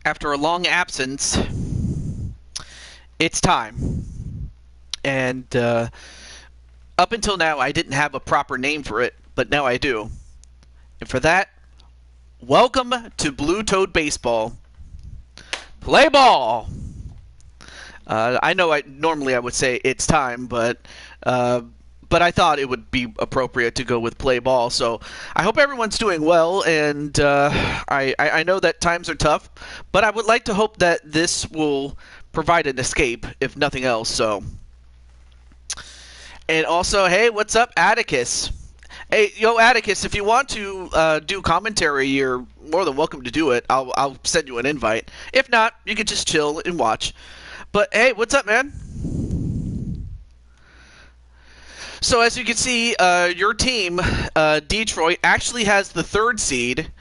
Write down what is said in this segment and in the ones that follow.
After a long absence, it's time. And up until now, I didn't have a proper name for it, but now I do. And for that, welcome to Blue Toad Baseball. Play ball! I know normally I would say it's time, but I thought it would be appropriate to go with play ball. So I hope everyone's doing well, and I know that times are tough, but I would like to hope that this will provide an escape, if nothing else. So, and also, hey, what's up, Atticus? Hey, yo, Atticus, if you want to do commentary, you're more than welcome to do it. I'll send you an invite. If not, you can just chill and watch. But hey, what's up, man? So as you can see, your team, Detroit, actually has the 3rd seed.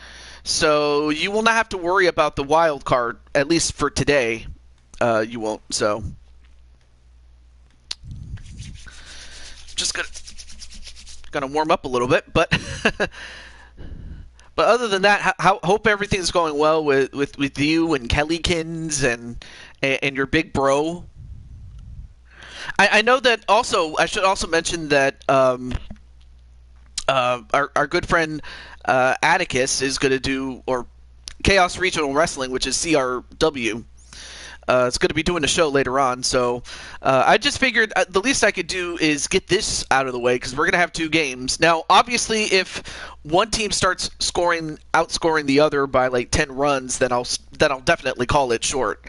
So you will not have to worry about the wild card, at least for today. You won't. So just gonna warm up a little bit, but but other than that, hope everything's going well with you and Kellykins and your big bro. I know that also. I should also mention that our good friend Atticus is going to do, or Chaos Regional Wrestling, which is CRW. It's going to be doing a show later on, so I just figured the least I could do is get this out of the way because we're going to have 2 games. Now, obviously, if one team starts outscoring the other by like 10 runs, then I'll definitely call it short.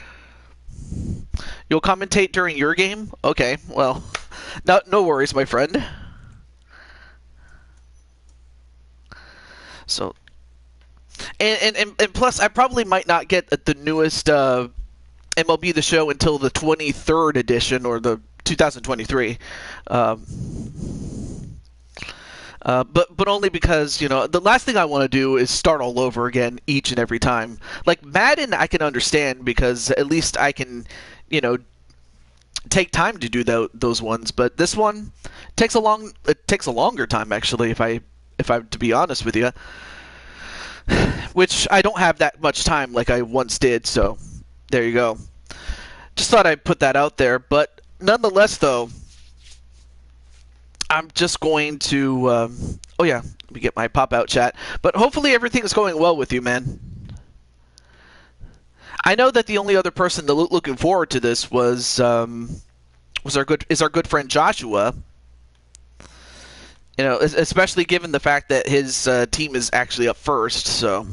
You'll commentate during your game? Okay, well, no worries, my friend. So, and plus, I probably might not get the newest MLB The Show until the 23rd edition or the 2023. But only because, the last thing I want to do is start all over again each and every time. Like Madden, I can understand because at least I can, take time to do those ones. But this one takes a longer time actually. If I to be honest with you, which I don't have that much time like I once did. So there you go. Just thought I'd put that out there. But nonetheless, though, I'm just going to. Oh yeah, let me get my pop-out chat. But hopefully everything's going well with you, man. I know that the only other person looking forward to this was our good friend Joshua. Especially given the fact that his team is actually up first. So.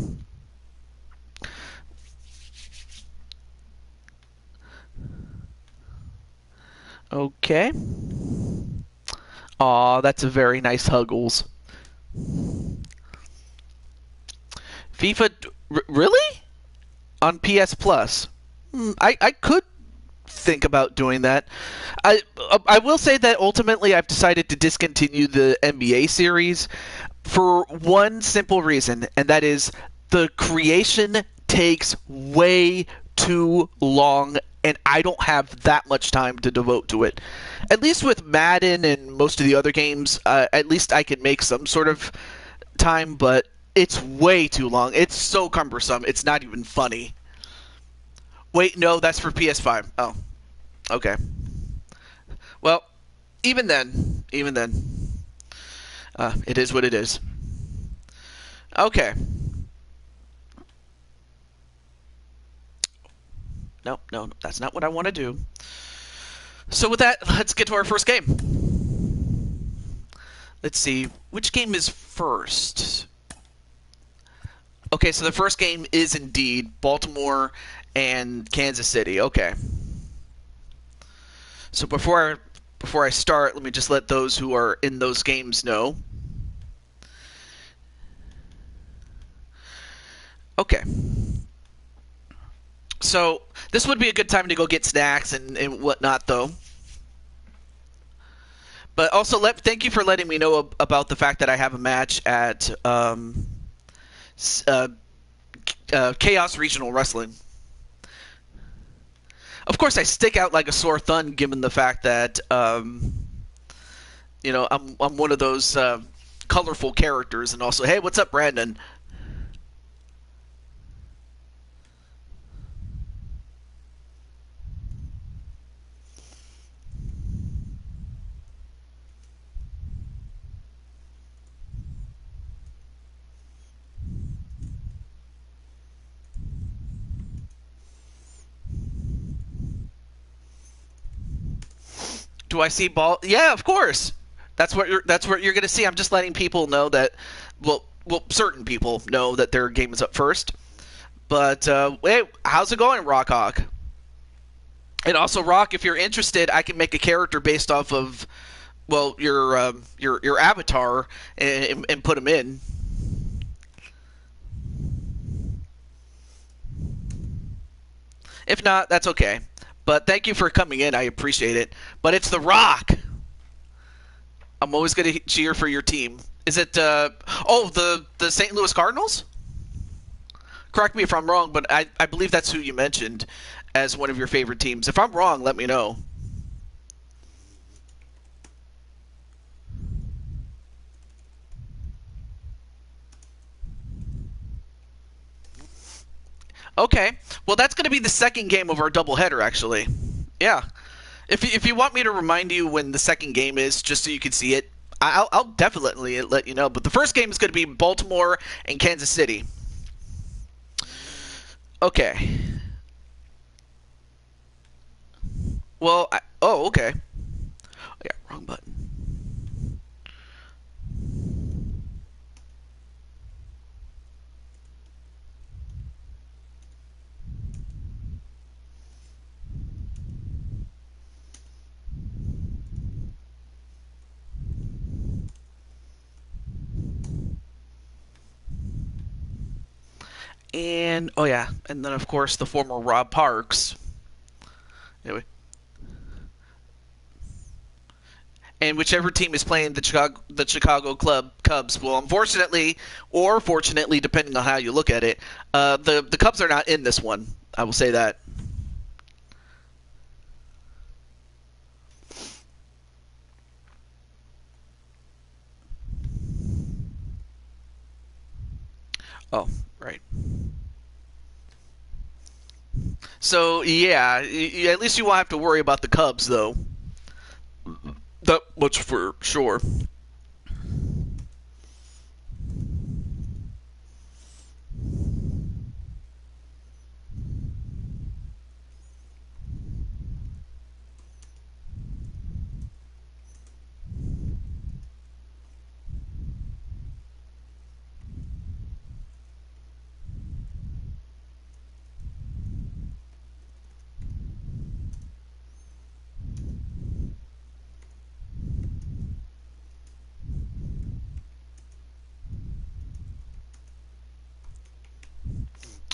Okay. Aw, that's a very nice Huggles. FIFA, really? On PS Plus? I could think about doing that. I will say that ultimately I've decided to discontinue the NBA series for one simple reason, and that is the creation takes way too long, and I don't have that much time to devote to it. At least with Madden and most of the other games, at least I can make some sort of time, but it's way too long. It's so cumbersome, it's not even funny. Wait, no, that's for PS5. Oh, okay. Well, even then, it is what it is. Okay. No, that's not what I want to do. So with that, let's get to our first game. Let's see, which game is first? Okay, so the first game is indeed Baltimore and Kansas City. Okay. So before I start, let me just let those who are in those games know. Okay. So this would be a good time to go get snacks and whatnot, though. But also, thank you for letting me know about the fact that I have a match at Chaos Regional Wrestling. Of course, I stick out like a sore thumb, given the fact that I'm one of those colorful characters, and also, hey, what's up, Brandon? Do I see ball? Yeah, of course. That's what you're going to see. I'm just letting people know that, well, certain people know that their game is up first. But hey, how's it going, Rockhawk? And also, Rock, if you're interested, I can make a character based off of, well, your avatar and put them in. If not, that's okay. But thank you for coming in. I appreciate it. But it's The Rock. I'm always going to cheer for your team. Is it, the St. Louis Cardinals? Correct me if I'm wrong, but I believe that's who you mentioned as one of your favorite teams. If I'm wrong, let me know. Okay. Well, that's going to be the second game of our doubleheader, actually. Yeah. If you want me to remind you when the second game is, just so you can see it, I'll definitely let you know. But the first game is going to be Baltimore and Kansas City. Okay. Well, oh, okay. Yeah, wrong button. And oh yeah, and then of course the former Rob Parks. Anyway, and whichever team is playing the Chicago Club Cubs. Well, unfortunately or fortunately, depending on how you look at it, the Cubs are not in this one. I will say that. Oh, right. So yeah, at least you won't have to worry about the Cubs, though. That much for sure.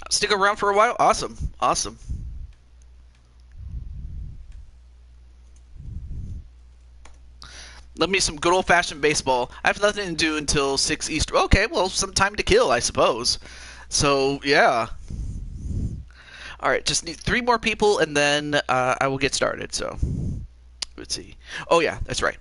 Stick around for a while. Awesome, awesome. Let me some good old fashioned baseball. I have nothing to do until 6 Eastern. Okay, well, some time to kill, I suppose. So yeah. All right, just need three more people, and then I will get started. So let's see. Oh yeah, that's right.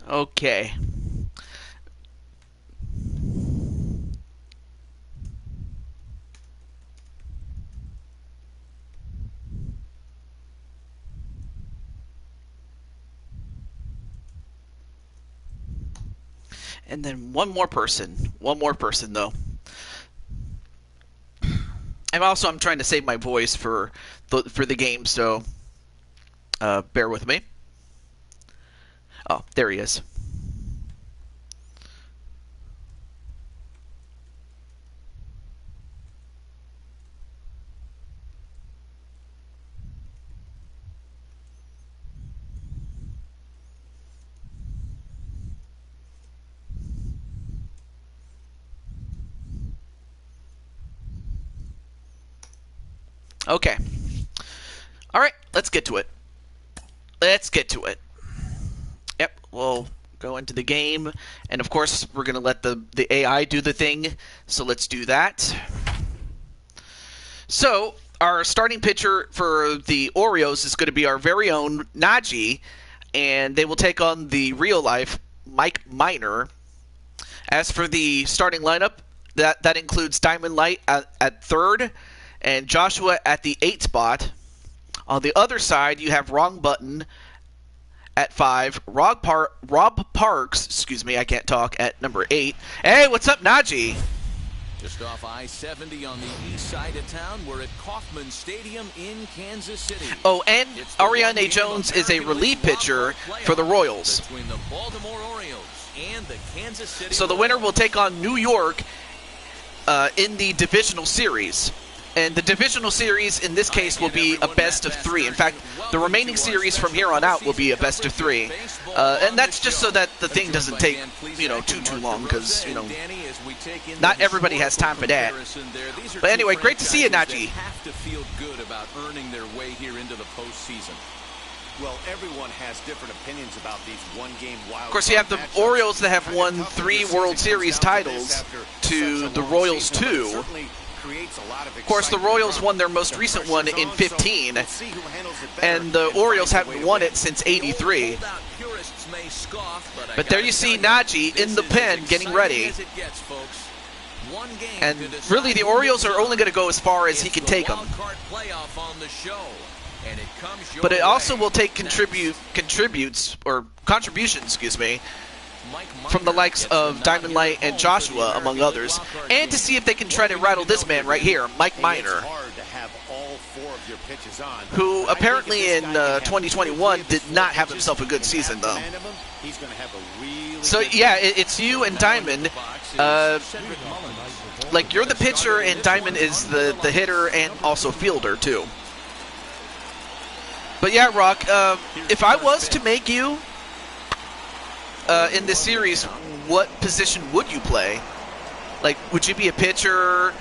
Okay. And then one more person. One more person, though. And also, I'm trying to save my voice for the game, so bear with me. Oh, there he is. Okay. All right, let's get to it. Let's get to it. Yep, we'll go into the game, and of course, we're going to let the AI do the thing, so let's do that. So, our starting pitcher for the Orioles is going to be our very own Najee, and they will take on the real-life Mike Minor. As for the starting lineup, that includes Diamond Light at third and Joshua at the 8 spot. On the other side, you have Wrong Button at 5, Rob Parks, excuse me, I can't talk, at number 8. Hey, what's up, Najee? Just off I-70 on the east side of town, we're at Kauffman Stadium in Kansas City. Oh, and Ariane Jones is a relief pitcher for the Royals. Between the Baltimore Orioles and the Kansas City. So the winner will take on New York in the divisional series. And the divisional series in this case will be a best of 3. In fact, the remaining series from here on out will be a best of 3. And that's just so that the thing doesn't take, too long, because, not everybody has time for that. But anyway, great to see you, Najee. Have to feel good about earning their way here into the postseason. Well, everyone has different opinions about these one-game wild. Of course, you have the Orioles that have won 3 World Series titles to the Royals 2. Of course, the Royals won their most recent one in 15, and the Orioles haven't won it since '83. But there you see Najee in the pen getting ready. And really, the Orioles are only going to go as far as he can take them. But it also will take contributions, excuse me, from the likes of Diamond Light and Joshua, among others, and to see if they can try to rattle this man right here, Mike Minor, who apparently in 2021 did not have himself a good season, though. So, yeah, it's you and Diamond. Like, you're the pitcher, and Diamond is the hitter and also fielder, too. But, yeah, Rock, if I was to make you in this series, what position would you play? Like, would you be a pitcher,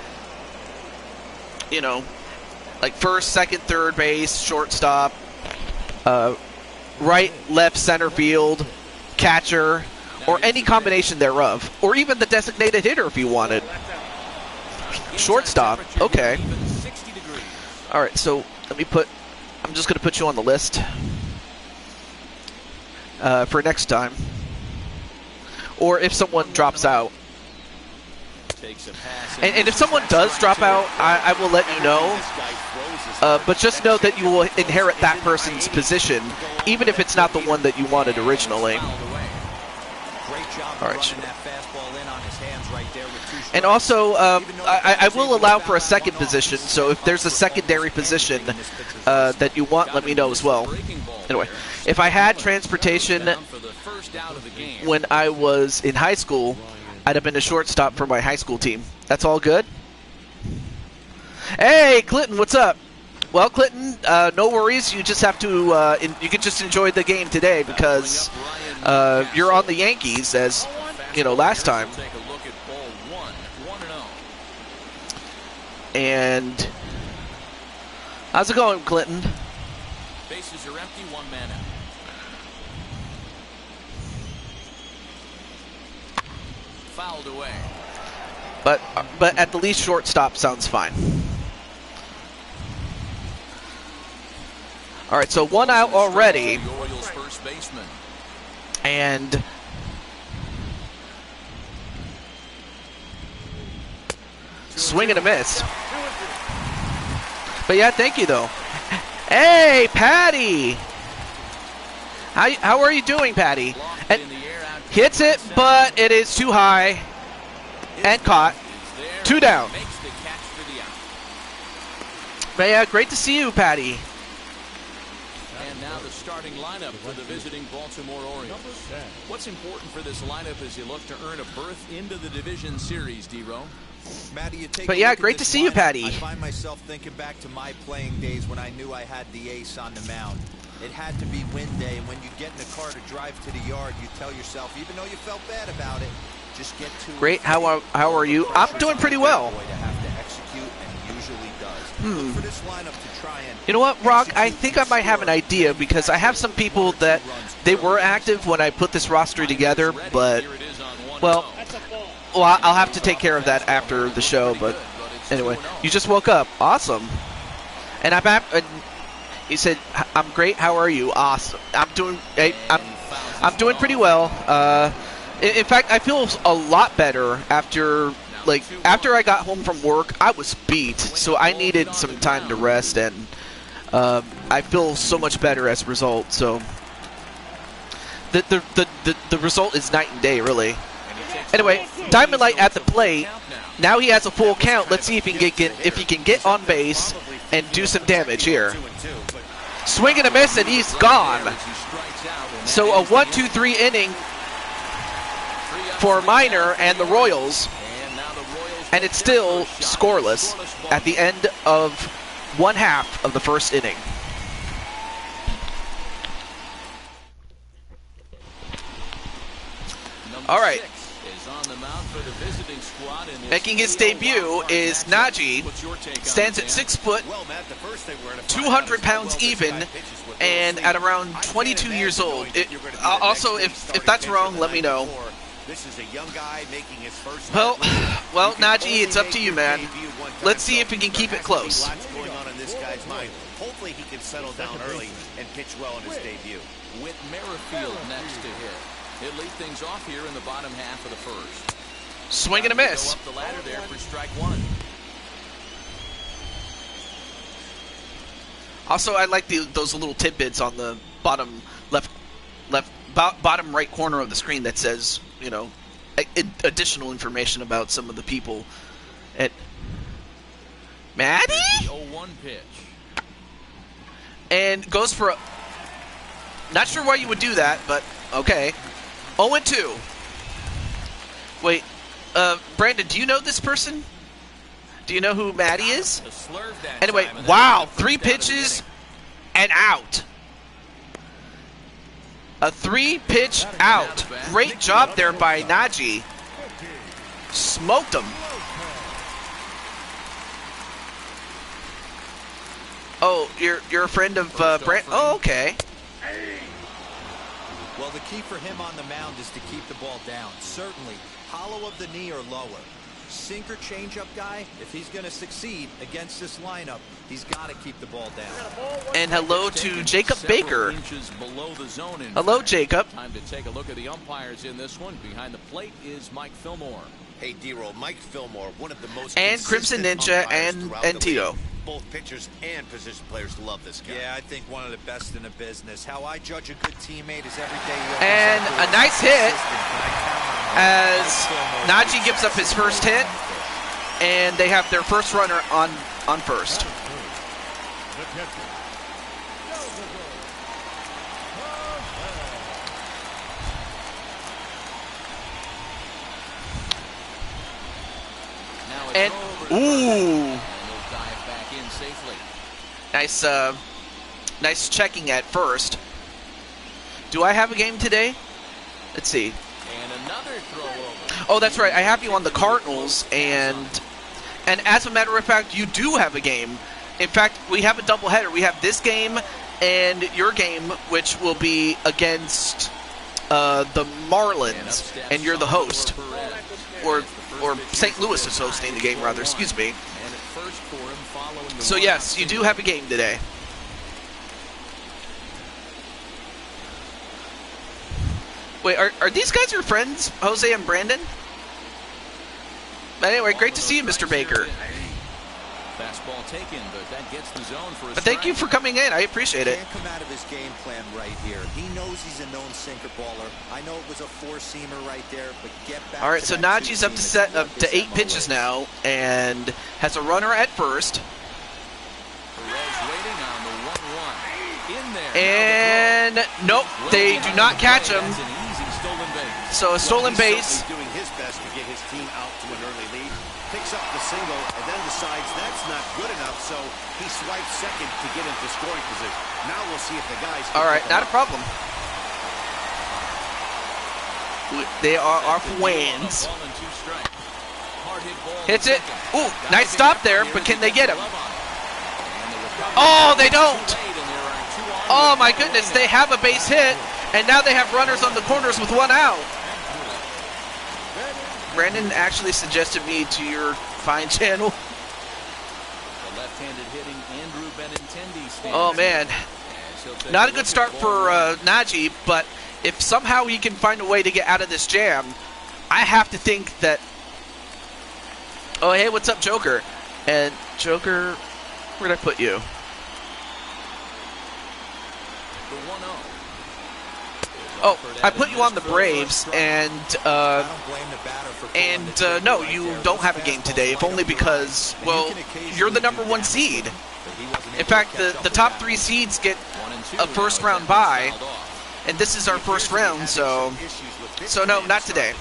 like first, second, third base, shortstop, right, left, center field, catcher, or any combination thereof, or even the designated hitter if you wanted? Shortstop, okay. All right, so I'm just going to put you on the list for next time. Or if someone drops out. And if someone does drop out, I will let you know. But just know that you will inherit that person's position, even if it's not the one that you wanted originally. All right. And also, I will allow for a second position, so if there's a secondary position that you want, let me know as well. Anyway, if I had transportation when I was in high school, I'd have been a shortstop for my high school team. That's all good? Hey, Clinton, what's up? Well, Clinton, no worries. You just have to, you can just enjoy the game today because you're on the Yankees, as, last time. And how's it going, Clinton? Bases are empty, 1 man out. Fouled away. But at the least, shortstop sounds fine. All right, so 1 out already. The Orioles' first baseman. And swing and a miss. But yeah, thank you though. Hey, Patty. How are you doing, Patty? And hits it, but it is too high and caught. 2 down. But yeah, great to see you, Patty. And now the starting lineup for the visiting Baltimore Orioles. What's important for this lineup as you look to earn a berth into the division series, D-Row? But yeah, great to see you, Patty. I find myself thinking back to my playing days when I knew I had the ace on the mound. It had to be win day, and when you get in the car to drive to the yard, you tell yourself, even though you felt bad about it, just get to great. How are you? I'm doing pretty well. You know what, Rock? I think I might have an idea because I have some people that they were active when I put this roster together, but well, I'll have to take care of that after the show. But anyway, you just woke up. Awesome. And he said, "I'm great. How are you?" Awesome. I'm doing pretty well. In fact, I feel a lot better after I got home from work. I was beat, so I needed some time to rest, and I feel so much better as a result. So the result is night and day, really. Anyway, Diamond Light at the plate. Now he has a full count. Let's see if he can get on base and do some damage here. Swing and a miss, and he's gone. So a 1-2-3 inning for Minor and the Royals, and it's still scoreless at the end of one half of the first inning. All right. Making his debut is Najee. Stands at 6 foot, 200 pounds even, and at around 22 years old. Also, if that's wrong, let me know. Well, Najee, it's up to you, man. Let's see if we can keep it close. Hopefully he can settle down early and pitch well in his debut. With Merrifield next to hit. He'll lead things off here in the bottom half of the first. Swing and a miss. Up the ladder there for strike one. Also, I like those little tidbits on the bottom bottom right corner of the screen that says, you know, additional information about some of the people at Maddie. 0-1 pitch. And goes for a. Not sure why you would do that, but okay. 0-2. Wait, Brandon, do you know this person? Do you know who Maddie is? Anyway, wow, 3 pitches and out. A 3-pitch out. Great job there by Najee. Smoked him. Oh, you're a friend of Brand. Oh, okay. Well, the key for him on the mound is to keep the ball down. Certainly, hollow of the knee or lower. Sinker changeup guy, if he's going to succeed against this lineup, he's got to keep the ball down. And hello to Jacob Baker. Hello, Jacob. Time to take a look at the umpires in this one. Behind the plate is Mike Fillmore. Hey, D-Roll, Mike Fillmore, one of the most and Crimson Ninja and Tito. Both pitchers and position players love this guy. Yeah, I think one of the best in the business. How I judge a good teammate is every day. And a nice hit as Najee gives up his first hit, and they have their first runner on first. And ooh, nice checking at first. Do I have a game today? Let's see. And another throw over. Oh, that's right. I have you on the Cardinals, and as a matter of fact, you do have a game. In fact, we have a doubleheader. We have this game and your game, which will be against the Marlins, and you're the host, or St. Louis is hosting the game, rather. Excuse me. So yes, you do have a game today. Wait, are these guys your friends, Jose and Brandon? But anyway, great to see you, Mr. Baker. Fastball taken, but that gets the zone for a but thank you for coming in. I appreciate it. Can't come out of his game plan right here. He knows he's a known sinker baller. I know it was a 4-seamer right there, but get back. All right, so Najee's up to 8 pitches now and has a runner at first. Waiting on the 1-1. In there. And nope, they do not catch him. So a stolen base. Doing his best to get his team out to an early lead. Picks up the single and then decides that's not good enough, so he swipes second to get into scoring position. Now we'll see if the guys can. All right, not a problem. They are our wins. Hits it. Ooh, nice stop there, but can they get him? Oh, they don't. Oh my goodness, they have a base hit, and now they have runners on the corners with 1 out. Brandon actually suggested me to your fine channel. The left-handed hitting Andrew Benintendi. Oh man, not a good start for Najee, but if somehow he can find a way to get out of this jam, I have to think that... Oh, hey, what's up, Joker? And Joker, where'd I put you? Oh, I put you on the Braves, and no, you don't have a game today, if only because, well, you're the #1 seed. In fact, the top 3 seeds get a first-round bye, and this is our first round, so no, not today.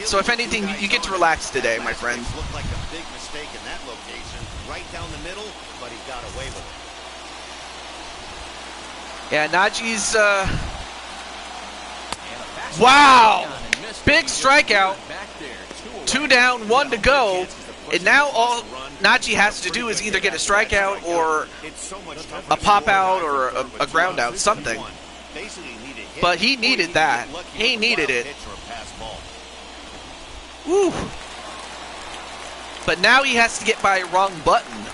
So if anything, you get to relax today, my friend. Looked like a big mistake in that location, right down the middle, but he got away with it. Yeah, Najee's, wow! Big strikeout. 2 down, 1 to go. And now all Najee has to do is either get a strikeout or a pop out or a ground out, something. But he needed that. He needed it. Woo! But now he has to get by a wrong button.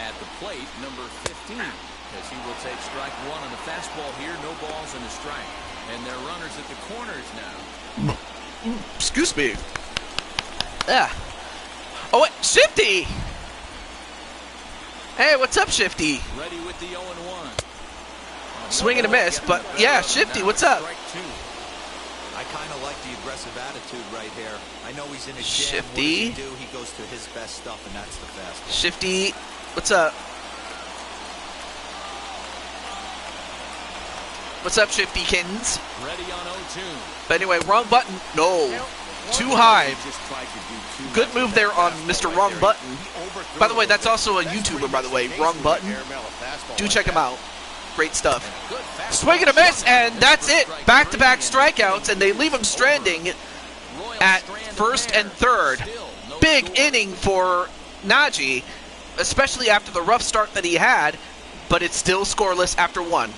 At the plate, number 15. As he will take strike 1 on the fastball here. No balls and a strike. And they're runners at the corners now. Excuse me. Yeah. Oh, wait, Shifty! Hey, what's up, Shifty? Ready with the 0-1. Swing and a miss, but yeah, Shifty, what's up? I kind of like the aggressive attitude right here. I know he's in a jam. Shifty. What does he do? He goes to his best stuff, and that's the fastball. Shifty, what's up? What's up, Shifty Kittens? Ready on 0-2. But anyway, wrong button. No. Too high. Good move there on Mr. Wrong Button. By the way, that's also a YouTuber, by the way. Wrong Button. Do check him out. Great stuff. Swing and a miss, and that's it. Back-to-back strikeouts, and they leave him stranding at first and third. Big inning for Najee, especially after the rough start that he had, but it's still scoreless after 1.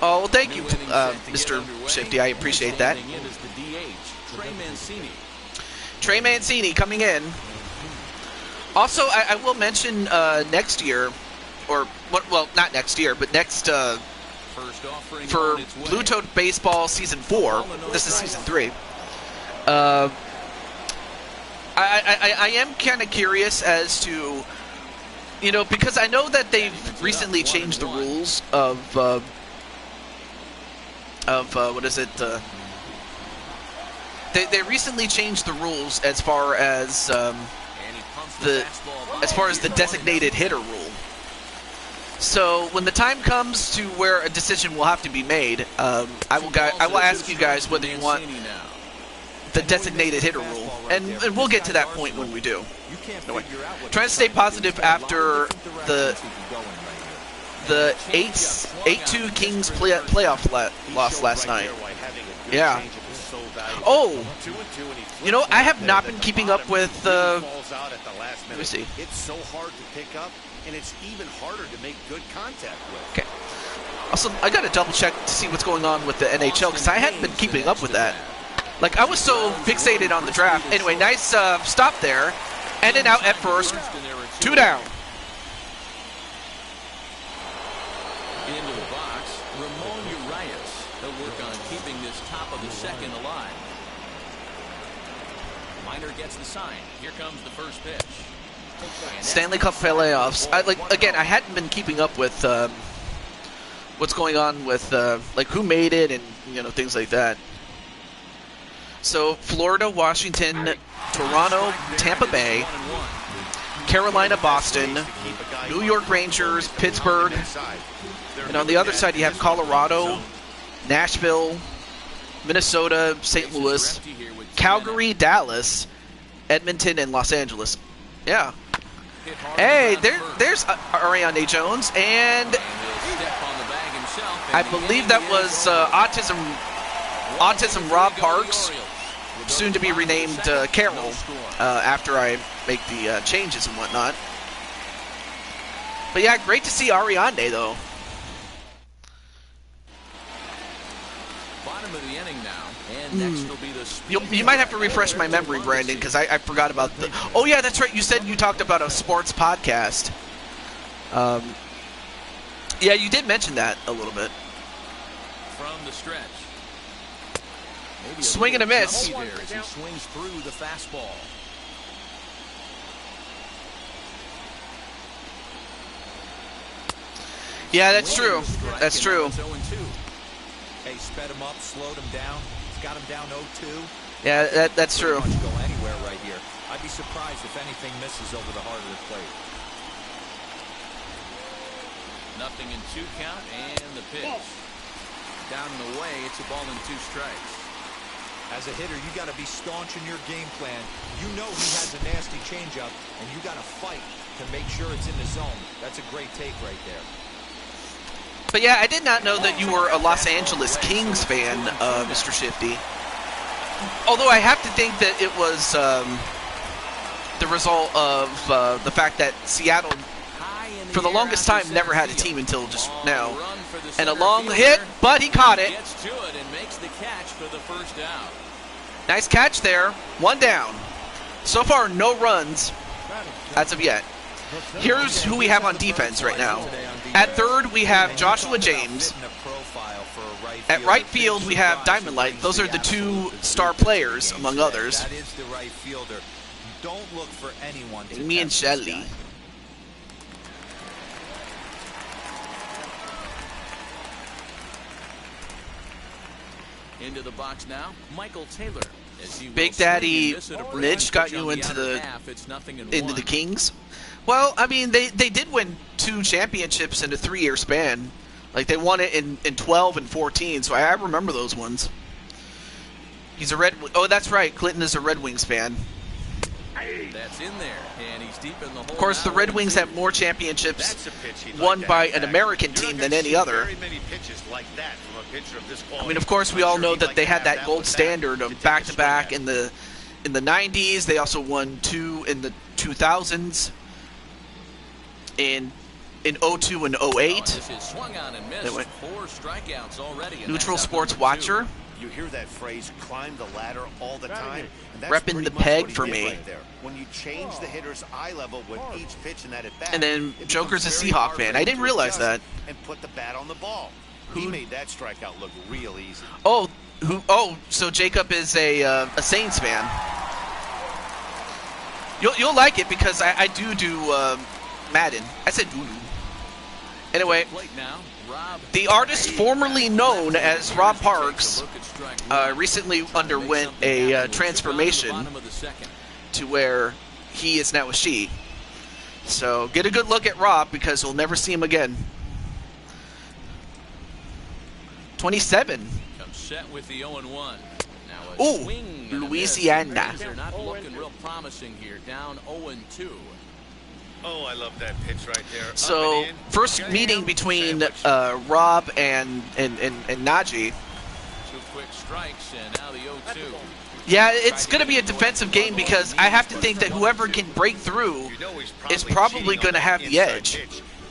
Oh, well, thank you, Mr. Shifty. I appreciate that. Trey Mancini coming in. Also, I will mention next year, or, well, not next year, but next, for Blue Toad Baseball Season 4, this is Season 3, I am kind of curious as to, you know, because I know that they've recently changed the rules of what is it? They recently changed the rules as far as the designated hitter rule. So when the time comes to where a decision will have to be made, I will ask you guys whether you want the designated hitter rule, and we'll get to that point when we do. Anyway, trying to stay positive after the 8-2 Kings playoff loss last night. Yeah. Oh, you know, I have not been keeping up with. Let me see. It's so hard to pick up, and it's even harder to make good contact with. Okay. Also, I got to double check to see what's going on with the NHL because I hadn't been keeping up with that. Like, I was so fixated on the draft. Anyway, nice stop there. In and out at first. 2 down. Into the box, Ramon Urias. He'll work on keeping this top of the second alive. Minor gets the sign. Here comes the first pitch. Stanley Cup playoffs. Again, I hadn't been keeping up with what's going on with like who made it and things like that. So Florida, Washington, Toronto, Tampa Bay, Carolina, Boston, New York Rangers, Pittsburgh, and on the other side you have Colorado, Nashville, Minnesota, St. Louis, Calgary, Dallas, Edmonton, and Los Angeles. Yeah. Hey, there's Ariane Jones, and I believe that was Autism Rob Parks, soon to be renamed Carol, after I make the changes and whatnot. But yeah, great to see Ariane though. bottom of the inning now, and next will be the You might have to refresh my memory, Brandon, because I forgot about the... Oh, yeah, that's right. You said you talked about a sports podcast. Yeah, you did mention that a little bit. From the stretch. Swing and a miss. There as he swings through the fastball. Yeah, that's true. That's true. Hey, sped him up, slowed him down. It's got him down 0-2. Yeah, that's true. Pretty much go anywhere right here. I'd be surprised if anything misses over the heart of the plate. Nothing in 2 count, and the pitch. Down and away, it's a ball and 2 strikes. As a hitter, you got to be staunch in your game plan. You know he has a nasty changeup, and you got to fight to make sure it's in the zone. That's a great take right there. But yeah, I did not know that you were a Los Angeles Kings fan, Mr. Shifty. Although I have to think that it was the result of the fact that Seattle, for the longest time, never had a team until just now. And a long hit, but he caught it. Gets to it and makes the catch for the first out. Nice catch there. 1 down. So far, no runs as of yet. Here's who we have on defense right now. At third, we have Joshua James. At right field, we have Diamond Light. Those are the 2 star players, among others. That is the right fielder. Don't look for anyone to Me and Shelly. Into the box now, Michael Taylor. Big Daddy Mitch got you into the Kings. Well, I mean, they did win 2 championships in a 3-year span. Like, they won it in 12 and 14, so I remember those ones. He's a Red... Oh, that's right. Clinton is a Red Wings fan. That's in there, and he's deep in the hole. Of course, the Red Wings have more championships won by an American team than any other. I mean, of course, we all know that they had that gold standard of back-to-back in the 90s. They also won 2 in the 2000s. In 02 and 08. Anyway. 4 strikeouts already. Neutral Sports Watcher. You hear that phrase, climb the ladder, all the time. Repping the peg for me. Right there. When you change the hitter's eye level with each pitch in that at bat. And then Joker's a Seahawk fan. I didn't realize that. And put the bat on the ball. He made that strikeout look real easy. Oh, so Jacob is a Saints fan. You'll like it because I do Madden. I said doo-doo. Anyway, the artist formerly known as Rob Parks recently underwent a transformation to where he is now a she. So get a good look at Rob because we'll never see him again. 27. Comes set with the 0-1. Ooh, Louisiana. They're not looking real promising here. Down 0-2. Oh, I love that pitch right there. So first meeting between Rob and Najee. 2 quick strikes and now the 0-2. Yeah, it's going to be a defensive game because I have to think that whoever can break through is probably going to have the edge.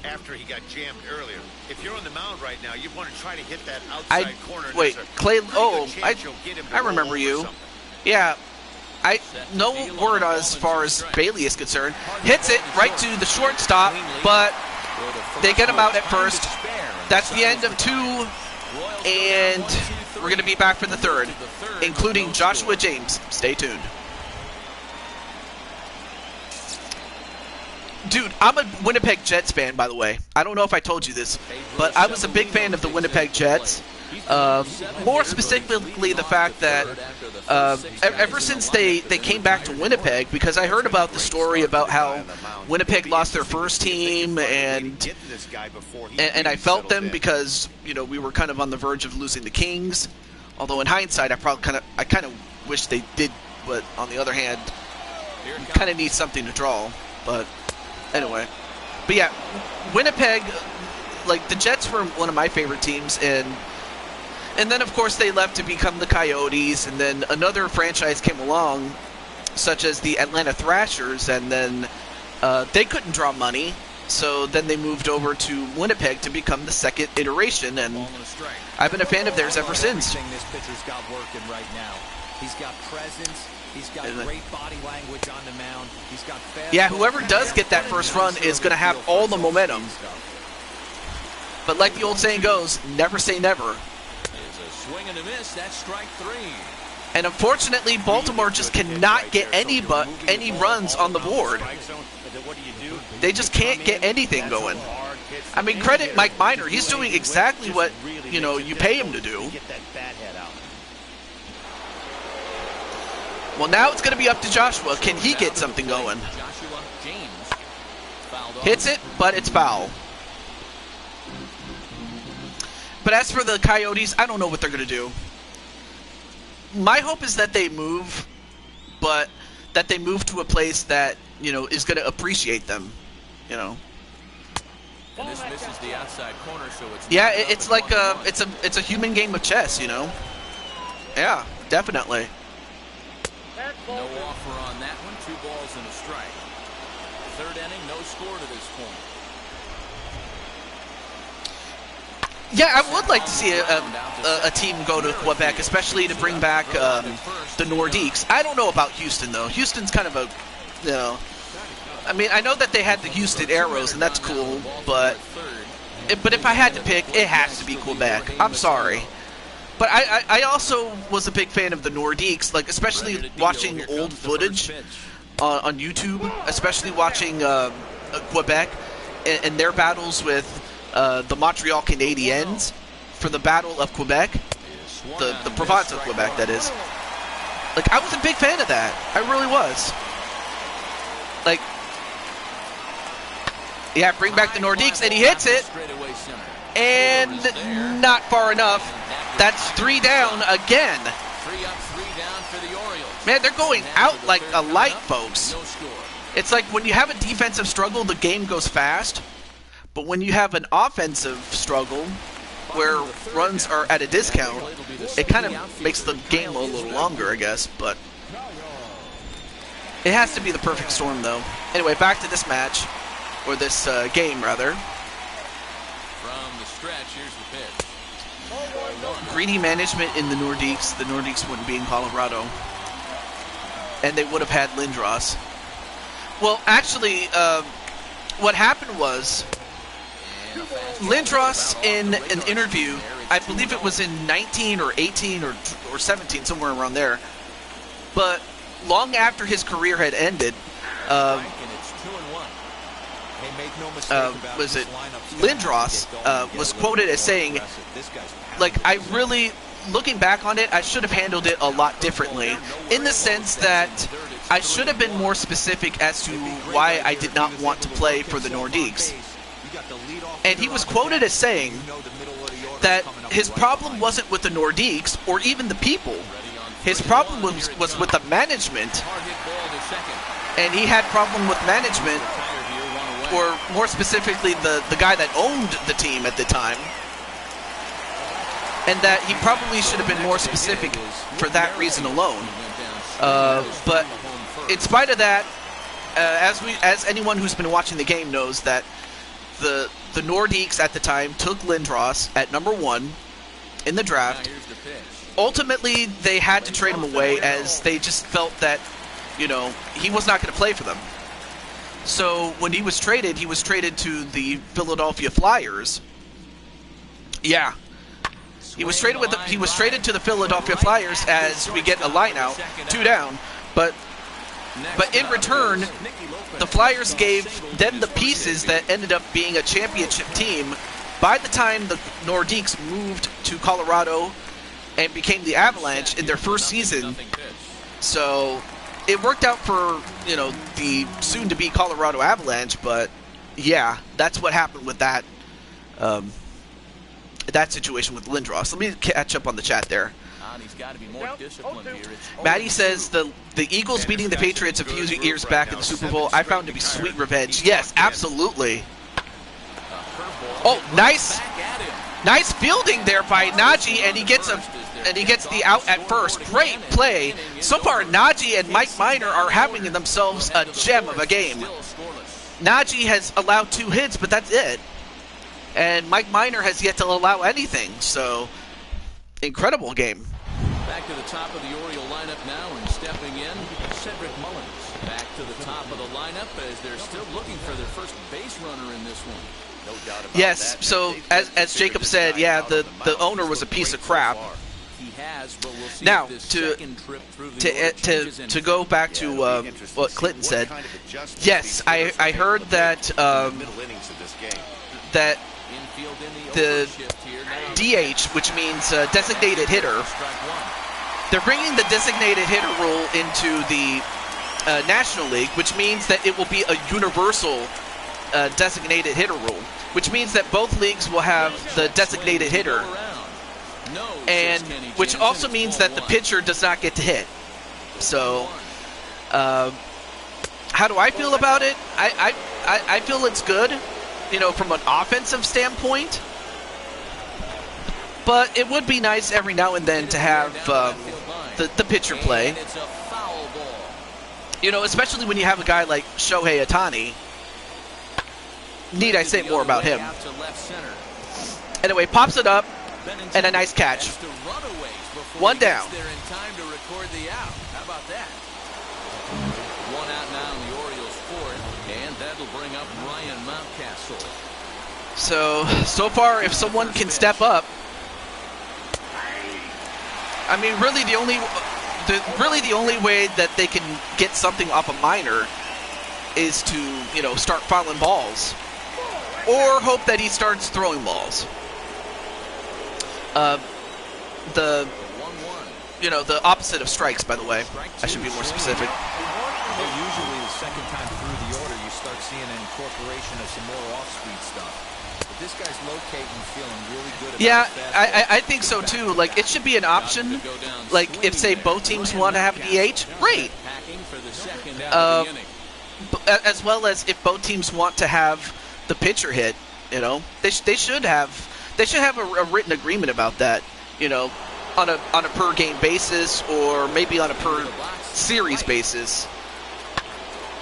After he got jammed earlier. If you're on the mound right now, you want to try to hit that outside corner. Wait, Clay. Oh, I remember you. Yeah. No word as far as Bailey is concerned. Hits it right to the shortstop, but they get him out at first. That's the end of 2, and we're going to be back for the 3rd, including Joshua James. Stay tuned. Dude, I'm a Winnipeg Jets fan, by the way. I don't know if I told you this, but I was a big fan of the Winnipeg Jets. More specifically, the fact that ever since they came back to Winnipeg, because I heard about the story about how Winnipeg lost their first team, and I felt them because we were kind of on the verge of losing the Kings. Although in hindsight, I kind of wish they did, but on the other hand, you kind of need something to draw. But anyway, but yeah, Winnipeg, like the Jets were one of my favorite teams, and then of course they left to become the Coyotes, and then another franchise came along, such as the Atlanta Thrashers, and then they couldn't draw money, So then they moved over to Winnipeg to become the second iteration, and I've been a fan of theirs ever since. This pitcher's got working right now. He's got presence. He's got great body language on the mound. He's got fast. Yeah, whoever does get that first run is going to have all the momentum. But like the old saying goes, never say never. It's a swing and a miss. That's strike 3. And unfortunately, Baltimore just cannot get any runs on the board. They just can't get anything going. I mean, credit Mike Minor. He's doing exactly what, you pay him to do. Well, now it's going to be up to Joshua. Can he get something going? Hits it, but it's foul. But as for the Coyotes, I don't know what they're going to do. My hope is that they move, but that they move to a place that, is going to appreciate them, And this misses the outside corner, so it's it's like it's a human game of chess, Yeah, definitely. No offer on that one. 2 balls and a strike. Third inning, no score to this point. Yeah, I would like to see a team go to Quebec, especially to bring back the Nordiques. I don't know about Houston, though. Houston's kind of I mean, I know that they had the Houston Aeros, and that's cool, but if I had to pick, it has to be Quebec. I'm sorry. But I also was a big fan of the Nordiques, like especially watching old footage on YouTube, especially watching Quebec and their battles with the Montreal Canadiens for the Battle of Quebec, the province of Quebec, that is. Like, I was a big fan of that. I really was. Like, yeah, bring back the Nordiques, and he hits it, and not far enough. That's 3 down again. 3 up, 3 down for the Orioles. Man, they're going out like a light, folks. It's like when you have a defensive struggle, the game goes fast. But when you have an offensive struggle where runs are at a discount, it kind of makes the game a little longer, I guess. But it has to be the perfect storm, though. Anyway, back to this match, or this game, rather. From the stretch, here's the pitch. Greedy management in the Nordiques. The Nordiques wouldn't be in Colorado. And they would have had Lindros. Well, actually, what happened was Lindros, in an interview, I believe it was in 19 or 18 or 17, somewhere around there, but long after his career had ended, was it Lindros was quoted as saying, like, I really, looking back on it, I should have handled it a lot differently, in the sense that I should have been more specific as to why I did not want to play for the Nordiques. And he was quoted as saying that his problem wasn't with the Nordiques or even the people. His problem was with the management. And he had problem with management, or more specifically the guy that owned the team at the time. And that he probably should have been more specific for that reason alone. But in spite of that, as anyone who's been watching the game knows, that the Nordiques at the time took Lindros at number 1 in the draft. Ultimately, they had to trade him away as they just felt that, he was not going to play for them. So when he was traded to the Philadelphia Flyers. Yeah. He was traded to the Philadelphia Flyers as we get a line out, 2 down, but in return, the Flyers gave them the pieces that ended up being a championship team by the time the Nordiques moved to Colorado and became the Avalanche in their first season. So it worked out for, the soon-to-be Colorado Avalanche, but yeah, that's what happened with that that situation with Lindros. Let me catch up on the chat there. Maddie says the Eagles beating the Patriots a few years back in the Super Bowl I found to be sweet revenge. Yes, absolutely. Oh, nice fielding there by Najee, and he gets the out at first. Great play. So far, Najee and Mike Minor are having themselves a gem of a game. Najee has allowed 2 hits, but that's it. And Mike Minor has yet to allow anything. So, incredible game. Back to the top of the Oriole lineup now, and stepping in, Cedric Mullins. Back to the top of the lineup as they're still looking for their first base runner in this one. No doubt about Yes, that. so as Jacob said, yeah, the owner was a piece of crap. He has, but we'll see Now, if this to second trip through the order changes to anything. go back to what Clinton said, yes, I heard that that Infield in the overshift here now. DH, which means designated hitter, Strike one. they're bringing the designated hitter rule into the National League, which means that it will be a universal designated hitter rule, which means that both leagues will have the designated hitter, No, and says Kenny which Jansen, also it's means ball that the one. pitcher does not get to hit. So, how do I feel about it? I feel it's good, from an offensive standpoint. But it would be nice every now and then to have the pitcher play. And it's a foul ball. Especially when you have a guy like Shohei Ohtani. Need I say more about him? Out to left center. Anyway, pops it up, Bennington and a nice catch. has to run away before One he gets down. there in time to record the out. How about that? One out now in the Orioles' fourth, and that'll bring up Ryan Mountcastle. So far, if someone can step up, I mean, really the only way that they can get something off a Minor is to, start fouling balls, or hope that he starts throwing balls. The 1-1. the opposite of strikes, by the way. I should be more specific. Well, usually the second time through the order, you start seeing an incorporation of some more off-speed stuff. But this guy's locating, feeling really good about Yeah, his fastball. I think so too. Like, it should be an option. Like, if, say, both teams want to have a DH, great. Packing for the second out of the inning. As well as if both teams want to have the pitcher hit, they should have a written agreement about that, on a per game basis, or maybe on a per series basis,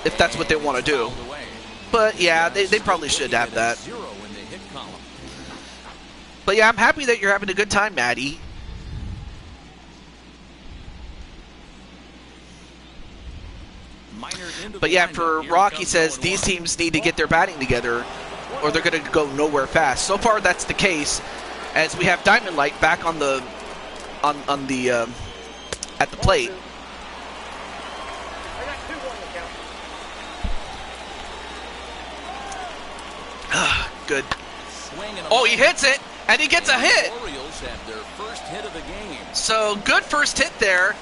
if that's what they want to do. But yeah, they probably should have that. Zero in the hit column. But yeah, I'm happy that you're having a good time, Maddie. But yeah, for Rocky says these teams need to get their batting together, or they're going to go nowhere fast. So far, that's the case, as we have Diamond Light back on the at the plate. Good. Oh, he hits it, and he gets a hit. Orioles have their first hit of the game. So good first hit there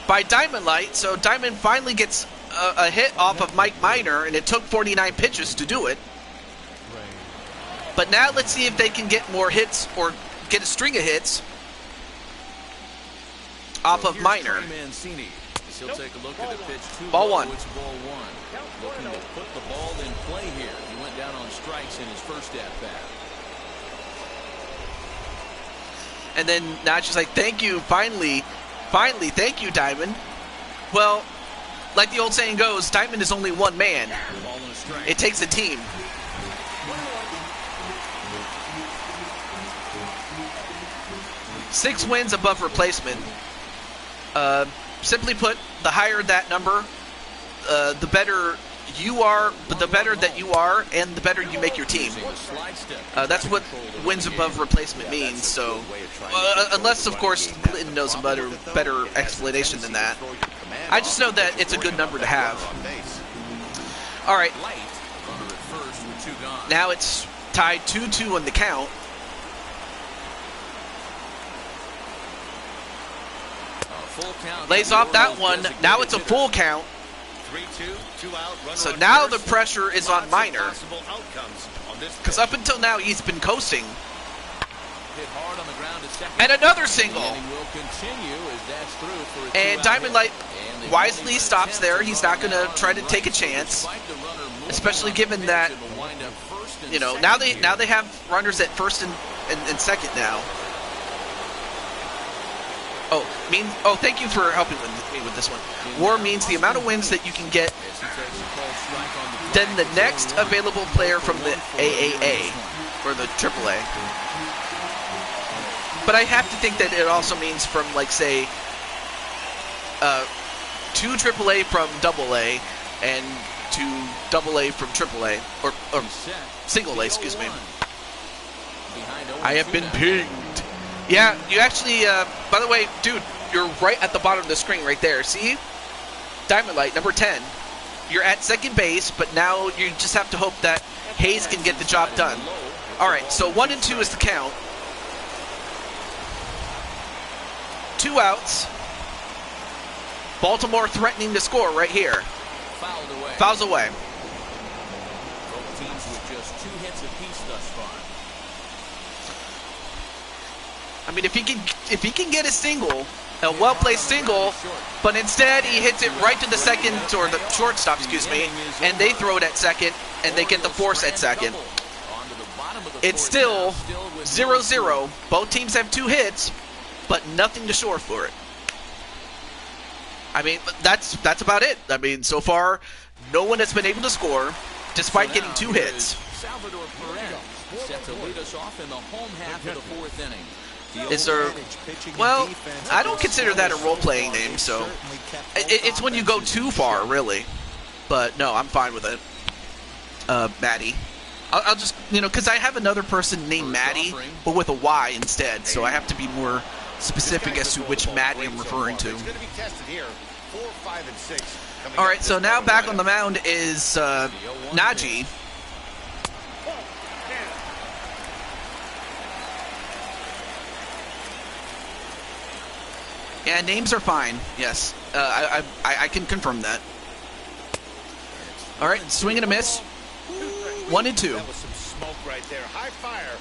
by Diamond Light. So Diamond finally gets a hit off of Mike Minor, and it took 49 pitches to do it. But now let's see if they can get more hits, or get a string of hits off of Minor. He'll take a look at the pitch. Ball one. It's ball one. Looking to put the ball in play here. He went down on strikes in his first at-bat. And then Nacho's like, thank you, finally, thank you, Diamond. Well, like the old saying goes, Diamond is only one man. Ball and a strike. It takes a team. Six wins above replacement. Simply put, the higher that number, the better you are, but the better that you are, and the better you make your team. That's what wins above replacement means. So, unless of course Clinton knows a better explanation than that. I just know that it's a good number to have. All right, now it's tied 2-2 on the count. Lays off that one. Now it's a full count. 3-2, 2 out, runner So on now first. the pressure is on Lots of Minor, possible outcomes on this because pitch. up until now he's been coasting. Hit hard on the ground to second. And another single. The inning will continue as that's through for a And two-out Diamond hit. Light And they wisely only stops attempt there. to He's run not going to out try to on take a right. chance, Despite the runner moving especially on given that, base, it'll wind up first and now second they here. have runners at first and second now. Oh, means. Oh, thank you for helping me with this one. WAR means the amount of wins that you can get. Then the next available player from the AAA or the AAA. But I have to think that it also means from, like, say, 2 AAA from AA and 2 AA from AAA or single A, excuse me. I have been pinged. Yeah, you actually, by the way, dude, you're right at the bottom of the screen right there. See? Diamond Light, number 10. You're at second base, but now you just have to hope that Hayes can get the job done. All right, so 1 and 2 is the count. 2 outs. Baltimore threatening to score right here. Fouls away. Both teams with just 2 hits apiece thus far. I mean, if he can get a single, a well-placed single, but instead he hits it right to the second, or the shortstop, excuse me, and they throw it at second, and they get the force at second. It's still 0-0. Both teams have 2 hits, but nothing to show for it. I mean, that's about it. I mean, so far, no one has been able to score, despite getting 2 hits. Salvador Perez set to lead us off in the home half of the 4th inning. Is there... Well, I don't consider that a role-playing name, so... It's when you go too far, really. But, no, I'm fine with it. Maddie. I'll just, because I have another person named Maddie, but with a Y instead, so I have to be more specific as to which Maddie I'm referring to. Alright, so now back on the mound is Najee. Yeah, names are fine. Yes, I can confirm that. All right, swing and a miss. 1 and 2.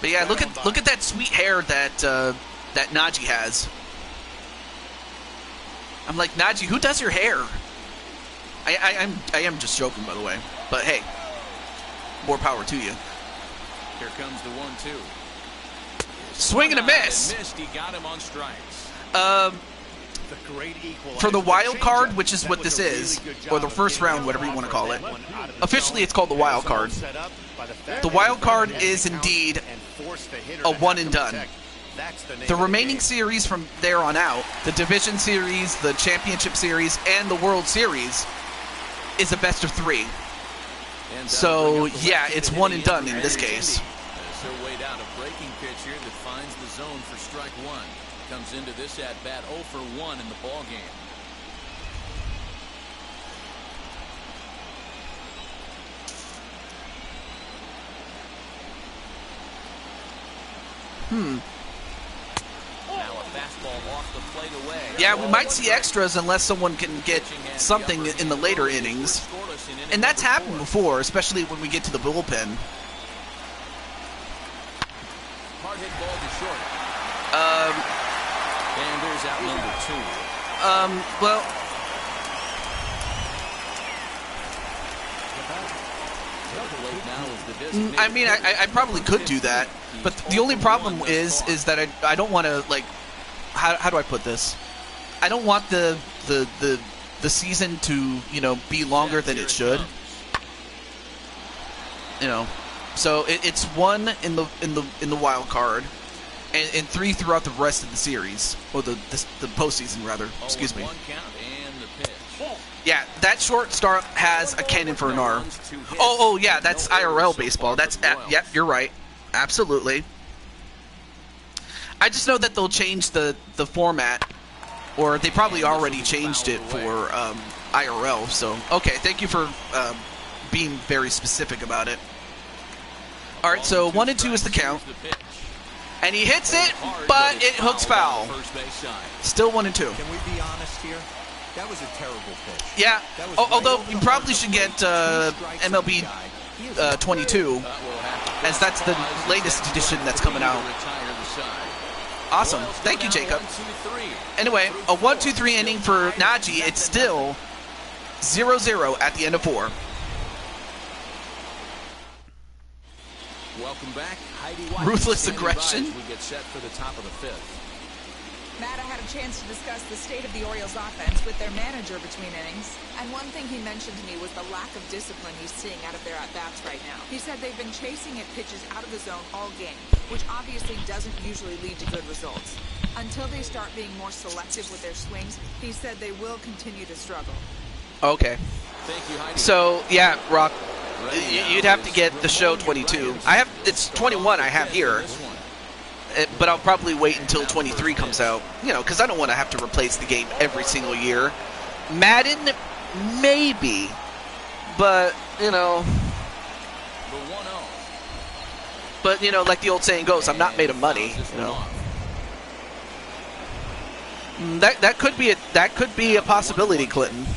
But yeah, look at that sweet hair that that Najee has. I'm like, Najee, who does your hair? I am just joking, by the way. But hey, more power to you. Here comes the 1-2. Swing and a miss. He got him on strikes. For the wild card, which is what this is, or the first round, whatever you want to call it. Officially, it's called the wild card. The wild card is indeed a one and done. The remaining series from there on out, the division series, the championship series, and the World Series, is a best of 3. So, yeah, it's one and done in this case. So wait out a breaking pitch here that finds the zone for strike 1. Comes into this at bat 0 for 1 in the ball game. Now a fastball off the plate away. Yeah, we might see extras unless someone can get something in the later innings. And that's happened before, especially when we get to the bullpen. Hard hit ball to short. And there's out number 2. Well, I mean, I probably could do that, but the only problem is that I don't want to, like, how do I put this? I don't want the season to, be longer than it should. So it's 1 in the wild card. And 3 throughout the rest of the series, or the postseason rather. Excuse me. Yeah, that shortstop has a cannon for an arm. Oh yeah, that's IRL baseball. That's yep, you're right. Absolutely. I just know that they'll change the format, or they probably already changed it for IRL. So okay, thank you for being very specific about it. All right, so 1 and 2 is the count. And he hits it, but it hooks foul. Still 1 and 2. Can we be honest here? That was a terrible pitch. Yeah, although you probably should get MLB 22, as that's the latest edition that's coming out. Awesome. Thank you, Jacob. Anyway, a 1-2-3 inning for Najee. It's still 0-0 at the end of 4. Welcome back. Ruthless aggression. We get set for the top of the 5th. Matt, I had a chance to discuss the state of the Orioles offense with their manager between innings. And one thing he mentioned to me was the lack of discipline he's seeing out of their at-bats right now. He said they've been chasing at pitches out of the zone all game, which obviously doesn't usually lead to good results. Until they start being more selective with their swings, he said they will continue to struggle. Okay. Thank you, Heidi. So, yeah, Rock, you'd have to get the show 22. It's 21 I have here. But I'll probably wait until 23 comes out, because I don't want to have to replace the game every single year. Madden, maybe, but, The 1-0. But, like the old saying goes, I'm not made of money, That could be a possibility, Clinton.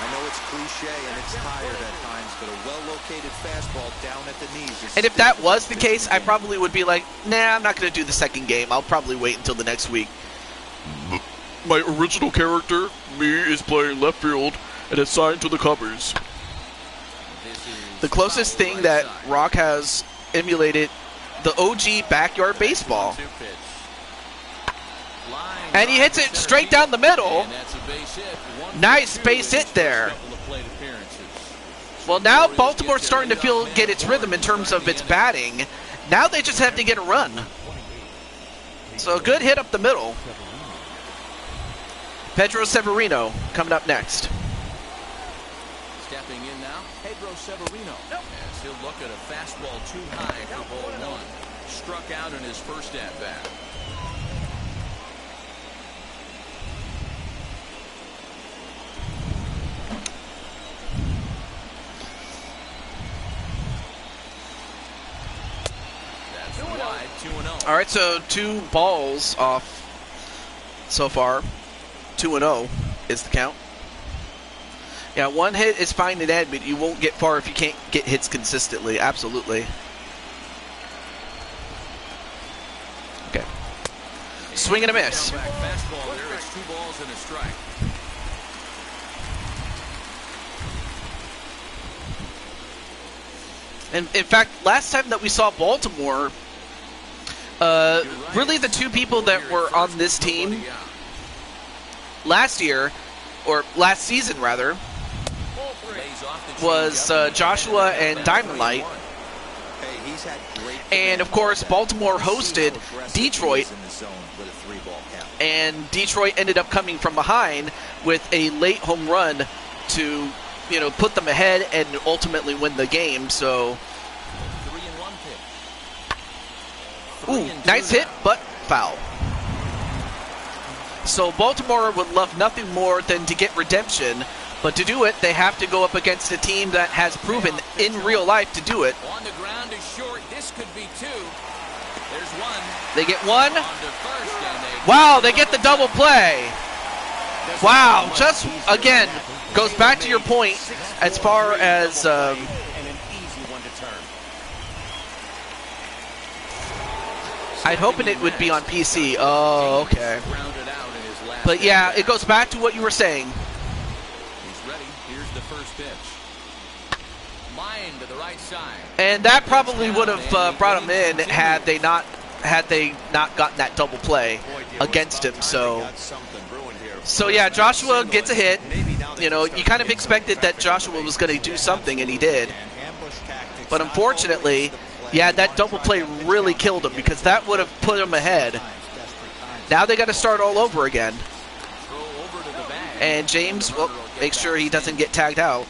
I know it's cliche and it's tired at times, but a well-located fastball down at the knees. And if that was the case, I probably would be like, nah, I'm not going to do the second game. I'll probably wait until the next week. My original character, me, is playing left field and is signed to the Cubs. The closest thing that Rock has emulated the OG backyard baseball. And he hits it straight down the middle. Nice base hit there. Well, now Baltimore's starting to get its rhythm in terms of its batting. Now they just have to get a run. So a good hit up the middle. Pedro Severino coming up next. Stepping in now, Pedro Severino. As he'll look at a fastball too high for ball one. Struck out in his first at-bat. All right, so 2 balls off so far. 2-0 is the count. Yeah, 1 hit is fine to add, but you won't get far if you can't get hits consistently. Absolutely. Okay. Swing and a miss. Fastball there. It's 2 balls and a strike. And in fact, last time that we saw Baltimore, really the 2 people that were on this team last year, or last season rather, was Joshua and Diamond Light. And of course, Baltimore hosted Detroit, and Detroit ended up coming from behind with a late home run to, put them ahead and ultimately win the game. So, 3-1 pitch. ooh, nice hit, but foul. So Baltimore would love nothing more than to get redemption, but to do it, they have to go up against a team that has proven in real life to do it. On the ground is short. This could be 2. There's 1. They get 1. On to first, and Wow, they get the double play. Wow, just again goes back to your point as far as I'd hoping it would be on PC. Oh, okay. But yeah, it goes back to what you were saying. He's ready. Here's the first pitch. Line to the right side. And that probably would have brought him in had they not gotten that double play against him. So yeah, Joshua gets a hit. You kind of expected that Joshua was going to do something, and he did. But unfortunately, yeah, that double play really killed him because that would have put him ahead. Now they got to start all over again. And James, well, make sure he doesn't get tagged out.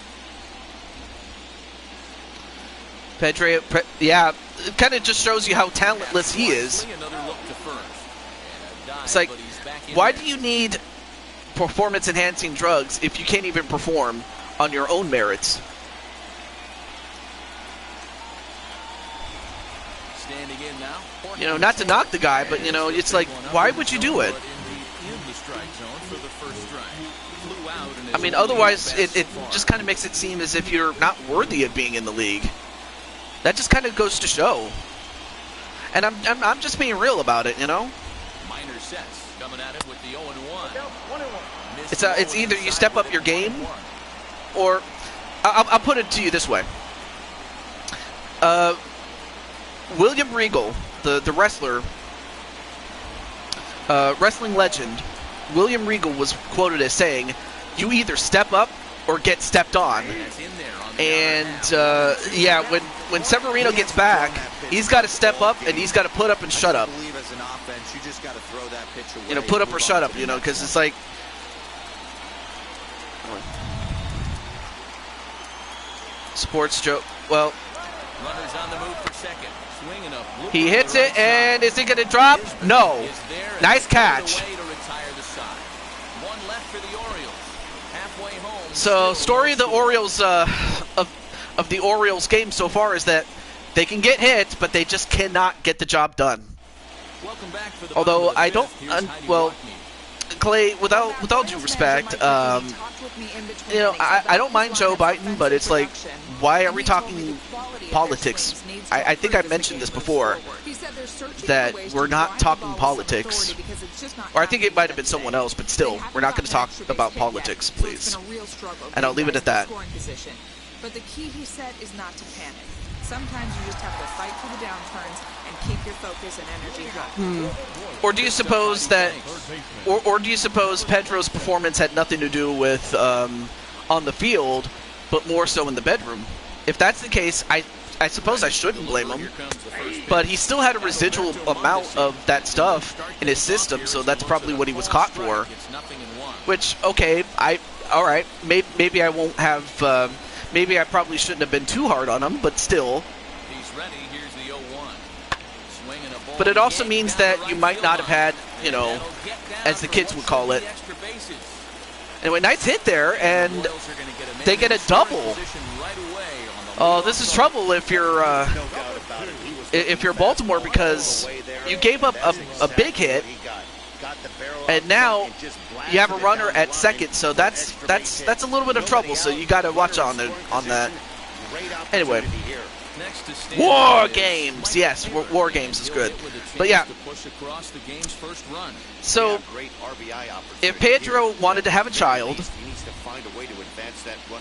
Pedro, yeah, it kind of just shows you how talentless he is. It's like, why do you need performance-enhancing drugs if you can't even perform on your own merits? Not to knock the guy, but, it's like, why would you do it? I mean, otherwise, it just kind of makes it seem as if you're not worthy of being in the league. That just kind of goes to show. And I'm just being real about it, Minor sets coming at it with the 0-1. It's either you step up your game, or I'll put it to you this way. William Regal the wrestler, wrestling legend, William Regal was quoted as saying, "You either step up or get stepped on." And yeah, when Severino gets back, he's got to step up and he's got to put up and shut up. You know, put up or shut up. You know, because it's like. Sports joke. Well, Runners on the move for second. Swinging up. He hits it, and is he going to drop? No. Nice catch. So, story of the Orioles of the Orioles game so far is that they can get hits, but they just cannot get the job done. Although I don't, well, Clay, with all due respect, you know, I don't mind Joe Biden, but it's like, why are we talking politics? I think I mentioned this before, that we're not talking politics. Or I think it might have been someone else, but still, we're not going to talk about politics, please. And I'll leave it at that. But the key, he said, is not to panic. Sometimes you just have to fight through the downturns and keep your focus and energy high. Or do you suppose that, or do you suppose Pedro's performance had nothing to do with on the field, but more so in the bedroom? If that's the case, I suppose I shouldn't blame him. But he still had a residual amount of that stuff in his system, so that's probably what he was caught for. Which, okay, all right, maybe I won't have. Maybe I probably shouldn't have been too hard on him, but still. But it also means that you might not have had, you know, as the kids would call it. Anyway, nice hit there, and they get a double. Oh, this is trouble if you're Baltimore, because you gave up a big hit, and now you have a runner at second, so that's a little bit of trouble. So you got to watch on that. Anyway, War Games, yes, War Games is good, but yeah. So if Pedro wanted to have a child,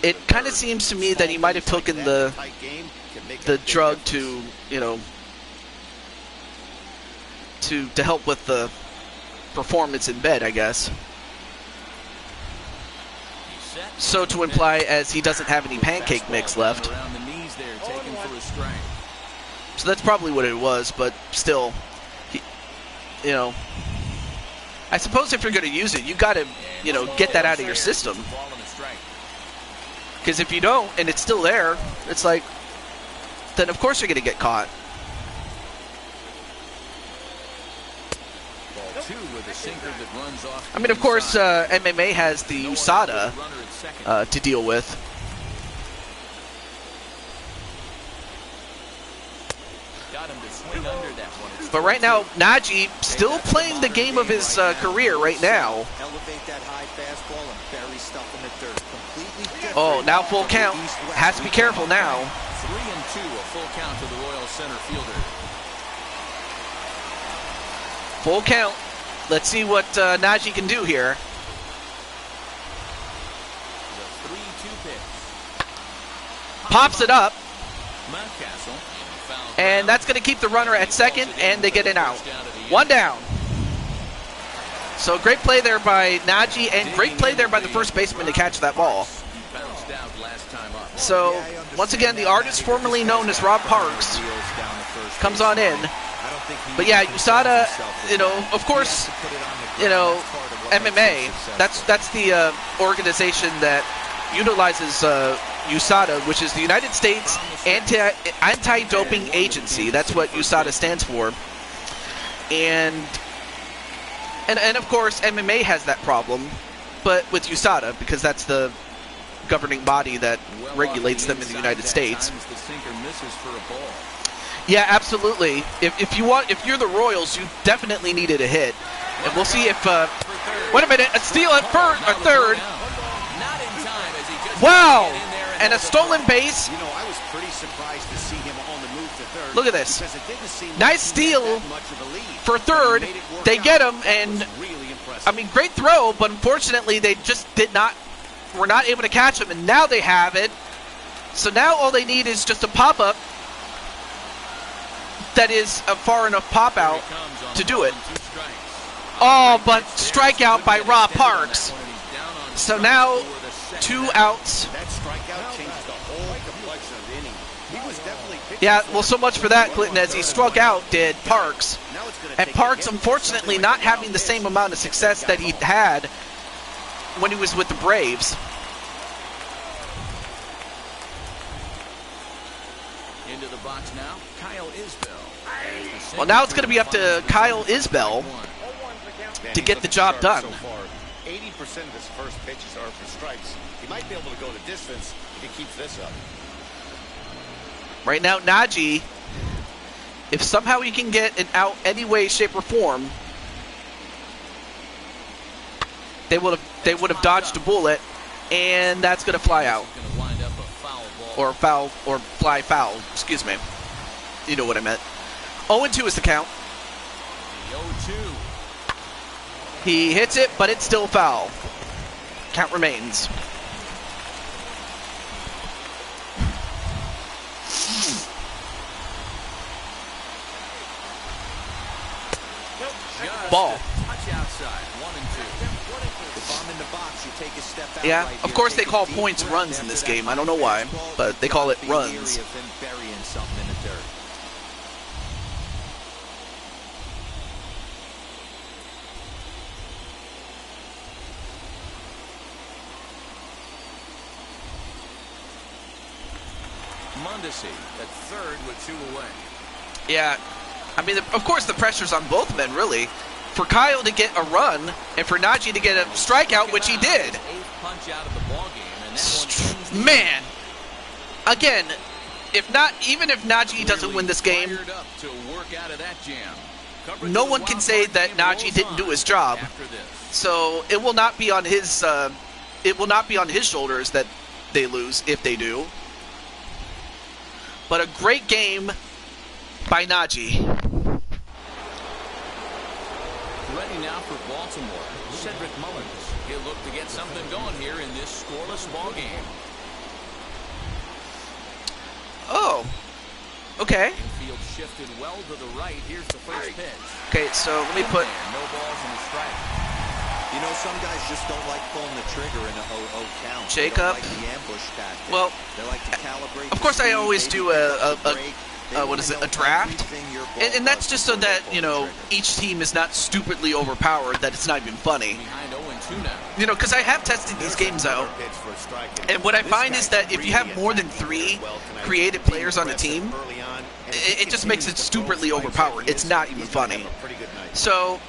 it kind of seems to me that he might have taken the drug to, you know, to help with the performance in bed, I guess. So to imply as he doesn't have any pancake mix left. So that's probably what it was, but still, you know, I suppose if you're going to use it, you got to, you know, get that out of your system. Because if you don't, and it's still there, it's like, then of course you're going to get caught. I mean, of course, MMA has the USADA to deal with. But right now, Najee still playing the game of his career right now. Oh, now full count. Has to be careful now. 3-2, a full count to the Royal center fielder. Full count. Let's see what Najee can do here. The 3-2 pitch. Pops it up. And that's going to keep the runner at second, and they get an out. One down. So great play there by Najee, and great play there by the first baseman to catch that ball. So, once again, the artist formerly known as Rob Parks comes on in. But yeah, USADA, you know, of course, you know, MMA, that's the organization that utilizes USADA, which is the United States Anti-Doping Agency. That's what USADA stands for. And of course, MMA has that problem, but with USADA, because that's the governing body that regulates them in the United States. Yeah, absolutely. If you're the Royals, you definitely needed a hit, and we'll see if. Wait a minute, a steal at third. Wow, and a stolen base. You know, I was pretty surprised to see him on the move to third. Look at this. Nice steal for third. They get him, and I mean, great throw, but unfortunately, they just were not able to catch him, and now they have it. So now all they need is just a pop-up. that is a far enough pop Here he out comes on to the do ball it. and 2 strikes. Oh, Great but pitch there. strikeout by Couldn't get Rob extended on Parks. that one, and he's down on So strikes now for the second 2 half. outs. That strikeout changed the whole complexion of the inning. He was definitely pitching Yeah, for well, so much for that, Clinton, as he struck out, did Parks. Now it's gonna And take a Parks, hit, unfortunately, something not like a having the wild same pitch amount of to get success that that guy he home. had when he was with the Braves. Into the box now, Kyle Isbell. Well, now it's going to be up to Kyle Isbell Man, to he's get the looking job sharp done. So far, 80% of his first pitches are for strikes. He might be able to go the distance if he keeps this up. Right now, Najee, if somehow he can get an out any way, shape, or form, they would have dodged a bullet, and that's going to fly out. Going to wind up a foul ball. Or foul, or fly foul, excuse me. You know what I meant. 0-2 is the count. The 0-2. He hits it, but it's still foul. Count remains. Ball. Touch outside. 1-2. If I'm in the box, you take a step out. Yeah, right of here, course take they a call deep points breath runs in after this that game. I don't high know why, fastball. but they call it Be leery runs. of him burying something in the dirt. Mondesi at third with 2 away. Yeah, I mean, of course the pressure's on both men, really. For Kyle to get a run, and for Najee to get a strikeout, which he did. 8th punch out of the ball game, and that one ends the Man, again, even if Najee doesn't win this game, fired up to work out of that jam. Coverage no of the one can wild say card that game Najee rolls didn't do on his job. after this. So it will not be on his shoulders that they lose if they do. But a great game by Najee. Ready now for Baltimore, Cedric Mullins. He'll look to get something going here in this scoreless ball game. Oh, okay. Infield shifted well to the right. Here's the first pitch. Okay, so let me put. And no balls in the strike. You know, some guys just don't like pulling the trigger in a 0-0 count. They Jacob. don't like the ambush tactic. Well, they like to calibrate. of the course, I speed, always maybe do pick a up the break. They what wanna is it, know a draft, everything your ball and that's does just so before they that pull the trigger. each team is not stupidly overpowered. That it's not even funny. Behind 0-2 now. Because I have tested these games out, Pitch for a strike. and what I This find guy's is that if you have really more than attacking 3 well tonight. creative players on the team, Early on, and if he it just makes it continues to throw stupidly strikes overpowered. like he It's is, not even he's gonna funny. have a pretty good night. So,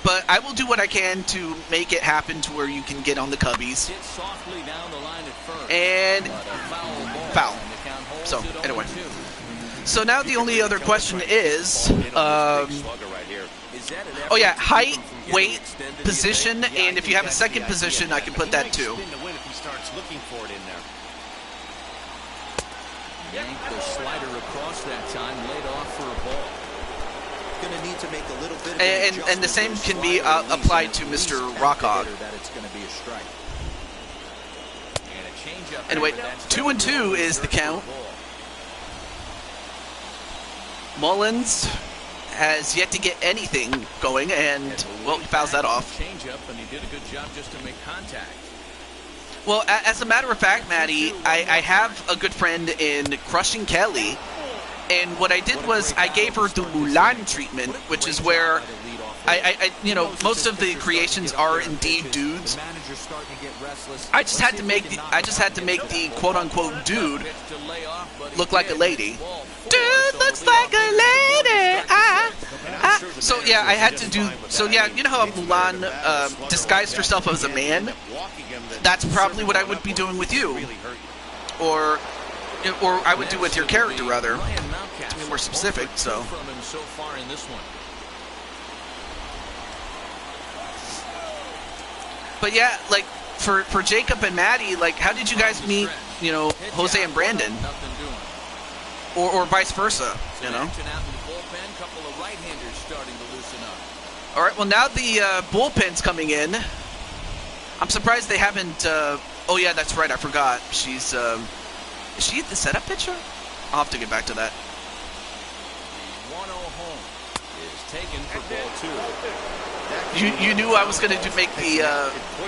but I will do what I can to make it happen to where you can get on the Cubbies. Hit softly down the line at first. And But a foul ball. foul. And the count holds So, it anyway. 0-2. So now the only other question is, Is that an oh yeah, effort to keep height, him from getting weight, extended, do you position, think? and if you have a second position, I can put that too. Spin to win if he starts looking for it in there. Yank the slider across that time, laid off for a ball. Going to need to make a little bit of And the same can be applied to Mr. Rockhog. That it's going to be a strike. And a changeup. Anyway, there, but that's 2-2 is the count. Mullins has yet to get anything going, and, well, he fouls that off. Changeup, and he did a good job just to make contact. Well, as a matter of fact, Maddie, I have a good friend in Crushing Kelly, and what I did was I gave her the Mulan treatment, which is where most of the creations are indeed dudes. I just had to make the quote unquote dude look like a lady. Dude looks like a lady. So yeah, I had to do. So yeah, you know how Mulan disguised herself as a man? That's probably what I would be doing with you, or I would do with your character rather. To be more specific. So. From him so far in this one. But yeah, like for Jacob and Maddie, like how did you guys meet? Jose and Brandon, Nothing doing. or vice versa. Action out in the bullpen. Couple of right-handers starting to loosen up. All right. Well, now the bullpen's coming in. I'm surprised they haven't. Oh yeah, that's right. I forgot. Is she the setup pitcher? I'll have to get back to that. taken for ball 2. You knew I was going to make the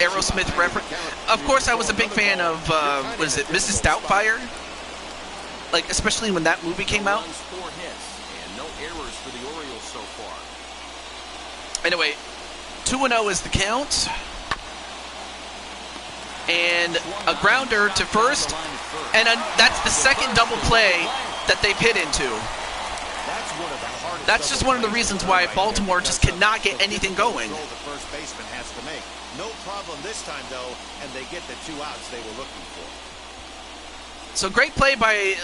Aerosmith reference. Of course, I was a big fan of, what is it, Mrs. Doubtfire? Like, especially when that movie came out. 4 hits and no errors for the Orioles so far. Anyway, 2-0 is the count. And a grounder to first. And that's the second double play that they've hit into. That's just one of the reasons why Baltimore just cannot get anything going. The first baseman has to make. No problem this time, though, and they get the 2 outs they were looking for. So great play by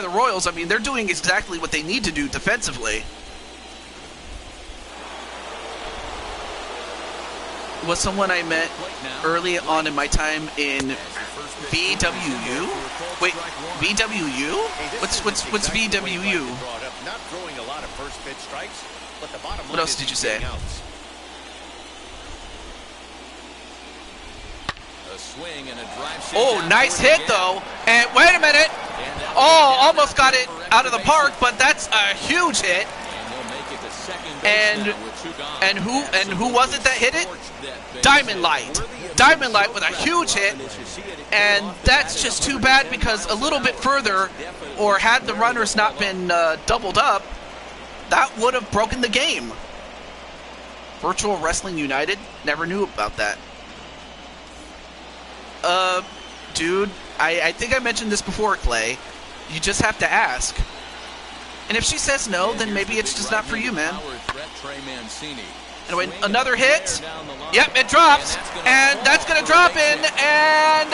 the Royals. I mean, they're doing exactly what they need to do defensively. Was someone I met early on in my time in VWU? Wait, VWU? What's VWU? Not throwing a lot of first pitch strikes, but the bottom line What else did you say? A swing and a drive. Oh, nice hit though. And wait a minute. Oh, almost got it out of the park, but that's a huge hit. And who was it that hit it? Diamond Light. Diamond Light with a huge hit. And that's just too bad because a little bit further, or had the runners not been doubled up, that would have broken the game. Virtual Wrestling United? Never knew about that. Dude, I think I mentioned this before, Clay. You just have to ask. And if she says no, then maybe it's just not for you, man. Anyway, another hit. Yep, it drops. And that's going to drop in. And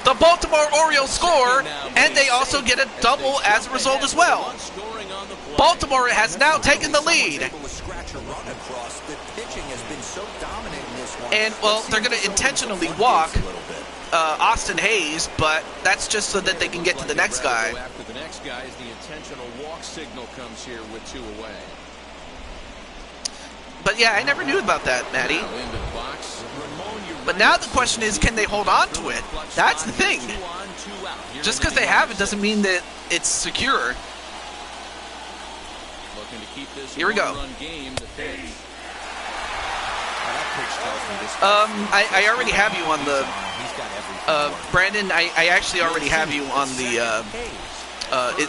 the Baltimore Orioles score. And they also get a double as a result as well. Baltimore has now taken the lead. And, well, they're going to intentionally walk Austin Hayes, but that's just so that they can get to the next guy. After the next guy, the intentional walk signal comes here with 2 away. But yeah, I never knew about that, Maddie. But now the question is, can they hold on to it? That's the thing. Just because they have it doesn't mean that it's secure. Here we go. I already have you on the... Brandon, I actually already have you on the...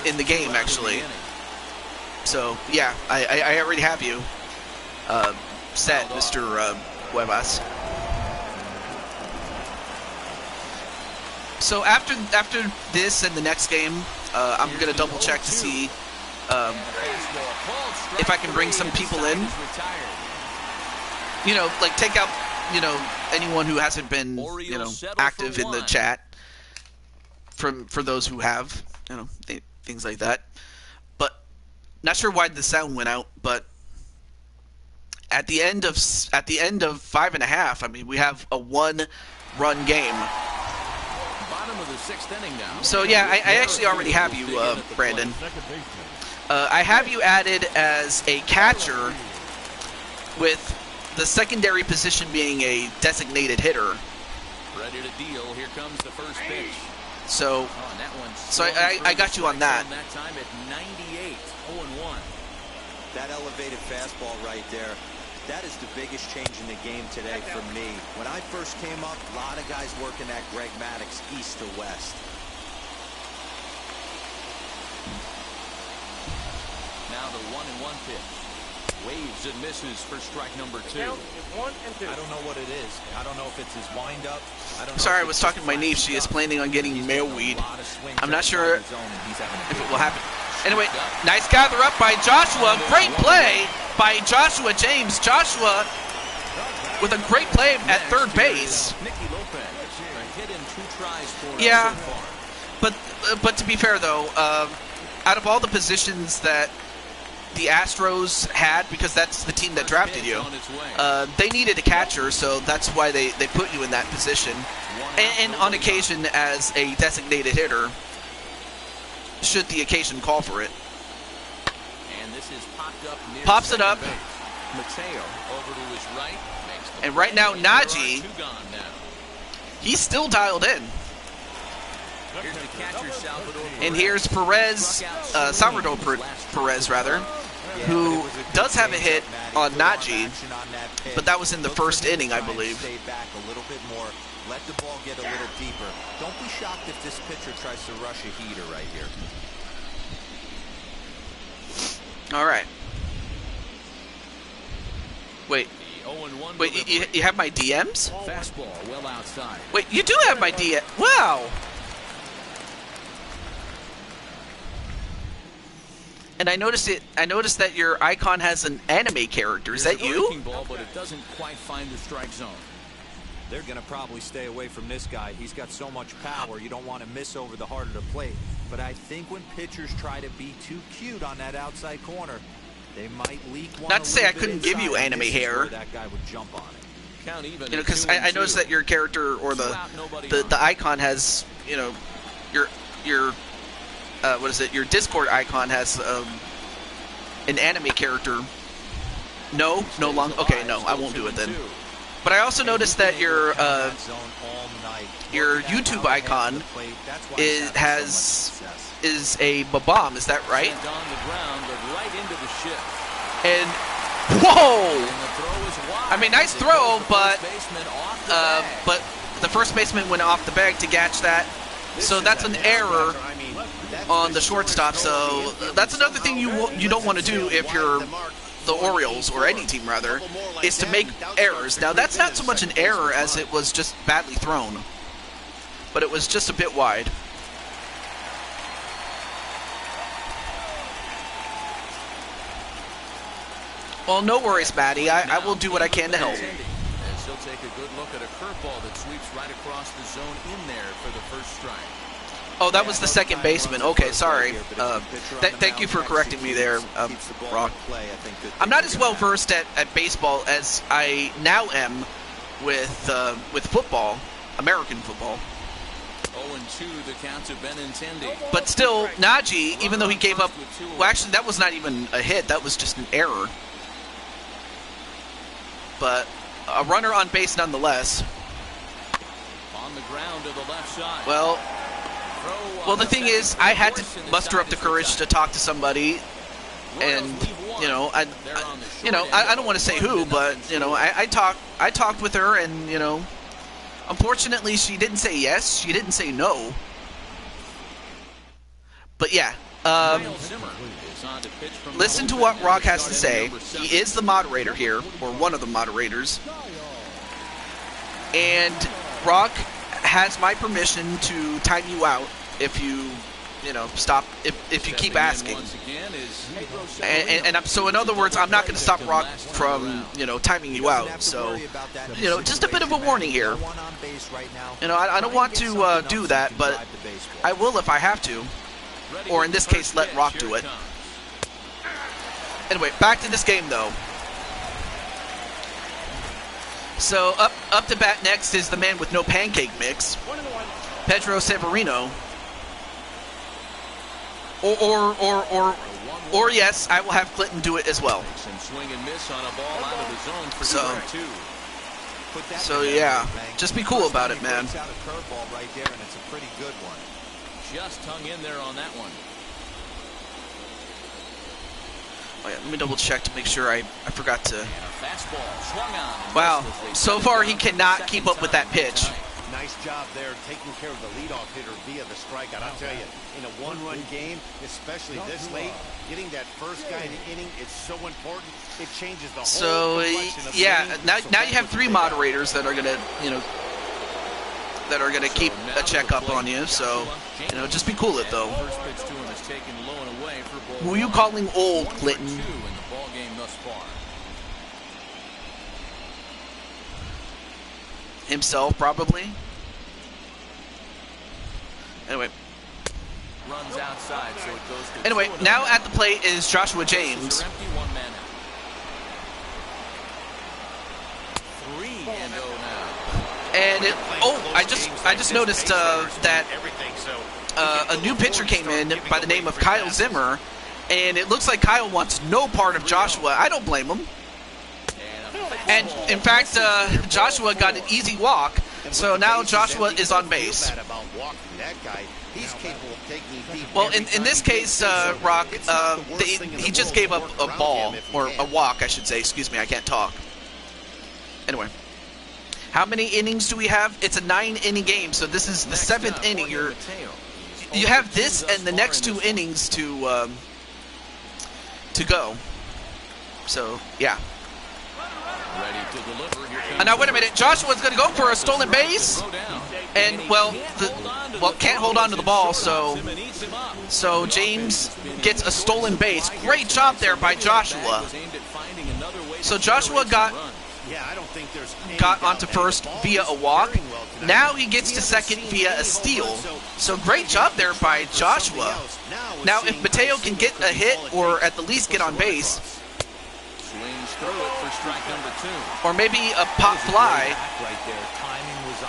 in the game, actually. So, yeah, I already have you set, Mr. Cuevas. So after this and the next game, I'm going to double check to see if I can bring some people in. You know, like take out, you know, anyone who hasn't been, you know, active in the chat. For those who have, you know, things like that. But not sure why the sound went out, but at the end of 5.5, I mean, we have a 1-run game. Bottom of the 6th inning now. So yeah, I actually already have you, Brandon. I have you added as a catcher, with the secondary position being a designated hitter. Ready to deal. Here comes the first pitch. So I got you on that. That time at 98, 0-1. That elevated fastball right there, that is the biggest change in the game today for me. When I first came up, a lot of guys working that Greg Maddux east to west. Now the 1-1 pitch. Waves and misses for strike number 2. 1 and 2. I don't know what it is. I don't know if it's his windup. Sorry, I was talking to my niece. She is planning on getting male weed. I'm not sure if it will happen. Anyway, nice gather up by Joshua. Great play by Joshua James. Joshua with a great play at third base. Yeah, but to be fair though, out of all the positions that the Astros had, because that's the team that drafted you, they needed a catcher, so that's why they put you in that position. And on occasion as a designated hitter, should the occasion call for it. And this is pops it up. Mateo over to his right. And right now, Najee, he's still dialed in. Here's the catcher, Salvador. And here's Perez, Salvador Perez, rather. who does have a hit on Najee, but that was in the first inning, I believe. Stay back a little bit more. Let the ball get a little deeper. Don't be shocked if this pitcher tries to rush a heater right here. All right. Wait. You have my DMs? Fastball well outside. Wait, you do have my DM. Wow. And I noticed that your icon has an anime character. Is that you? Ball, but it doesn't quite find the strike zone. They're going to probably stay away from this guy. He's got so much power, you don't want to miss over the heart of the plate. But I think when pitchers try to be too cute on that outside corner, they might leak one. Not to say I couldn't give you anime hair. That guy would jump on it. Count even. You know, because I noticed that your character or the icon has, you know, your what is it? Your Discord icon has an anime character. No longer. Okay, no, I won't do it then. But I also noticed that your YouTube icon is a bomb. Is that right? And whoa! I mean, nice throw, but the first baseman went off the bag to catch that. So that's an error on the shortstop. So that's another thing you don't want to do if you're the Orioles, or any team rather, is to make errors. Now that's not so much an error as it was just badly thrown, but it was just a bit wide. Well, no worries, Matty. I will do what I can to help. And she'll take a good look at a curveball that sweeps right across the zone in there for the first strike. Oh, that was the second baseman. Okay, sorry. Thank you for correcting me there, Rock. I'm not as well versed at baseball as I now am with football, American football. 0-2 the count to Benintendi. But still, Najee, even though he gave up, well, actually, that was not even a hit. That was just an error. But a runner on base nonetheless. On the ground to the left side. Well, the thing is, I had to muster up the courage to talk to somebody, and you know, I don't want to say who, but you know, I talked with her, and you know, unfortunately, she didn't say yes, she didn't say no. But yeah, listen to what Rock has to say. He is the moderator here, or one of the moderators, and Rock has my permission to time you out if you know, stop, if you keep asking. And so in other words, I'm not going to stop Rock from, you know, timing you out. So, you know, just a bit of a warning here. You know, I don't want to do that, but I will if I have to. Or in this case, let Rock do it. Anyway, back to this game, though. So up to bat next is the man with no pancake mix, Pedro Severino. Or yes, I will have Clinton do it as well. So yeah, just be cool about it, man. Just hung in there on that one. Oh yeah, let me double check to make sure I forgot to. Wow, so far he cannot keep up with that pitch. Nice job there taking care of the leadoff hitter via the strikeout. I'll tell you, in a one-run game, especially this late, getting that first guy in the inning, it's so important. It changes the whole complexion of the yeah, inning. now you have three moderators that are gonna, you know, that are gonna keep a checkup on you. So, you know, just be cool it though. Who are you calling old, Clinton? Himself, probably. Anyway. Runs outside, so it goes to anyway, now at the plate is Joshua James. And I just noticed that a new pitcher came in by the name of Kyle Zimmer, and it looks like Kyle wants no part of Joshua. I don't blame him. And in fact, Joshua got an easy walk So now Joshua is on base. Well, in this case, Rock, he just gave up a ball, or a walk, I should say. Excuse me, I can't talk. Anyway. How many innings do we have? It's a 9-inning game, so this is the 7th inning. You have this and the next 2 innings to go. So, yeah. And now, wait a minute. Joshua's going to go for a stolen base. And, can't hold on to the ball, so James gets a stolen base. Great job there by Joshua. So Joshua got onto first via a walk. Now he gets to second via a steal. So great job there by Joshua. Now if Mateo can get a hit or at the least get on base, or maybe a pop fly,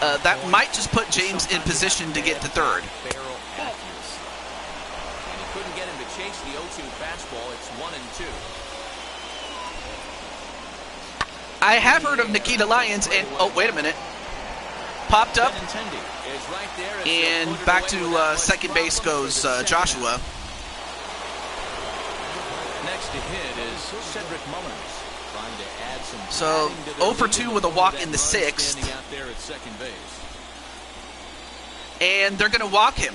that might just put James in position to get to third. And he couldn't get him to chase the 0-2 fastball. It's 1-2. I have heard of Nikita Lyons, and oh, wait a minute. Popped up, and back to second base goes Joshua. Next to hit is Cedric Mullins, trying to add some. So 0 for 2 with a walk in the 6th, Out there at second base. and they're going to walk him.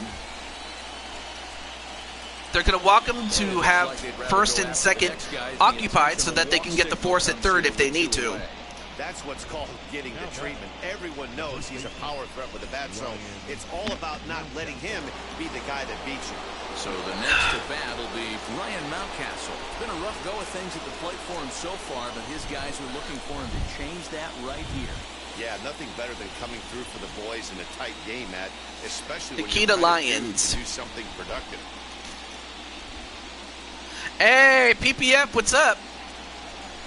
They're going to walk him to have first and second occupied so that they can get the force at third if they need to. That's what's called getting the treatment. Everyone knows he's a power threat with a bat, so it's all about not letting him be the guy that beats you. So the next to bat will be Ryan Mountcastle. It's been a rough go of things at the plate for him so far, but his guys are looking for him to change that right here. Yeah, nothing better than coming through for the boys in a tight game, Matt, especially Nikita when Lyons. to do something productive. Hey, PPF, what's up?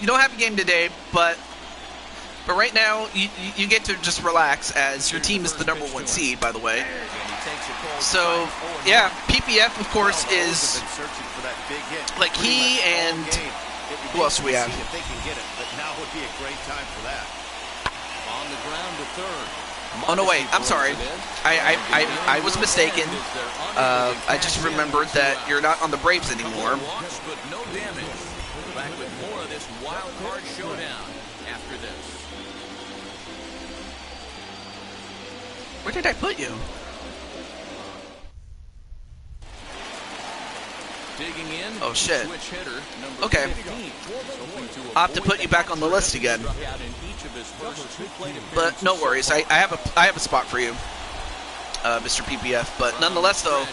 You don't have a game today, but right now you get to just relax as your team is the #1 seed, by the way. So, yeah, PPF, of course, is like he and who else do we have? If they can get it, but now would be a great time for that. On the ground to third. Oh, no, wait, I'm sorry. I was mistaken. I just remembered that you're not on the Braves anymore. But no damage. Back with more of this wild card showdown after this. Where did I put you? Digging in. Oh, shit. Switch hitter, number Okay. 15. I'll have to put you back on the list again. But no worries, I have a spot for you, Mr. PPF. But nonetheless, though,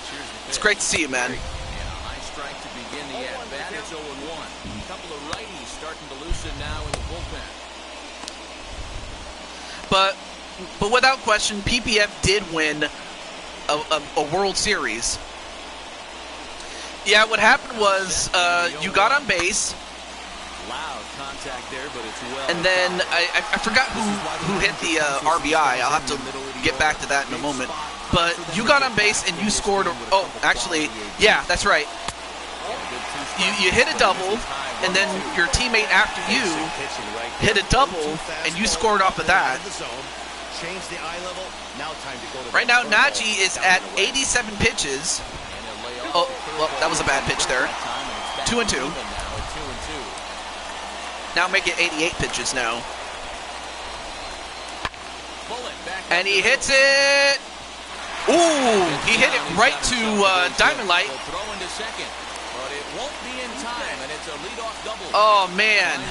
it's great to see you, man. And a high strike to begin the at-bat. It's 0-1. A couple of righties starting to loosen now in the bullpen. But without question, PPF did win a World Series. Yeah, what happened was you got on base. Loud contact there, but it's well. And then I forgot who hit the RBI. I'll have to get back to that in a moment. But you got on base and you scored. Oh, actually, yeah, that's right. You hit a double, and then your teammate after you hit a double, and you scored off of that. Right now, Najee is at 87 pitches. Oh, well, that was a bad pitch there. 2-2. Now make it 88 pitches now. And he hits it. Ooh, he hit it right to Diamond Light. Oh, man.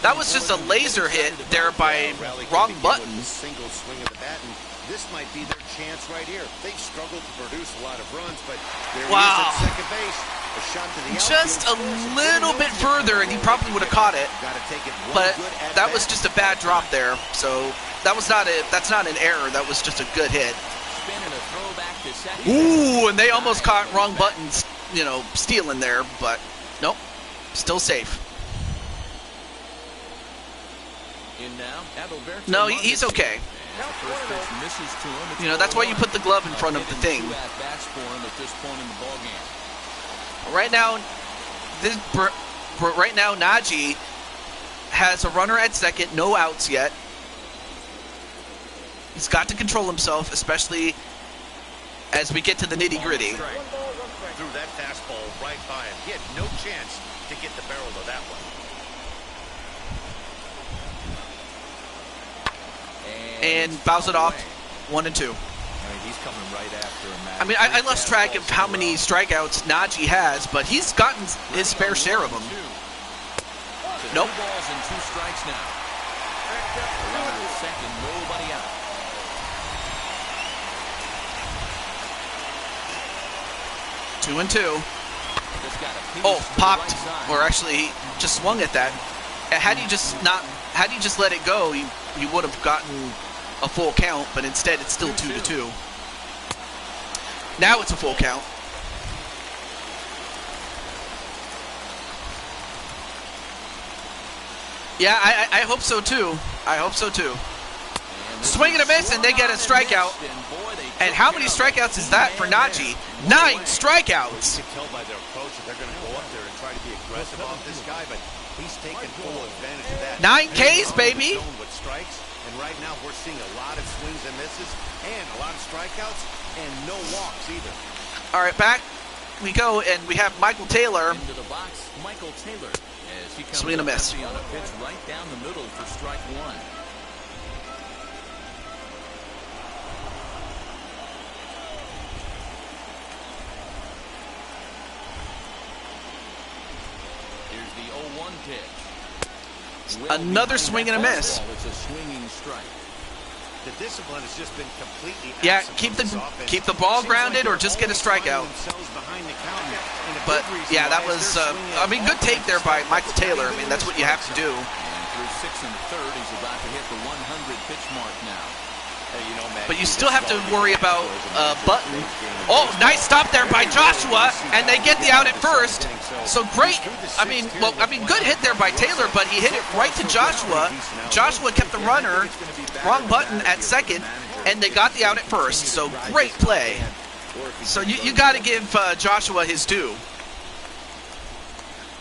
That was just a laser hit there by wrong button. This might be their chance right here. They've struggled to produce a lot of runs, but there wow. he is at second base. A shot to the just a little bit further, and he probably would have caught it. But that was just a bad drop there. So that's not an error. That was just a good hit. Ooh, and they almost caught wrong buttons, stealing there, but nope, still safe. No, he's okay. That's why you put the glove in front of the thing. Right now, Najee has a runner at second, no outs yet. He's got to control himself, especially as we get to the nitty-gritty. Threw that fastball right by him. He had no chance to get the barrel of that one. And fouls it off, 1-2. He's coming right after him. I mean, I lost track of how many strikeouts Najee has, but he's gotten his fair share of them. Nope. 2 balls and 2 strikes now. Runner at second, nobody out. Two and two. Oh, popped, or actually he just swung at that. Had he just let it go, he would have gotten a full count, but instead it's still 2-2. Now it's a full count. Yeah, I hope so too. I hope so too. Swing and a miss, and they get a strikeout. And how many strikeouts is that for Najee? 9 strikeouts. You can tell by their approach that they're going to go up there and try to be aggressive off this guy, but he's taking full advantage of that. 9 Ks, baby. With strikes, and right now we're seeing a lot of swings and misses, and a lot of strikeouts, and no walks either. All right, back we go, and we have Michael Taylor. Into the box, Michael Taylor. As he comes swing and a miss. on a pitch right down the middle for strike 1. Here's the 0-1 pitch. Another swing and a miss. It's a swinging strike. The discipline has just been completely Yeah, absent keep from this offense. the ball Seems grounded like or just get a strikeout. But yeah, that was I mean, good take there by Michael Taylor. I mean, that's what you have to do. And through 6 1/3, he's about to hit the 100 pitch mark now. Hey, you know, Matt, But you still have to worry about Button. Oh, nice stop there by Joshua, and they get the out at first. So great. I mean, good hit there by Taylor, but he hit it right to Joshua. Joshua kept the runner, wrong button at second, and they got the out at first. So great play. So you got to give Joshua his due.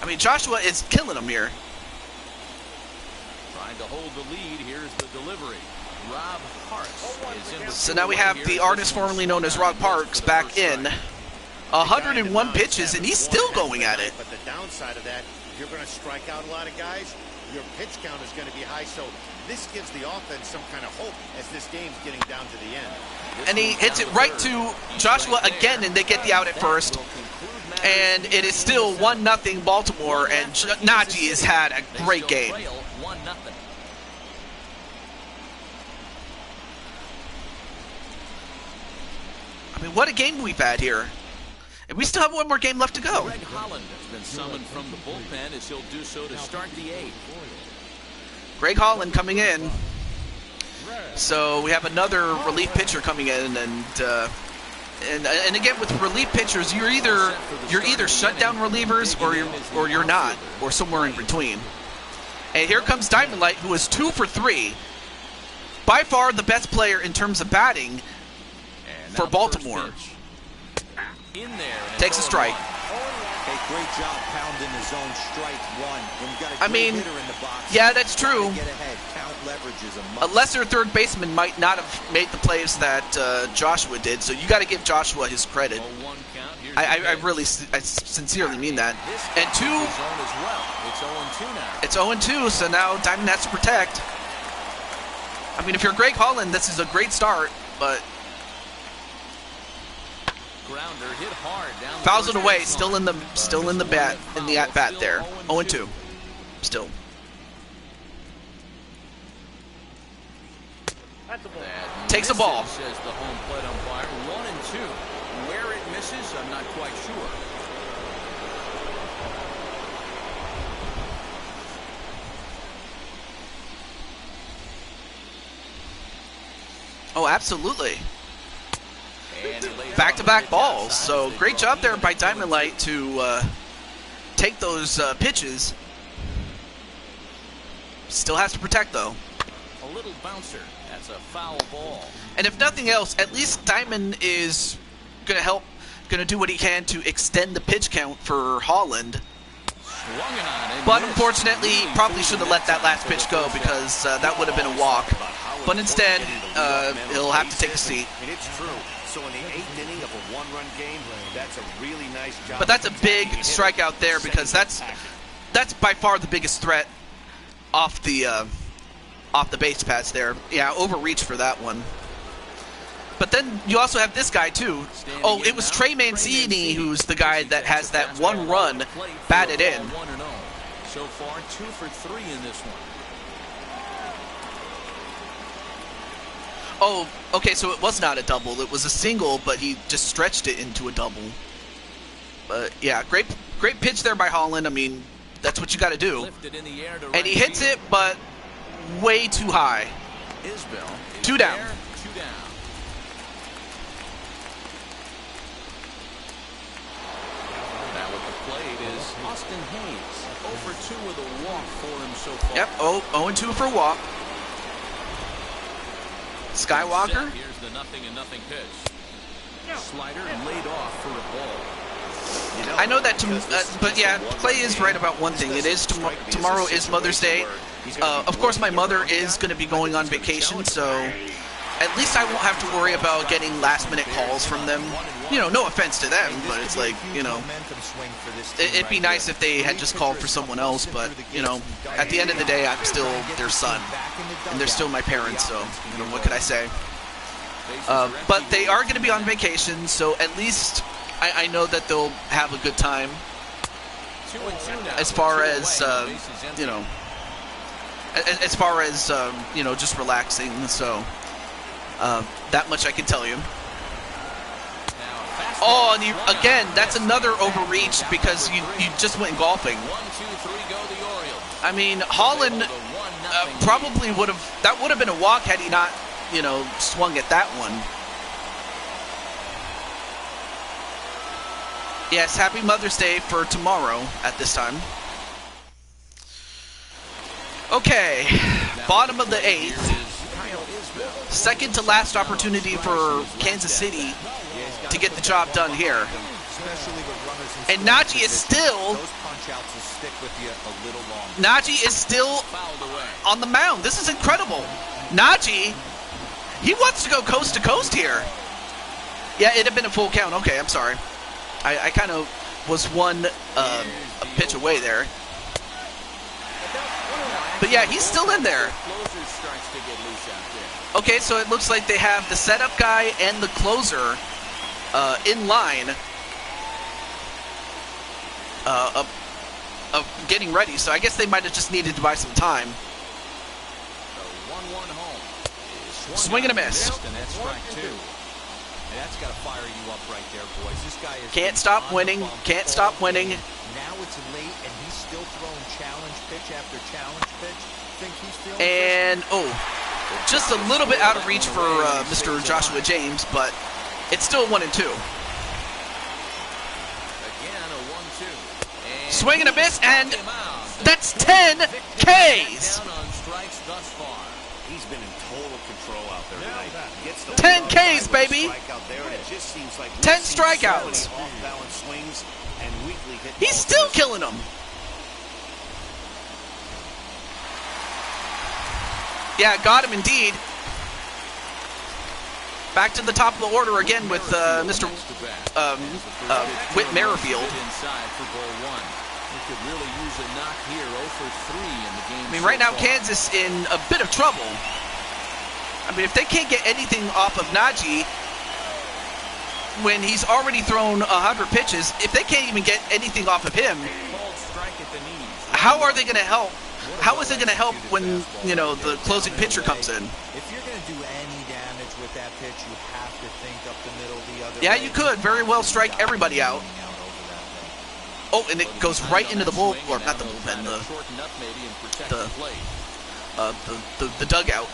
I mean, Joshua is killing him here. Trying to hold the lead. Here's the delivery. Rob Parks is in. So now we have the artist formerly known as Rob Parks back in. 101 pitches, and he's still going at it. But the downside of that, if you're going to strike out a lot of guys, your pitch count is going to be high. So this gives the offense some kind of hope as this game's getting down to the end. And he hits it right to Joshua again, and they get the out at first. And it is still 1-0 Baltimore, and Najee has had a great game. I mean, what a game we've had here. And we still have one more game left to go. Greg Holland has been summoned from the bullpen as he'll do so to start the 8th. Greg Holland coming in. So we have another relief pitcher coming in, and again with relief pitchers, you're either shutdown relievers or you're not, or somewhere in between. And here comes Diamond Light, who is 2 for 3. By far the best player in terms of batting for Baltimore. In there, takes a strike. Hey, great job pounding the zone strike 1. When you got a I mean, hitter in the box, yeah, that's true. get ahead. Count leverage is a A must. lesser third baseman might not have made the plays that Joshua did, so you got to give Joshua his credit. 0-1 count. Here's I sincerely mean that. And 2, zone as well. It's 0-2 now. it's 0-2, so now Diamond has to protect. I mean, if you're Greg Holland, this is a great start, but Grounder hit hard down the fouls it first away. base Still line. in the at bat there. 0-2, still. That Takes a ball. misses, says the home plate umpire. 1-2. Where it misses, I'm not quite sure. Oh, absolutely. And he lays Back-to-back off the pitch balls. outside So as they great draw job there in by for Diamond 2-2. Light to take those pitches. Still has to protect though. A little bouncer. That's a foul ball. And if nothing else, at least Diamond is going to do what he can to extend the pitch count for Holland. Swung on and But missed. unfortunately, Really probably pulled should the have let Nets that out last for the pitch go first because that would have been a walk. About how But instead, he'll have to take a seat. And it's true. So in the 8th inning of a one-run game, that's a really nice job. But that's a big strikeout there because that's by far the biggest threat off the base paths there. Yeah, overreach for that one. But then you also have this guy too. Oh, it was Trey Mancini who's the guy that has that one run batted in. So far, 2 for 3 in this one. Oh, okay, so it was not a double. It was a single, but he just stretched it into a double. But yeah, great pitch there by Holland. I mean, that's what you got to do. And he hits it, but way too high. 2 down. Now with the plate is Austin Hayes. 0 for 2 with a walk for him so far. Yep, 0-2 for a walk. Skywalker. Here's the 0-0 pitch. Slider laid off for a ball. You know, I know that, but yeah, Clay is right about one thing. It is tomorrow is Mother's Day. Of course, my mother is going to be going on vacation, so at least I won't have to worry about getting last-minute calls from them. You know, no offense to them, but it's like, you know, it'd be nice if they had just called for someone else, but, you know, at the end of the day, I'm still their son, and they're still my parents, so, you know, what could I say? But they are going to be on vacation, so at least I know that they'll have a good time as far as, you know, you know, just relaxing, so that much I can tell you. Oh, and again, that's another overreach because you just went golfing. I mean, Holland probably would have been a walk had he not, you know, swung at that one. Yes, happy Mother's Day for tomorrow at this time. Okay, bottom of the 8th. Second to last opportunity for Kansas City to get the job done here. And Najee is still on the mound. This is incredible. Najee, he wants to go coast to coast here. Yeah, it'd have been a full count. Okay, I'm sorry. I kind of was one a pitch away there. But yeah, he's still in there. Okay, so it looks like they have the setup guy and the closer in line of getting ready. So I guess they might have just needed to buy some time. Swing and a miss. That's got to fire you up right there, boys. This guy is can't stop winning. Can't stop winning. Now it's late, and he's still throwing challenge pitch after challenge pitch. Think he's feeling and just a little bit out of reach for Mr. Joshua James, but it's still 1-2. Again, a 1-2. Swing and a miss, and that's 10 Ks. He's been in total control out there tonight. 10 Ks, baby. 10 strikeouts. He's still killing them. Yeah, got him indeed. Back to the top of the order again with Mr. Whit Merrifield. I mean, right now Kansas in a bit of trouble. I mean, if they can't get anything off of Najee when he's already thrown 100 pitches, if they can't even get anything off of him, how are they going to help? How is it going to help when, you know, the closing pitcher comes in? If you're going to do any damage with that pitch, you have to think up the middle the other Yeah, way. you could very well strike everybody out. Oh, and it goes right into the bull, or not the bullpen, the dugout.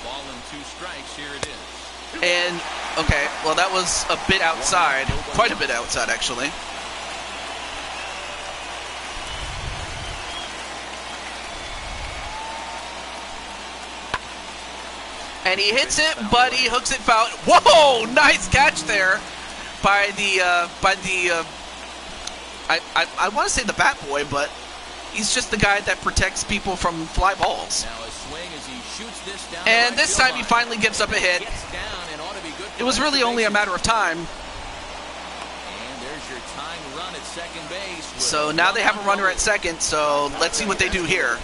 Ball and 2 strikes. Here it is. And okay, well that was a bit outside, quite a bit outside actually. And he hits it, but he hooks it foul. Whoa! Nice catch there by the I want to say the bat boy, but he's just the guy that protects people from fly balls. Now a shoots this down. And this time he finally gives up a hit. It was really only a matter of time. There's your tying run at second base. So now they have a runner at second, so let's see what they do here.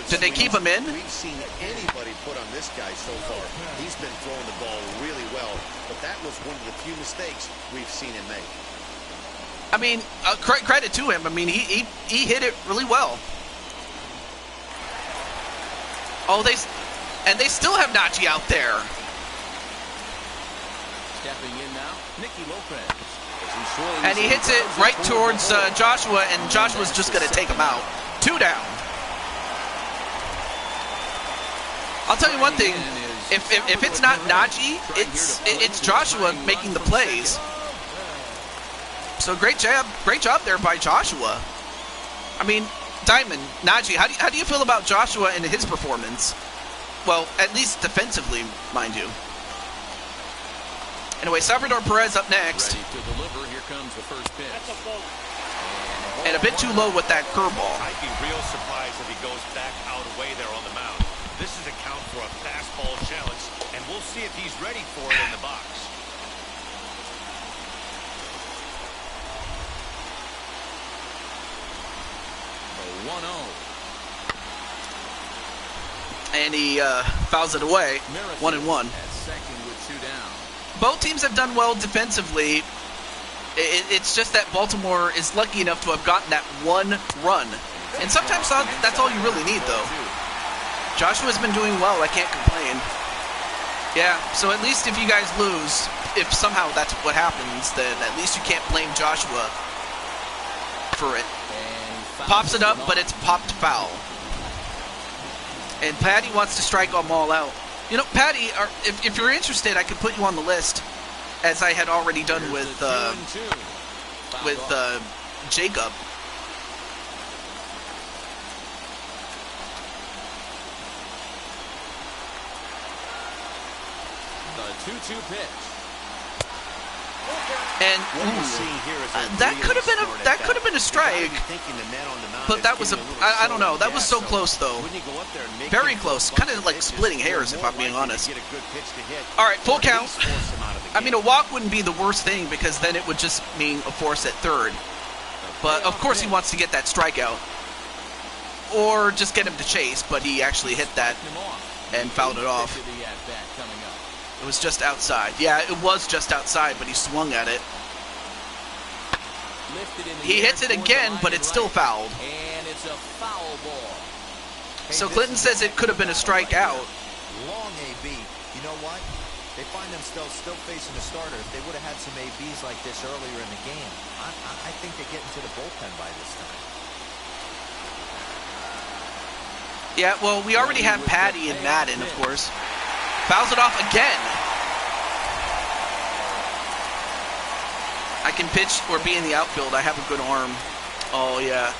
Did they keep him in? We've seen anybody put on this guy so far. He's been throwing the ball really well, but that was one of the few mistakes we've seen him make. I mean, credit to him. I mean, he hit it really well. Oh, they still have Najee out there. Stepping in now, Nicky Lopez. And he hits it right towards Joshua, and Joshua's just going to take him out. 2 down. I'll tell you one thing. If it's not Najee, it's Joshua making the plays. So great job there by Joshua. I mean, Diamond, Najee, how do you feel about Joshua and his performance? Well, at least defensively, mind you. Anyway, Salvador Perez up next. Ready to deliver. Here comes the first pitch. And a bit too low with that curveball. I'd be real surprised if he goes back out away there on the mound. This is a count for a fastball challenge, and we'll see if he's ready for it in the box. The 1-0. And he fouls it away. 1-1. At second with 2 down. Both teams have done well defensively. It's just that Baltimore is lucky enough to have gotten that one run. And sometimes that's all you really need, though. Joshua's been doing well. I can't complain. Yeah, so at least if you guys lose, if somehow that's what happens, then at least you can't blame Joshua for it. Pops it up, but it's popped foul. And Patty wants to strike them all out. You know, Patty, if you're interested, I could put you on the list, as I had already done with Jacob. The 2-2 pitch. And that could have been a strike. But that was I don't know. That was so close, though. Very close. Kind of like splitting hairs, if I'm being honest. All right, full count. I mean, a walk wouldn't be the worst thing, because then it would just mean a force at third. But of course he wants to get that strikeout, or just get him to chase. But he actually hit that and fouled it off. It was just outside. Yeah, it was just outside, but he swung at it. He hits it again, but it's still fouled. And it's a foul ball. So Clinton says it could have been a strikeout. Long AB. You know what? They find themselves still facing a starter. If they would have had some ABs like this earlier in the game, I think they get into the bullpen by this time. Yeah, well, we already have Patty and Madden, of course. Fouls it off again. I can pitch or be in the outfield. I have a good arm. Oh, yeah.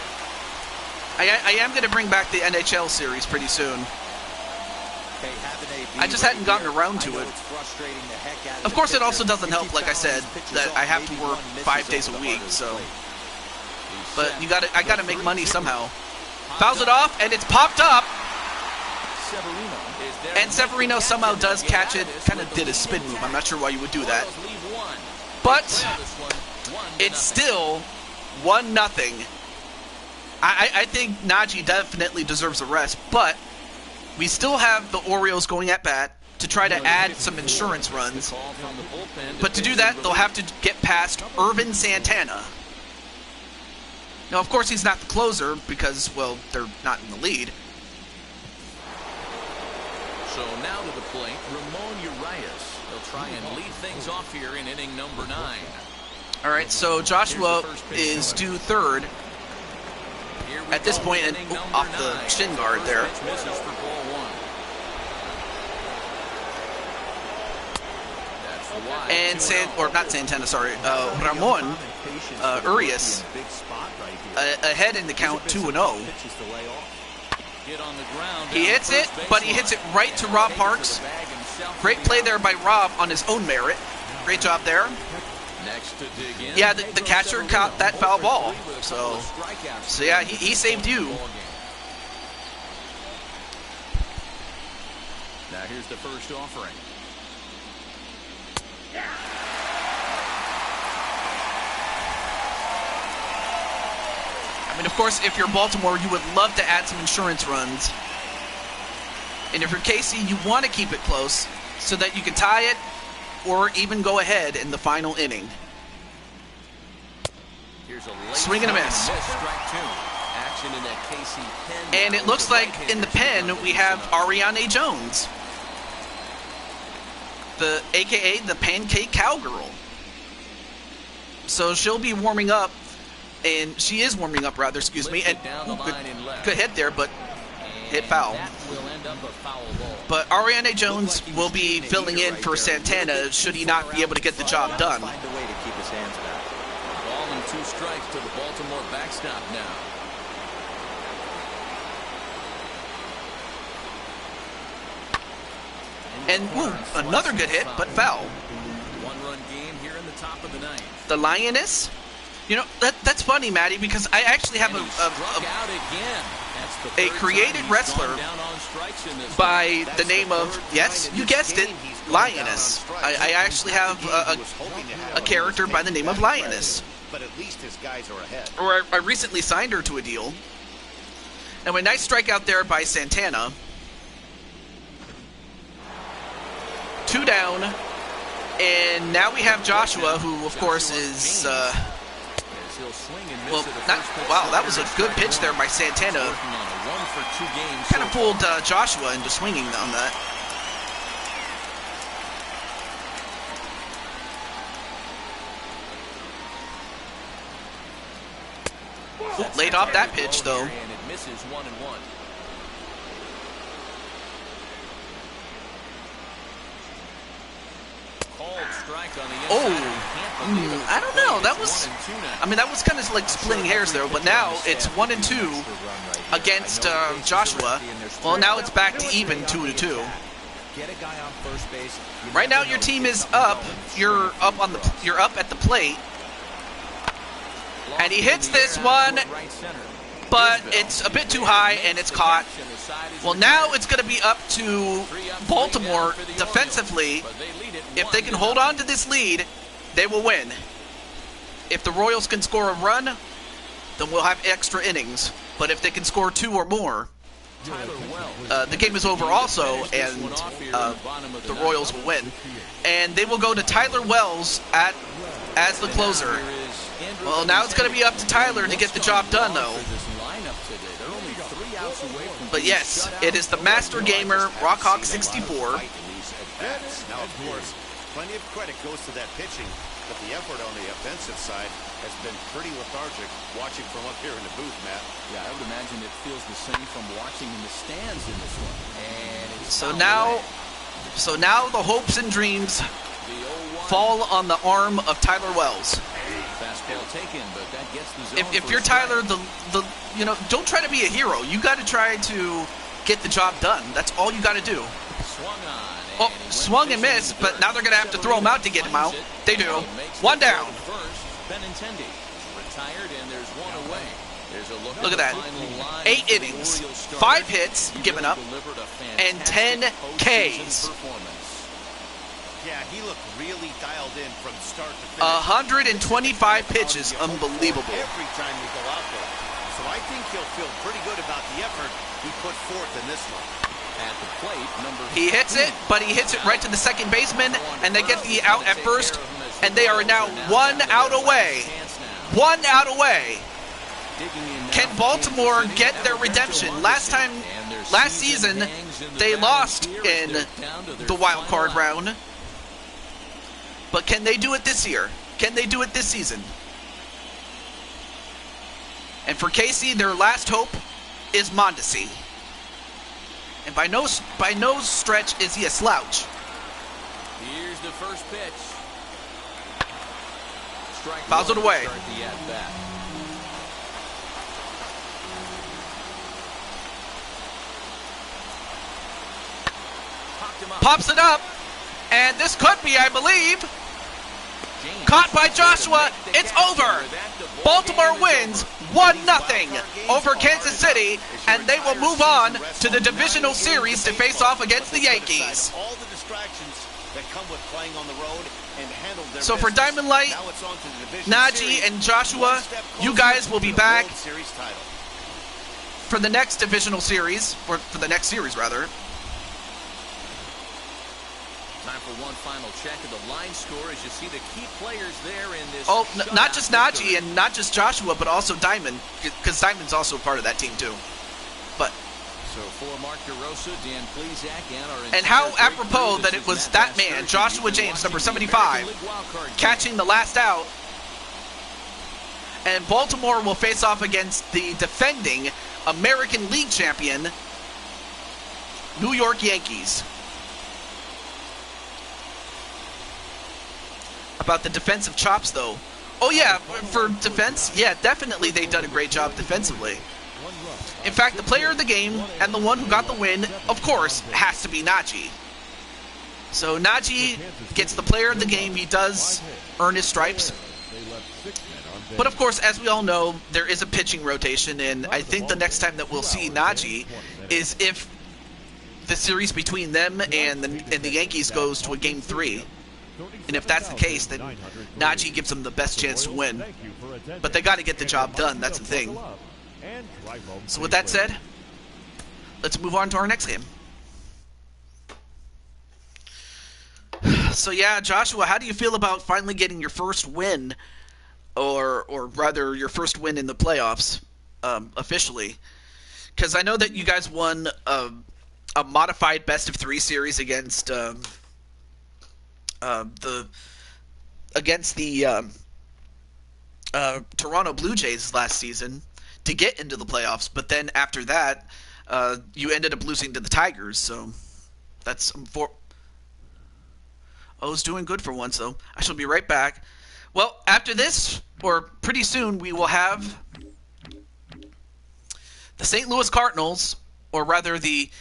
I am going to bring back the NHL series pretty soon. I just hadn't gotten around to it. Of course, it also doesn't help, like I said, that I have to work 5 days a week, so. But I gotta make money somehow. Fouls it off, and it's popped up. And Severino somehow does catch it. Kind of did a spin move. I'm not sure why you would do that. But it's still 1-0. I think Najee definitely deserves a rest, but we still have the Orioles going at bat to try to add some insurance runs. But to do that, they'll have to get past Irvin Santana. Now, of course, he's not the closer because, well, they're not in the lead. So now to the plate, Ramon Urias. They'll try and lead things off here in inning number 9. All right, so Joshua is due third at this point, and off the shin guard there. Misses for ball 1. And not Santana, sorry, Ramon Urias ahead in the count 2-0. He hits it, but he hits it right to Rob Parks. Great play there by Rob on his own merit. Great job there. Yeah, the catcher caught that foul ball. So yeah, he saved you. here's the first offering. I mean, of course, if you're Baltimore, you would love to add some insurance runs. And if you're Casey, you want to keep it close so that you can tie it or even go ahead in the final inning. Swing and a miss. And it looks like in the pen we have Ariane Jones, aka the Pancake Cowgirl. So she'll be warming up, and she is warming up rather, excuse me, and good hit there, but hit foul. But Ariane Jones will be filling in for Santana should he not be able to get the job done. Find a way to keep his hands back. Ball and 2 strikes to the Baltimore backstop now. And ooh, another good hit, but foul. 1-run game here in the top of the 9th. The Lioness? You know, that's funny, Maddie, because I actually have a created wrestler by the name of, yes, you guessed it, Lioness. I actually have a character by the name of Lioness. But at least his guys are ahead. Or I recently signed her to a deal. And a nice strikeout there by Santana. 2 down. And now we have Joshua, who, of course, is... well, wow, that was a good pitch there by Santana. Kind of pulled Joshua into swinging on that. Ooh, laid off that pitch, though. And it misses 1-1. Oh, I don't know. That was, I mean, that was kind of like splitting hairs there, but now it's 1-2 against Joshua. Well, now it's back to even 2-2. Right now, your team is up. You're up at the plate, and he hits this one, but it's a bit too high, and it's caught. Well, now it's going to be up to Baltimore defensively. If they can hold on to this lead, they will win. If the Royals can score a run, then we'll have extra innings. But if they can score 2 or more, the game is over also, and the Royals will win. And they will go to Tyler Wells as the closer. Well, now it's going to be up to Tyler to get the job done, though. But yes, it is the Master Gamer, Rockhawk 64. Now, of course, plenty of credit goes to that pitching, but the effort on the offensive side has been pretty lethargic watching from up here in the booth, Matt. Yeah, I would imagine it feels the same from watching in the stands in this one. And it's so now the hopes and dreams fall on the arm of Tyler Wells. Fastball taken, but that gets the zone. If you're Tyler, you know, don't try to be a hero. You got to try to get the job done. That's all you got to do. Oh, swung and missed, but now they're going to have to throw him out to get him out. They do. 1 down. Look at that. 8 innings, 5 hits given up, and 10 Ks. Yeah, he looked really dialed in from start to finish. 125 pitches, unbelievable. Every time we go out there. So I think he'll feel pretty good about the effort he put forth in this one. At the plate, he hits it, but he hits it right to the second baseman, and they get the out at first, and they are now 1 out away. 1 out away. Can Baltimore get their redemption? Last season, they lost in the wild card round. But can they do it this year? Can they do it this season? And for Casey, their last hope is Mondesi. And by no stretch is he a slouch. Here's the first pitch. Fouls it away. Pops it up. And this could be, I believe, caught by Joshua. It's over. Baltimore wins 1-0 over Kansas City, and they will move on to the divisional series to face off against the Yankees. All the distractions that come with playing on the road and handle their So for business. Diamond Light, Now it's on to the division Najee series. and Joshua, One step you closer guys will to be the back World Series title. for the next divisional series, or for the next series rather. Time for one final check of the line score as you see the key players there in this. Oh, not shutout just victory. Najee and not just Joshua, but also Diamond, because Diamond's also part of that team too. But So for Mark DeRosa, Dan Plesac, and our and how entire great apropos crew, that this it is was Matt that Masters, man, and Joshua you've been James, number watching the 75, American League Wildcard Game. catching the last out. And Baltimore will face off against the defending American League champion, New York Yankees. About the defensive chops, though. Oh, yeah, for defense, yeah, definitely they've done a great job defensively. In fact, the player of the game and the one who got the win, of course, has to be Najee. So Najee gets the player of the game. He does earn his stripes. But of course, as we all know, there is a pitching rotation, and I think the next time that we'll see Najee is if the series between them and the Yankees goes to a Game 3. And if that's the case, then Najee gives them the best chance to win. But they got to get the job done. That's the thing. So with that said, let's move on to our next game. So yeah, Joshua, how do you feel about finally getting your first win, or rather your first win in the playoffs officially? Because I know that you guys won a modified best-of-3 series against the Toronto Blue Jays last season to get into the playoffs, but then after that, you ended up losing to the Tigers. So that's I was doing good for once, though. I shall be right back. Well, after this, or pretty soon, we will have the St. Louis Cardinals, or rather the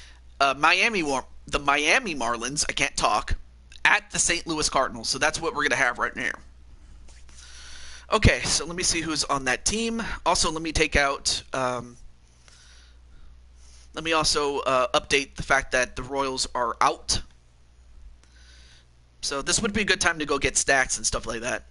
Miami Marlins. I can't talk. At the St. Louis Cardinals. So that's what we're going to have right now. Okay, so let me see who's on that team. Also, let me take out... let me also update the fact that the Royals are out. So this would be a good time to go get stacks and stuff like that.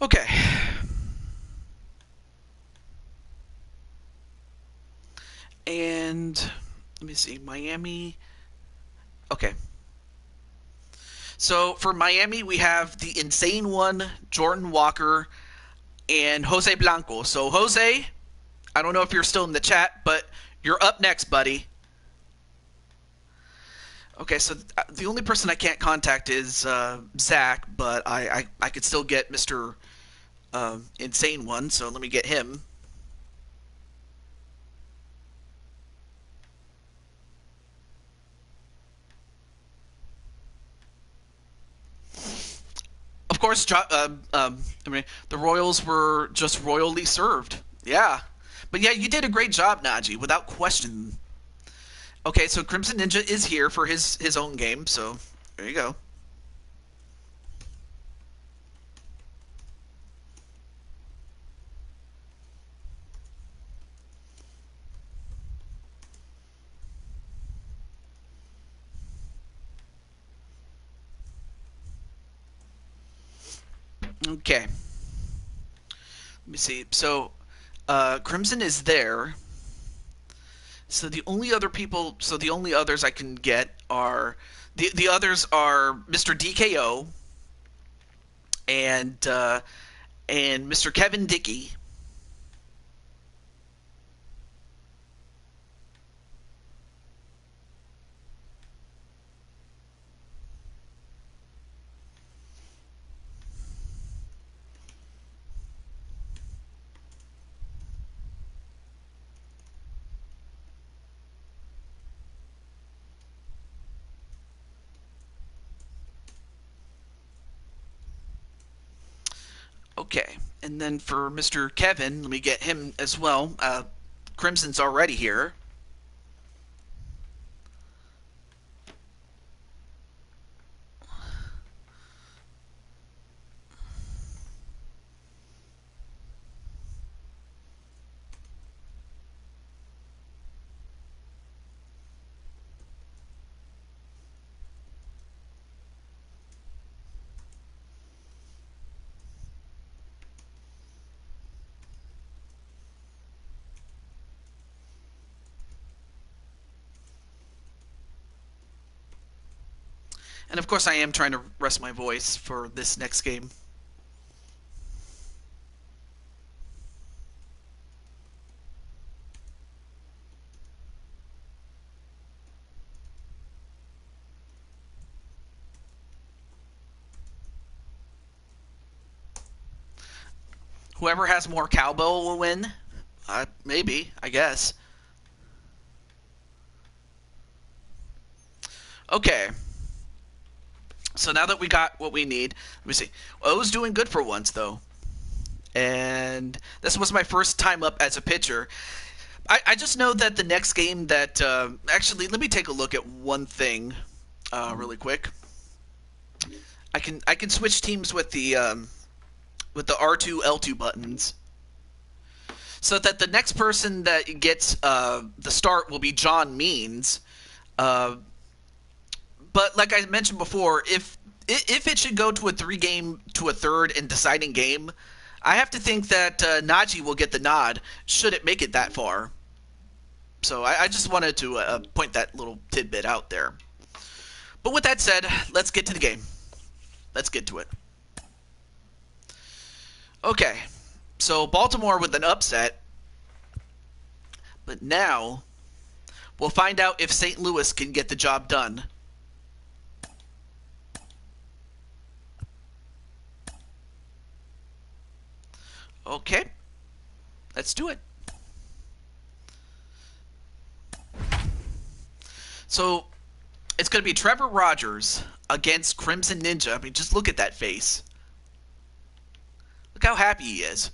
Okay. And let me see, Miami. Okay. So for Miami, we have the insane one, Jordan Walker, and Jose Blanco. So Jose, I don't know if you're still in the chat, but you're up next, buddy. Okay, so the only person I can't contact is Zach, but I could still get Mr. Insane One, so let me get him. Of course, the Royals were just royally served. Yeah. But yeah, you did a great job, Najee, without question. Okay, so Crimson Ninja is here for his own game, so there you go. Okay. Let me see. So, Crimson is there. So the only others I can get are the others are Mr. DKO and Mr. Kevin Dickey. Okay, and then for Mr. Kevin, let me get him as well. Crimson's already here. And of course I am trying to rest my voice for this next game. Whoever has more cowbell will win. Maybe, I guess. Okay. So now that we got what we need, let me see. O's doing good for once, though. And this was my first time up as a pitcher. I just know that the next game that... actually, let me take a look at one thing really quick. I can switch teams with the R2, L2 buttons. So that the next person that gets the start will be John Means. But like I mentioned before, if it should go to a 3-game to a third and deciding game, I have to think that Najee will get the nod should it make it that far. So I just wanted to point that little tidbit out there. But with that said, let's get to the game. Let's get to it. Okay, so Baltimore with an upset. But now we'll find out if St. Louis can get the job done. Okay, let's do it. So it's going to be Trevor Rogers against Crimson Ninja. I mean, just look at that face. Look how happy he is.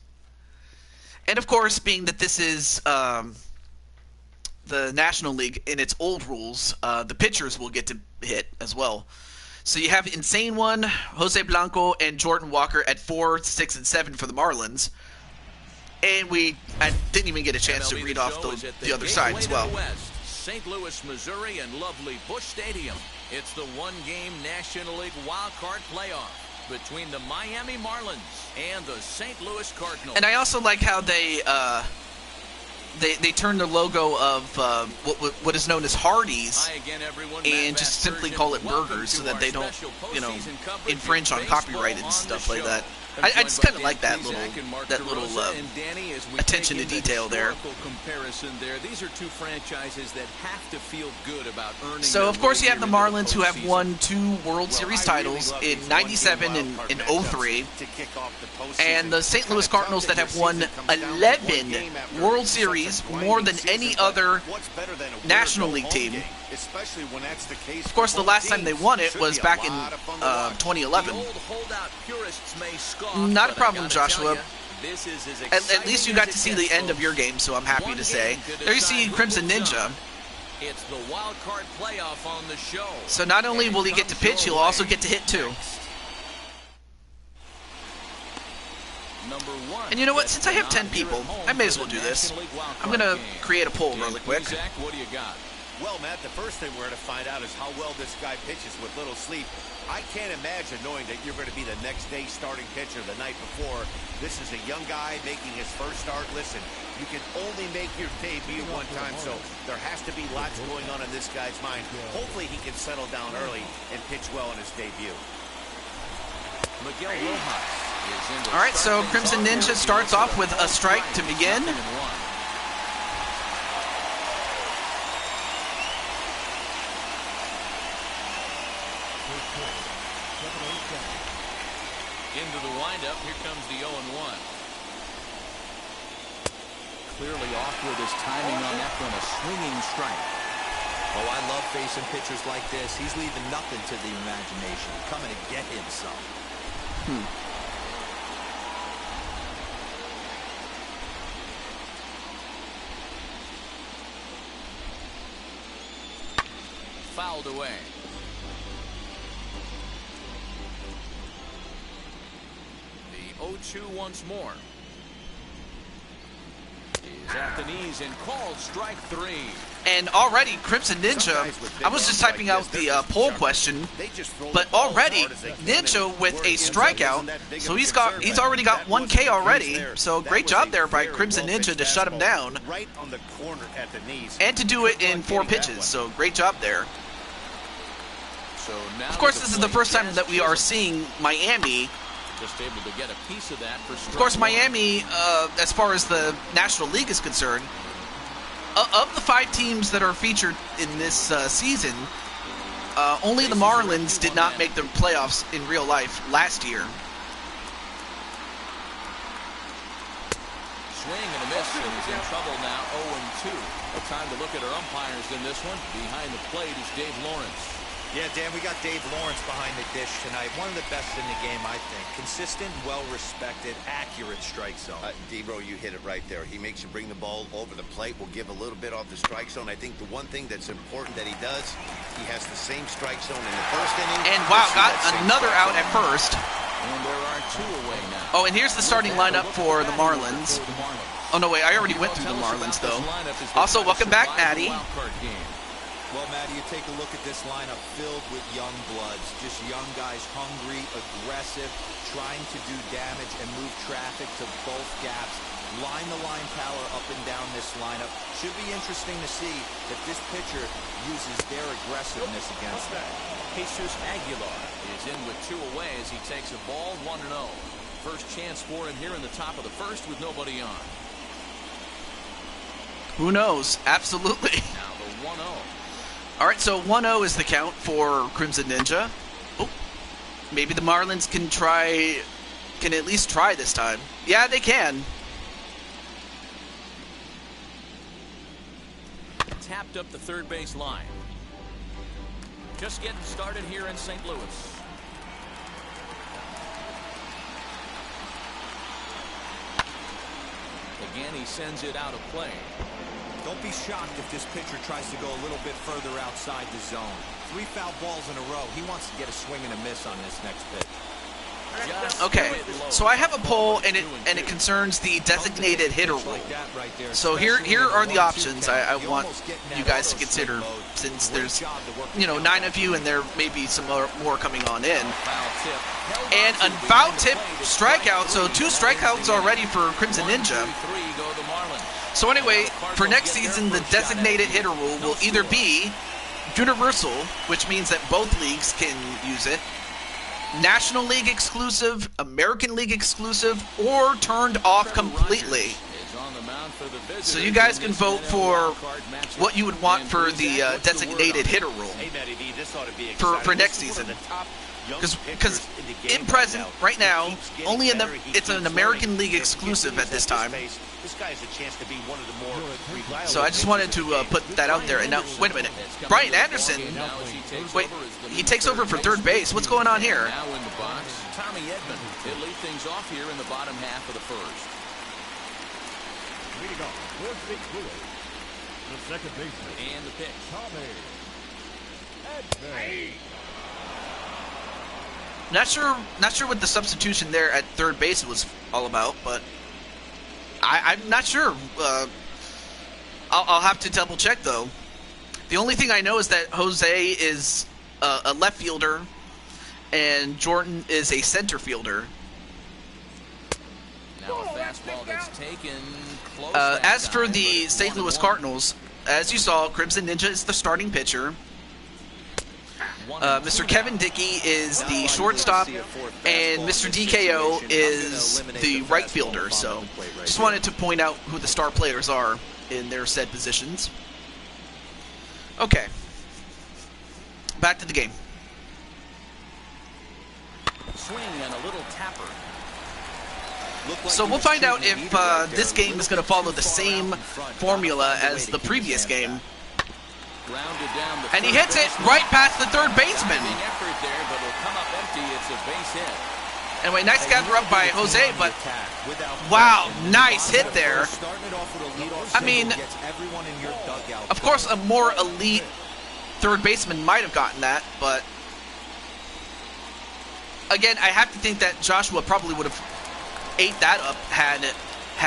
And of course, being that this is the National League in its old rules, the pitchers will get to hit as well. So you have Insane One, Jose Blanco, and Jordan Walker at 4, 6, and 7 for the Marlins. And I didn't even get a chance MLB to read off the other side as well. St. Louis, Missouri, and lovely Busch Stadium. It's the one-game National League Wild Card playoff between the Miami Marlins and the St. Louis Cardinals. And I also like how they turn the logo of what is known as Hardee's and just simply call it burgers so that they don't, infringe on copyright and stuff like that. I just kind of like that little attention to detail there. These are two franchises that have to feel good about earning. So of course you have the Marlins who have won 2 World Series titles in '97 and in '03, and the St. Louis Cardinals that have won 11 World Series, more than any other National League team. Of course, the last time they won it was back in 2011. Not a problem, Joshua. At least you got to see the end of your game, so I'm happy to say. There you see Crimson Ninja. It's the wild card playoff on the show. So not only will he get to pitch, he'll also get to hit too. And you know what? Since I have 10 people, I may as well do this. I'm going to create a poll really quick. Zach, what do you got? Well, Matt, the first thing we're going to find out is how well this guy pitches with little sleep. I can't imagine knowing that you're going to be the next day starting pitcher the night before. This is a young guy making his first start. Listen, you can only make your debut one time, so there has to be lots going on in this guy's mind. Hopefully he can settle down early and pitch well in his debut. Miguel Rojas is in the All right, so Crimson Ninja starts off with a strike to begin. Into the windup, here comes the 0-1. Clearly off with his timing on that one, a swinging strike. Oh, I love facing pitchers like this. He's leaving nothing to the imagination, coming to get him some. fouled away. The 0-2 once more. He's at the knees and called strike 3. And already, Crimson Ninja, I was just typing out the poll question, but already Ninja with a strikeout, so he's already got 1K already. So great job there by Crimson Ninja to shut him down, and to do it in 4 pitches. So great job there. Of course, this is the first time that we are seeing Miami. Just able to get a piece of that for Of course, Miami, as far as the National League is concerned, of the 5 teams that are featured in this season, only the Marlins did not make the playoffs in real life last year. Swing and a miss, and he's in trouble now. 0-2. Time to look at our umpires in this one. Behind the plate is Dave Lawrence. Yeah, Dan, we got Dave Lawrence behind the dish tonight. One of the best in the game, I think. Consistent, well-respected, accurate strike zone. D-Bro, you hit it right there. He makes you bring the ball over the plate. We'll give a little bit off the strike zone. I think the one thing that's important that he does, he has the same strike zone in the first inning. And wow, got another out at first. And there are 2 away now. Oh, and here's the starting lineup for the Marlins. Oh, no, wait, I already went through the Marlins, though. Also, welcome back, Maddie. Well, Matty, you take a look at this lineup filled with young bloods. Just young guys, hungry, aggressive, trying to do damage and move traffic to both gaps. Line-to-line power up and down this lineup. Should be interesting to see that this pitcher uses their aggressiveness against them. Jesus Aguilar is in with 2 away as he takes a ball 1-0. First chance for him here in the top of the first with nobody on. Who knows? Absolutely. Now the 1-0. All right, so 1-0 is the count for Crimson Ninja. Oh, maybe the Marlins can at least try this time. Yeah, they can. Tapped up the third base line. Just getting started here in St. Louis. Again, he sends it out of play. Don't be shocked if this pitcher tries to go a little bit further outside the zone. 3 foul balls in a row. He wants to get a swing and a miss on this next pitch. Okay, so I have a poll, and it concerns the designated hitter rule. So here are the options I want you guys to consider, since there's 9 of you, and there may be some more coming on in. And a foul tip strikeout, so 2 strikeouts already for Crimson Ninja. So anyway, for next season, the designated hitter rule will either be universal, which means that both leagues can use it, National League exclusive, American League exclusive, or turned off completely. So you guys can vote for what you would want for the designated hitter rule for next season. Because in present, right now, only it's an American League exclusive at this time. So I just wanted to put that out there. And now, wait a minute, Brian Anderson. Wait, he takes over for third base. What's going on here? Now in the box, Tommy Edman. He'll lead things off here in the bottom half of the first. Leading off with St. Louis, the second baseman. And the pitch. Tommy Edman. Not sure what the substitution there at third base was all about, but I'm not sure. I'll have to double check though. The only thing I know is that Jose is a left fielder, and Jordan is a center fielder. Now a fastball that's taken close. As for the St. Louis Cardinals, as you saw, Crimson Ninja is the starting pitcher. Mr. Kevin Dickey is the shortstop, and Mr. DKO is the right fielder. So just wanted to point out who the star players are in their said positions. Okay, back to the game. Swing and a little tapper. So we'll find out if this game is going to follow the same formula as the previous game. And he hits it right past the third baseman. Anyway, nice gather up by Jose, but wow, nice hit there. I mean, of course, a more elite third baseman might have gotten that, but again, I have to think that Joshua probably would have ate that up had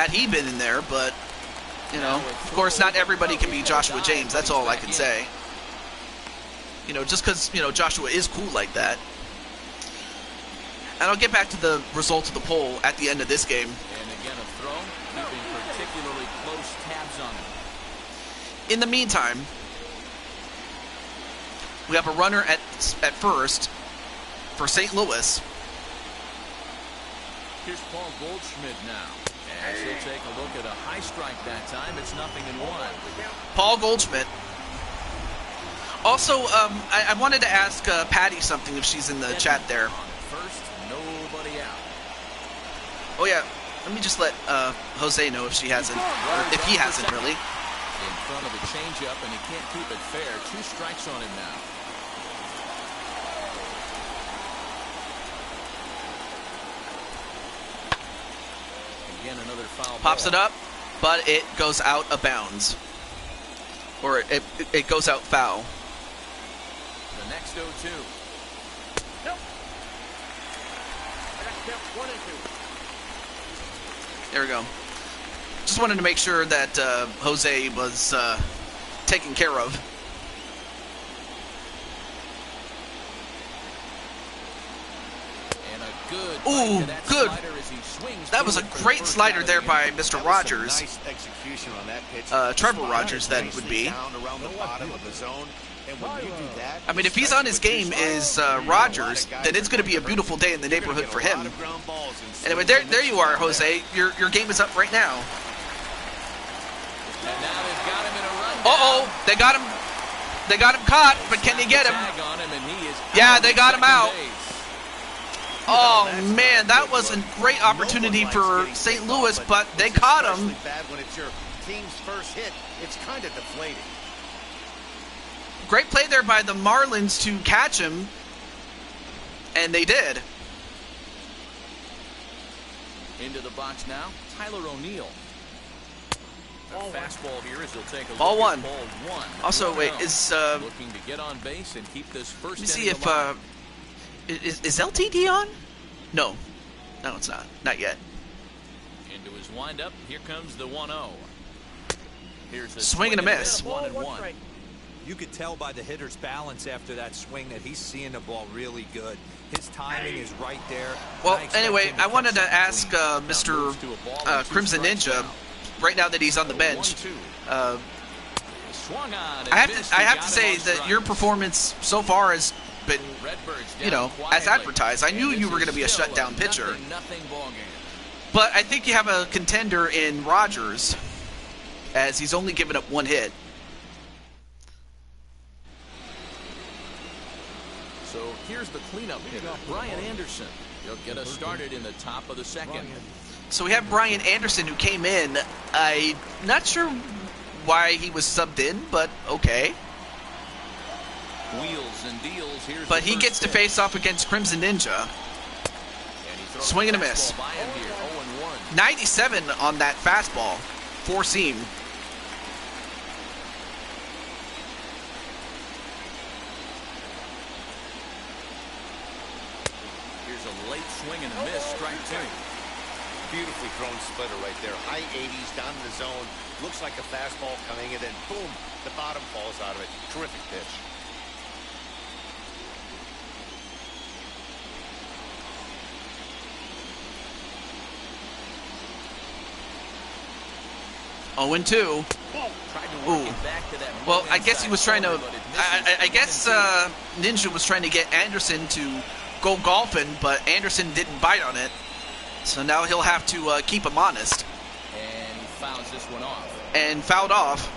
he been in there, but you know, of course, not everybody can be Joshua James. That's all I can say. You know, just because, you know, Joshua is cool like that. And I'll get back to the results of the poll at the end of this game. And again, a throw, keeping particularly close tabs on him. In the meantime, we have a runner at first for St. Louis. Here's Paul Goldschmidt now. As he'll take a look at a high strike that time, it's 0-1. Paul Goldschmidt. Also, I wanted to ask Patty something if she's in the chat there. First, nobody out. Oh yeah, let me just let Jose know if she hasn't, or if he hasn't really. In front of a changeup, and he can't keep it fair. 2 strikes on him now. Again, another foul Pops ball. it up, but it goes out of bounds. Or it goes out foul. The next 0-2. Nope. I got to count 1 and 2. There we go. Just wanted to make sure that Jose was taken care of. And a good Ooh, bite to that good. slider as he swings That was a through it for the great first slider out of there the by inning. Mr. Rogers. Nice execution on that pitch. Trevor Rogers, that would be. Down around the bottom of the zone. And when you do that, I mean, if he's on his game is Rogers, then it's going to be a beautiful day in the neighborhood for him. Anyway, there you are, Jose. Your game is up right now. And now they've got him in a run. Uh-oh, they got him. They got him caught, but can they get him? Tag on him, and he is Yeah, out they at got him second out. base. Oh man, that was a great opportunity for St. Louis, but they caught him. Bad when it's your team's first hit. It's kind of deflating. Great play there by the Marlins to catch him, and they did. Into the box now, Tyler O'Neill. A fastball here as he'll take a Ball look one. at ball 1. Also, wait, 1-0. is looking to get on base and keep this first let me see inning if alive. is LTD on? No, it's not. Not yet. Into his windup, here comes the 1-0. Here's a Swing and a miss. 1-1. You could tell by the hitter's balance after that swing that he's seeing the ball really good. His timing is right there. Well, I expect anyway, him to I wanted to catch ask something clean. Mr. Crimson Ninja, right now that he's on the bench. Swung on I have to say that your performance so far has been, you know, as advertised. I knew you were going to be a shutdown pitcher, Nothing ball game. but I think you have a contender in Rogers, as he's only given up 1 hit. So here's the cleanup hitter, Brian Anderson. He'll get us started in the top of the second. So we have Brian Anderson who came in. I'm not sure why he was subbed in, but okay. Wheels and deals. Here's But the he first gets to pitch. face off against Crimson Ninja. And he throws Swing and a fastball miss. by him here, 0-1. 97 on that fastball. 4-seam. Here's a late swing and a miss, strike 2. Beautifully thrown splitter right there. High 80s down in the zone. Looks like a fastball coming, and then boom, the bottom falls out of it. Terrific pitch. Oh, and 2. Tried to work it back to that Well, middle I guess he was trying to. inside corner, but it misses. I guess Ninja was trying to get Anderson to go golfing, but Anderson didn't bite on it. So now he'll have to keep him honest. And he fouls this one off. And fouled off.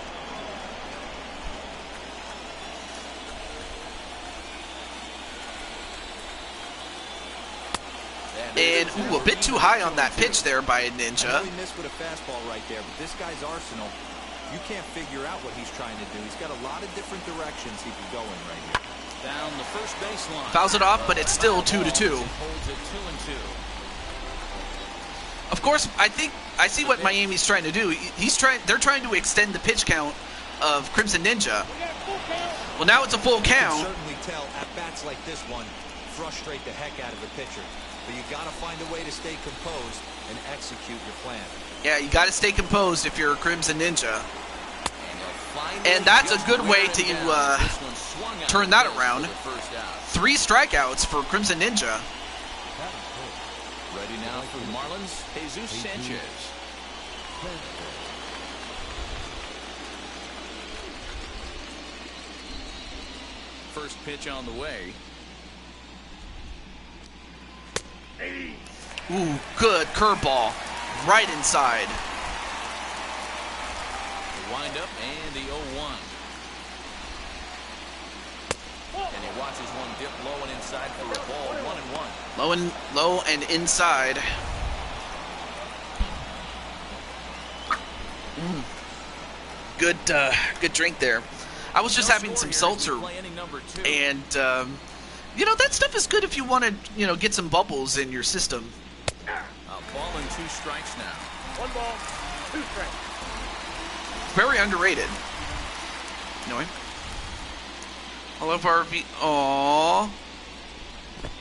And, ooh, a bit too high on that pitch there by I know Ninja. he missed with a fastball right there, but this guy's arsenal, you can't figure out what he's trying to do. He's got a lot of different directions he can go in right here. Down the first baseline. Fouls it off, but it's still 2-2. Holds it 2-2. Of course, I see what Miami's trying to do. They're trying to extend the pitch count of Crimson Ninja. Well, now it's a full You can count. certainly tell at bats like this one frustrate the heck out of the pitcher. But you got to find a way to stay composed and execute your plan. Yeah, you got to stay composed if you're a Crimson Ninja. And that's a good way to turn that around. 3 strikeouts for Crimson Ninja. Ready now for the Marlins, Jesus Sanchez. First pitch on the way. Ooh, good curveball. Right inside. The windup and the 0-1. And he watches one dip low and inside for a ball. 1-1. Low and inside. Good drink there. I was just having some seltzer, and you know, that stuff is good if you want to, you know, get some bubbles in your system. A ball and 2 strikes now. 1 ball, 2 strikes. Very underrated. Anyway, I love RV. Aww.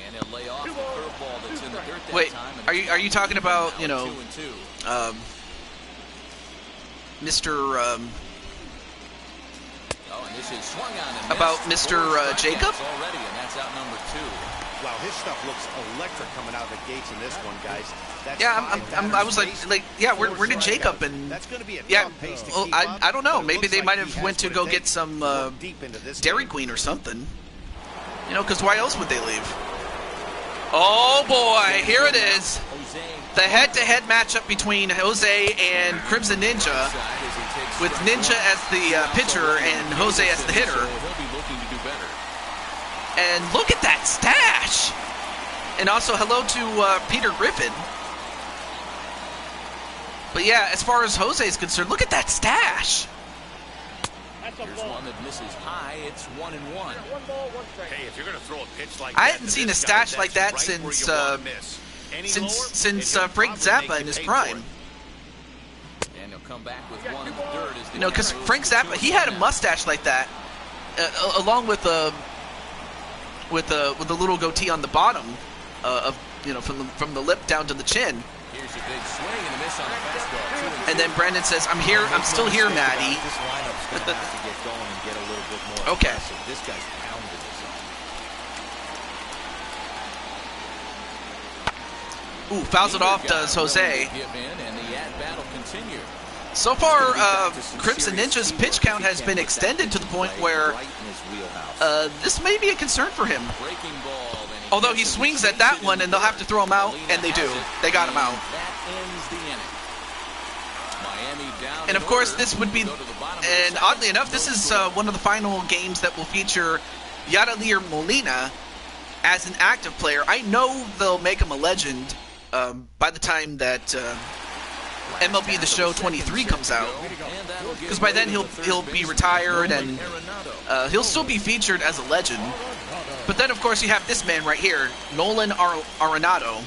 And he'll lay off the curveball that's in the dirt that Wait, time. are you talking about, you know, 2-2. Mr. Oh, and this is swung on and About missed. Mr. 4 Jacob? strikeouts already, and that's out number 2. Wow, his stuff looks electric coming out of the gates in this one, guys. That's Yeah, five I was batters like, yeah, where faced, did 4 Jacob strikeouts. and That's going to be a yeah, tough pace to well, keep up, I don't know. but it Maybe looks they like might he have has went to what it go get takes some to work deep into this Dairy game. Queen or something. You know, because why else would they leave? Oh boy, here it is. The head-to-head matchup between Jose and Crimson Ninja, with Ninja as the pitcher and Jose as the hitter. So he'll be looking to do better. And look at that stash! And also hello to Peter Griffin. But yeah, as far as Jose is concerned, look at that stash! That's a Here's ball. one that misses high. It's 1-1. 1 ball, 1 strike. Hey, if you're going to throw a pitch like I that hadn't to seen this a guy, stash like that's that right where since you wanna miss. Any lower, since and he'll Frank probably Zappa make in you his pay prime. And he'll come back with one in the dirt. As the You know, because count moves Frank to Zappa, he had a 2-1 now. mustache like that, along with a little goatee on the bottom, of, you know, from the lip down to the chin. Here's a big swing and a miss on the fastball. 2-2. And then Brandon says, "I'm here. I'm still here, Maddie." This lineup's going to have to get going and get a little bit more Okay. aggressive. This guy's pounding his own. Ooh, fouls it off, does Jose. Give in, and the at-bat will continue. So far, Crimson Ninja's pitch count has been extended to the point where Right in his wheelhouse. this may be a concern for him. Breaking ball. And Although he gets it, swings takes at that it one, in and they'll have to throw him out, Molina and they do. has it, They got him and out. That ends the inning. Miami down And in of course, order. this would be, Go to the bottom of the and second. oddly enough, this No is score. one of the final games that will feature Yadier Molina as an active player. I know they'll make him a legend by the time that MLB The Show 23 comes out, because by then he'll be retired and he'll still be featured as a legend. But then, of course, you have this man right here, Nolan Arenado.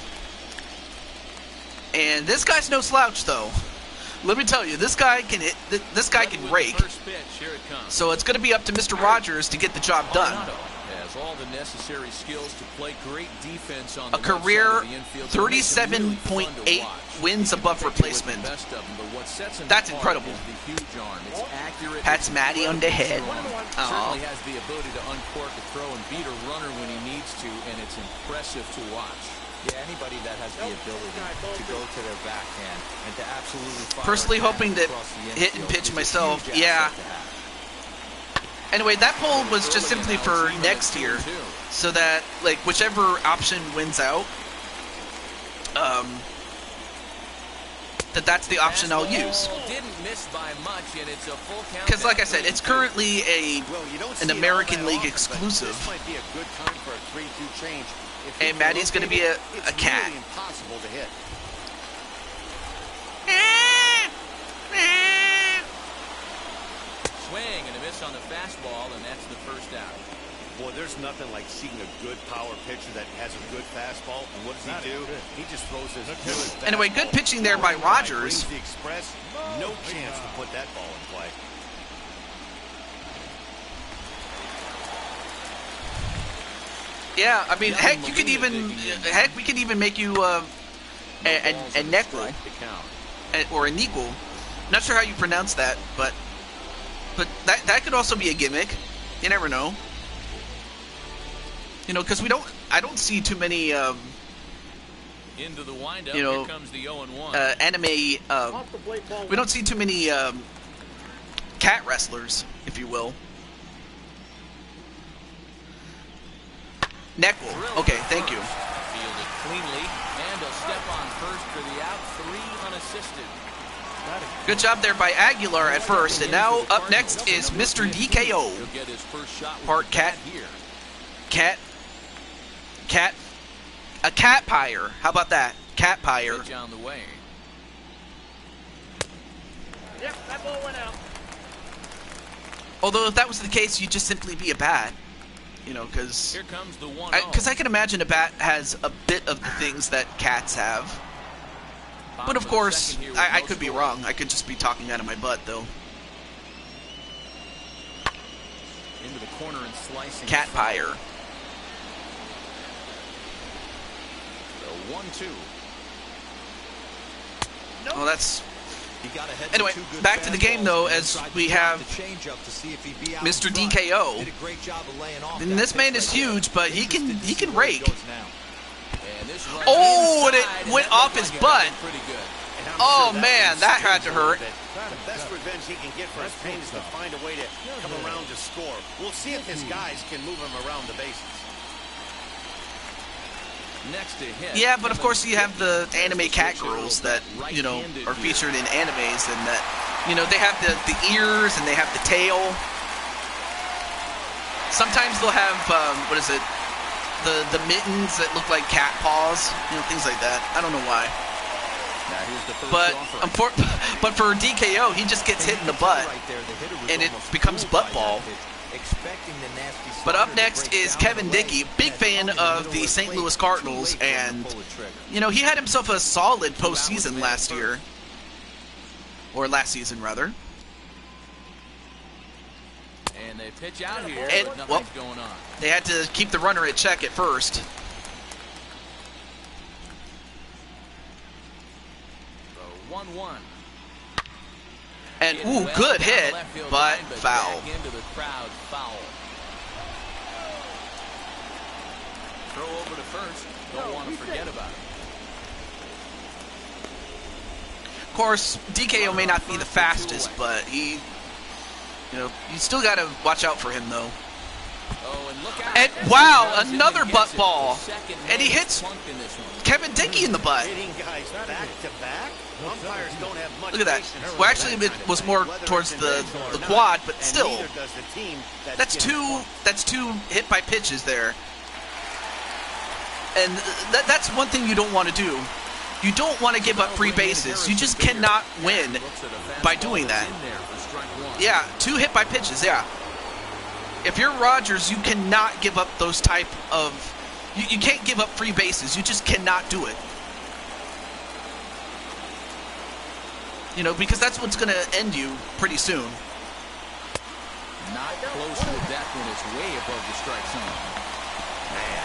And this guy's no slouch, though. Let me tell you, this guy can hit. This guy can rake. First pitch, here it comes. So it's going to be up to Mr. Rogers to get the job done. Has all the necessary skills to play great defense on A the left career side of the infield. So it makes him really fun to 37.8 watch. wins above He can pick replacement. the best of them, but what sets him That's apart incredible. is the huge arm. It's accurate. Pats it's Maddie on the head. incredibly strong. Aw. Certainly has the ability to uncork a throw and beat a runner when he needs to, and it's impressive to watch. Yeah, anybody that has the ability to go to their backhand and to absolutely fire Personally a ball hoping to across the hit and infield pitch is a myself. huge asset Yeah. to have. Anyway, that poll was just Early, simply and now for it's even next at year, 2-2. so that like whichever option wins out, that's the option I'll use. Didn't miss by much, and it's a full count. Because, like I said, it's currently Well, you don't an see it all American that League often, but exclusive. This might be a good time for a 3-2 change. If he And can Maddie's gonna locate be it, a cat. It's really impossible to hit. Swing and a miss on the fastball, and that's the first out. Boy, there's nothing like seeing a good power pitcher that has a good fastball. And what does he do? He just throws his good Anyway, good fastball. pitching there by Rogers. Brings the express. No chance to put that ball in play. Yeah, I mean, heck, we could even make you a Neckel or a Nickel. Not sure how you pronounce that, but that could also be a gimmick. You never know. You know, because I don't see too many into the windup. You know, here comes the 0-1. Anime. We don't see too many cat wrestlers, if you will. Neckel. Okay, thank you. Fielded cleanly, and a step on first for the out, 3 unassisted. Good job there by Aguilar at first, and now up next is Mr. DKO. He'll get his first shot Part cat. here. A cat pyre. How about that? Cat pyre. Pitch on the way. Yep, that ball went out. Although if that was the case, you'd just simply be a bat. You know, because Here comes the 1-0. I can imagine a bat has a bit of the things that cats have. But of course, I could be wrong. I could just be talking out of my butt, though. Into the corner and slicing. Cat pyre. The 1-2. Oh, that's... He got ahead Anyway, to 2 good back to the game, fastballs though, and as tried we to drop have the changeup to see if he'd be out Mr. in front. DKO. Did a great job of laying off And that this man pitch is right there. huge, but he can Interested to see where he rake. goes now. And this runs Oh, and it inside, went that off looked his like it butt. had been pretty good. And I'm Oh, sure man, one that had stings to a little hurt. bit. The best revenge he can get for his pain is to find a way to come around to score. We'll see if his guys can move him around the bases. Next to hit. Yeah, but of course you have the anime cat girls that, you know, are featured in animes, and that, you know, they have the ears and they have the tail. Sometimes they'll have, what is it, the mittens that look like cat paws, you know, things like that. I don't know why. Now here's the first But offer. but for DKO, he just gets hit in the butt, Right there, the hitter was and it almost becomes fooled butt by ball. that pitch, expecting the nasty But slider up to next break is down Kevin the leg. Dickey, big That fan pump in the of middle the of St. plate, Louis too Cardinals, late for him to and, pull the trigger. you know, he had himself a solid postseason last year. Or last season, rather. And they pitch out here, And, but well, nothing's going on. They had to keep the runner at check at first. The 1-1. And, Hit ooh, well good down hit, the left field but line, foul. Back into the crowd, foul. Throw over to first. Don't want to forget about it. Of course, DKO may not be the fastest, but he, you know, you still got to watch out for him, though. Oh, and look out. And, As wow, he runs in another and butt gets it. ball. The second And he man hits plunked in this one. Kevin Dickey in the butt. Hitting guys back to back. Umpires don't have much Look at that. patience Well, for actually, that it kind of was thing, more whether towards it's the intentional or not, quad, but and still. neither does the team That's two hit by pitches there. And that's one thing you don't want to do. You don't want to give up free bases. You just cannot win by doing that. Yeah, 2 hit by pitches, yeah. If you're Rogers, you cannot give up those type of... You can't give up free bases. You just cannot do it. You know, because that's what's going to end you pretty soon. Not close to death when it's way above the strike zone. Man,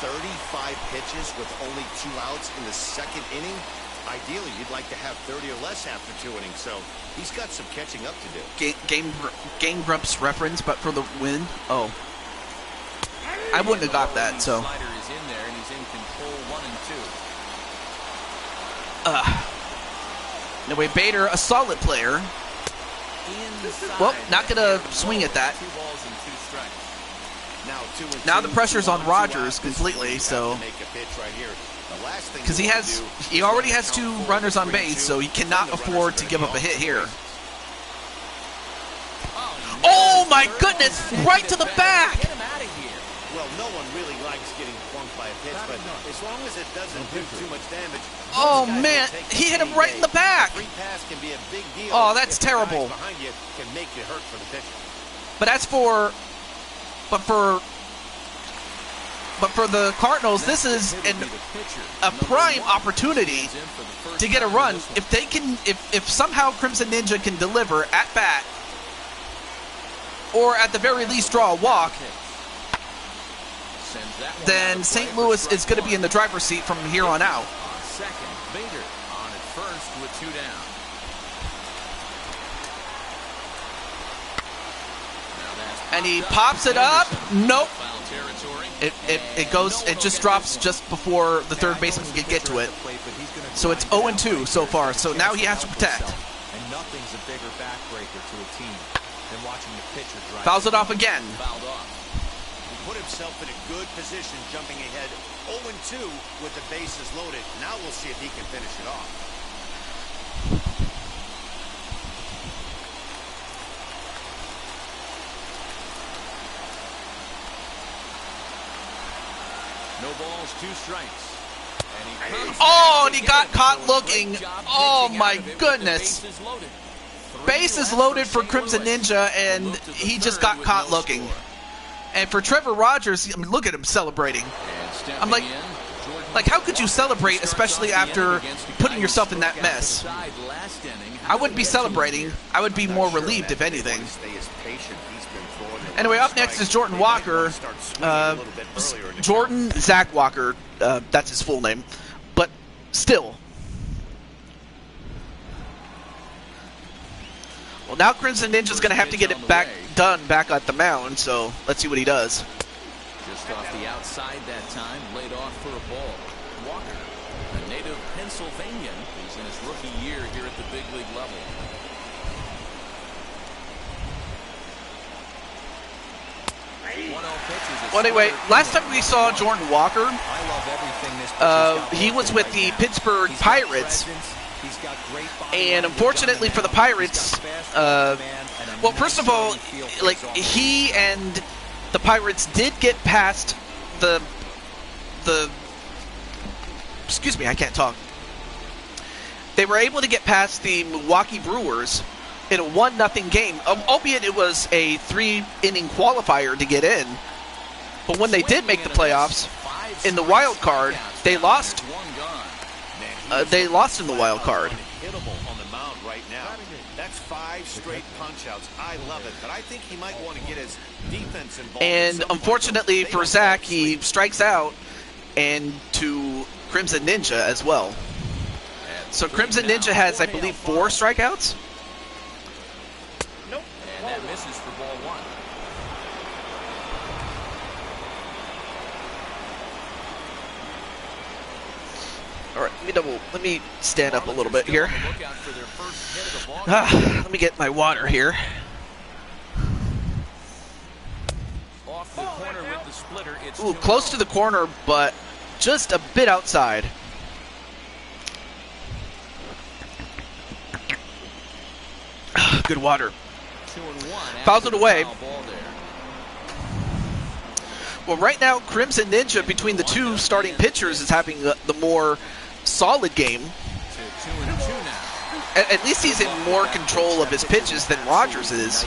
35 pitches with only 2 outs in the second inning. Ideally, you'd like to have 30 or less after 2 innings, so he's got some catching up to do. Game Grumps reference, but for the win? Oh. I wouldn't have got that, so... Slider is in there, and he's in control 1 and 2. Anyway, Bader, a solid player. Inside. Well, not going to swing at that. 2 balls and 2 strikes. Now the pressure's on Rogers completely, so... Because he already has 2 runners on base, so he cannot afford to give up a hit here. Oh my goodness! Right to the back! Get him out of here. Well, no one really likes getting plunked by a pitch, but as long as it doesn't do too much damage. Oh man, he hit him right in the back! Free pass can be a big deal. Oh, that's if the guys terrible. behind you can make it hurt for the pitcher. But for the Cardinals, this is a prime opportunity to get a run. If they can, if somehow Crimson Ninja can deliver at bat, or at the very least draw a walk, then St. Louis is going to be in the driver's seat from here on out. Second, Bader on at first with 2 down. And he pops it up. Nope. Foul territory. It just drops just before the third baseman can get to it. So it's 0-2 so far. So now he has to protect. And nothing's a bigger backbreaker to a team than watching the pitcher drive. Fouls it off again. Fouled off. He put himself in a good position, jumping ahead 0-2 with the bases loaded. Now we'll see if he can finish it off. No balls, 2 strikes. And he got caught looking. Oh my goodness. Bases loaded for Crimson Ninja, and he just got caught looking. And for Trevor Rogers, I mean, look at him celebrating. I'm like, how could you celebrate, especially after putting yourself in that mess? I wouldn't be celebrating. I would be more relieved, if anything. Anyway, up next is Jordan Walker. Jordan Zach Walker. That's his full name. But still. Well, now Crimson Ninja's going to have to get it done back at the mound, so let's see what he does. Just off the outside that time, laid off for a ball. Walker, a native Pennsylvanian, he's in his rookie year here at the big league level. Well, anyway, last time we saw Jordan Walker, he was with the Pittsburgh Pirates. And unfortunately for the Pirates, well, first of all, like, he and the Pirates did get past the excuse me, I can't talk. They were able to get past the Milwaukee Brewers in a 1-0 game, albeit it was a 3-inning qualifier to get in. But when they did make the playoffs in the wild card, they lost. They lost in the wild card. On the mound right now. That's 5 straight punch-outs. I love it, but I think he might want to get his defense involved. And unfortunately for Zach, he strikes out, and to Crimson Ninja as well. So Crimson Ninja has, I believe, 4 strikeouts. Nope. And that misses for ball 1. All right, let me stand up a little bit here. Let me get my water here. Off the corner with the splitter. Ooh, close to the corner, but just a bit outside. Good water. Fouls it away. Well, right now, Crimson Ninja, between the two starting pitchers, is having the more solid game. At least he's in more control of his pitches than Rogers is.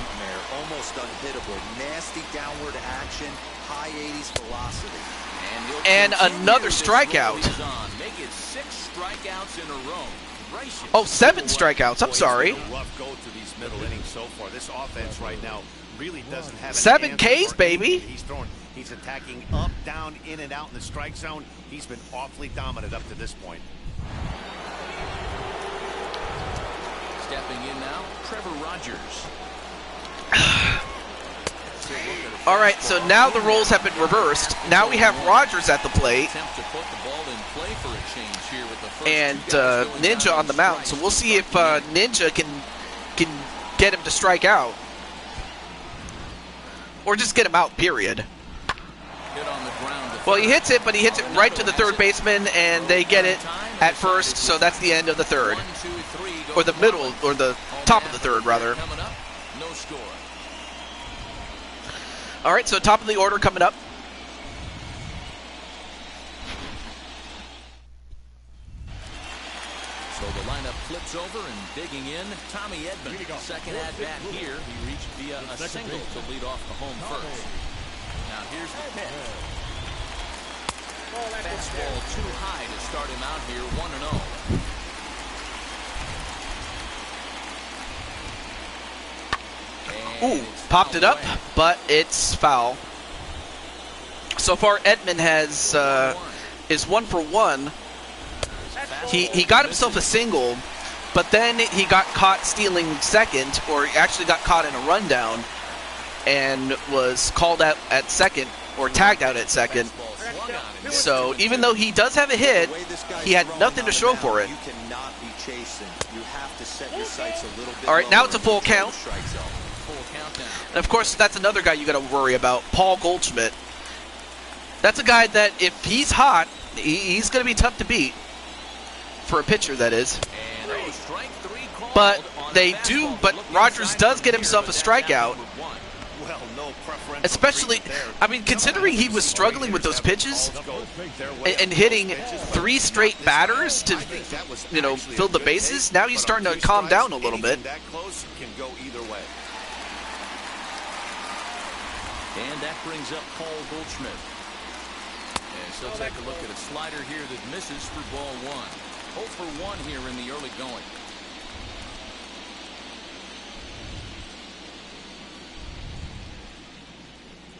Almost unhittable. Nasty downward action, high 80s velocity. And another strikeout. Make it 6 strikeouts in a row. Oh, 7 strikeouts. I'm sorry. Rough go to these middle innings so far. This offense right now really doesn't have 7 Ks, baby. He's attacking up, down, in and out in the strike zone. He's been awfully dominant up to this point. Stepping in now, Trevor Rogers. All right, so now the roles have been reversed. Now we have Rogers at the plate and Ninja on the mound. So we'll see if Ninja can get him to strike out, or just get him out, period. Well, he hits it, but he hits it right to the third baseman, and they get it at first, so that's the end of the third. Or the middle, or the top of the third, rather. All right, so top of the order coming up. So the lineup flips over and digging in, Tommy Edman. Second at-bat here, he reached via a single to lead off the home first. Now here's the pitch. Fastball too high to start him out here, 1-0. Ooh, popped it up, but it's foul. So far, Edman has is 1 for 1. He got himself a single, but then he got caught stealing second, or he actually got caught in a rundown, and was called out at second, or tagged out at second. So even though he does have a hit, he had nothing to show for it. You cannot be chasing. You have to set your sights a little bit. All right, now lower it's a full and control count. the strike zone. And of course, that's another guy you got to worry about, Paul Goldschmidt. That's a guy that if he's hot, he's going to be tough to beat for a pitcher, that is. But Rogers does get himself a strikeout. Especially, I mean, considering he was struggling with those pitches and hitting 3 straight batters to, you know, fill the bases, now he's starting to calm down a little bit. And that brings up Paul Goldschmidt. And so take a look at a slider here that misses for ball 1. 0 for 1 here in the early going.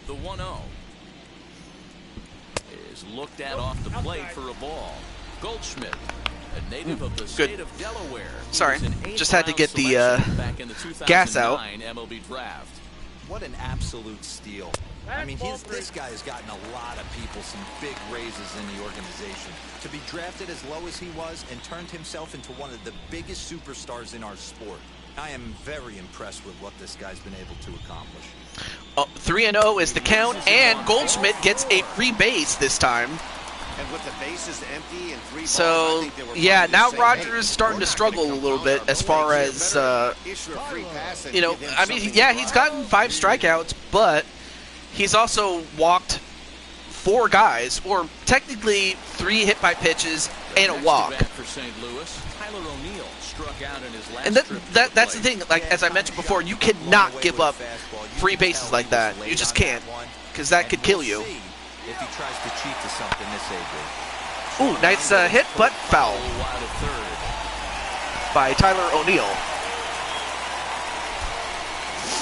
The 1-0 is looked at off the plate for a ball. Goldschmidt, a native of the state of Delaware. Sorry, just had to get the gas out. MLB draft. What an absolute steal. I mean, this guy has gotten a lot of people some big raises in the organization. To be drafted as low as he was and turned himself into one of the biggest superstars in our sport. I am very impressed with what this guy's been able to accomplish. 3-0 is the count, and Goldschmidt gets a free base this time. And with the bases empty and 3 balls, So, I think they were yeah, probably now saying, Rogers hey, is starting we're to not struggle gonna a little come bit down as the far legs. as, You better issue a free pass and you know, give them I mean, something yeah, to he's run. gotten 5 strikeouts, but he's also walked 4 guys, or technically 3 hit by pitches and a walk. For St. Louis, Tyler O'Neill struck out in his last And that's the thing, like, as I mentioned before, you cannot give up free bases like that. You just can't, because that could kill you. If he tries to cheat to something this age. Ooh, nice hit, but foul by Tyler O'Neill.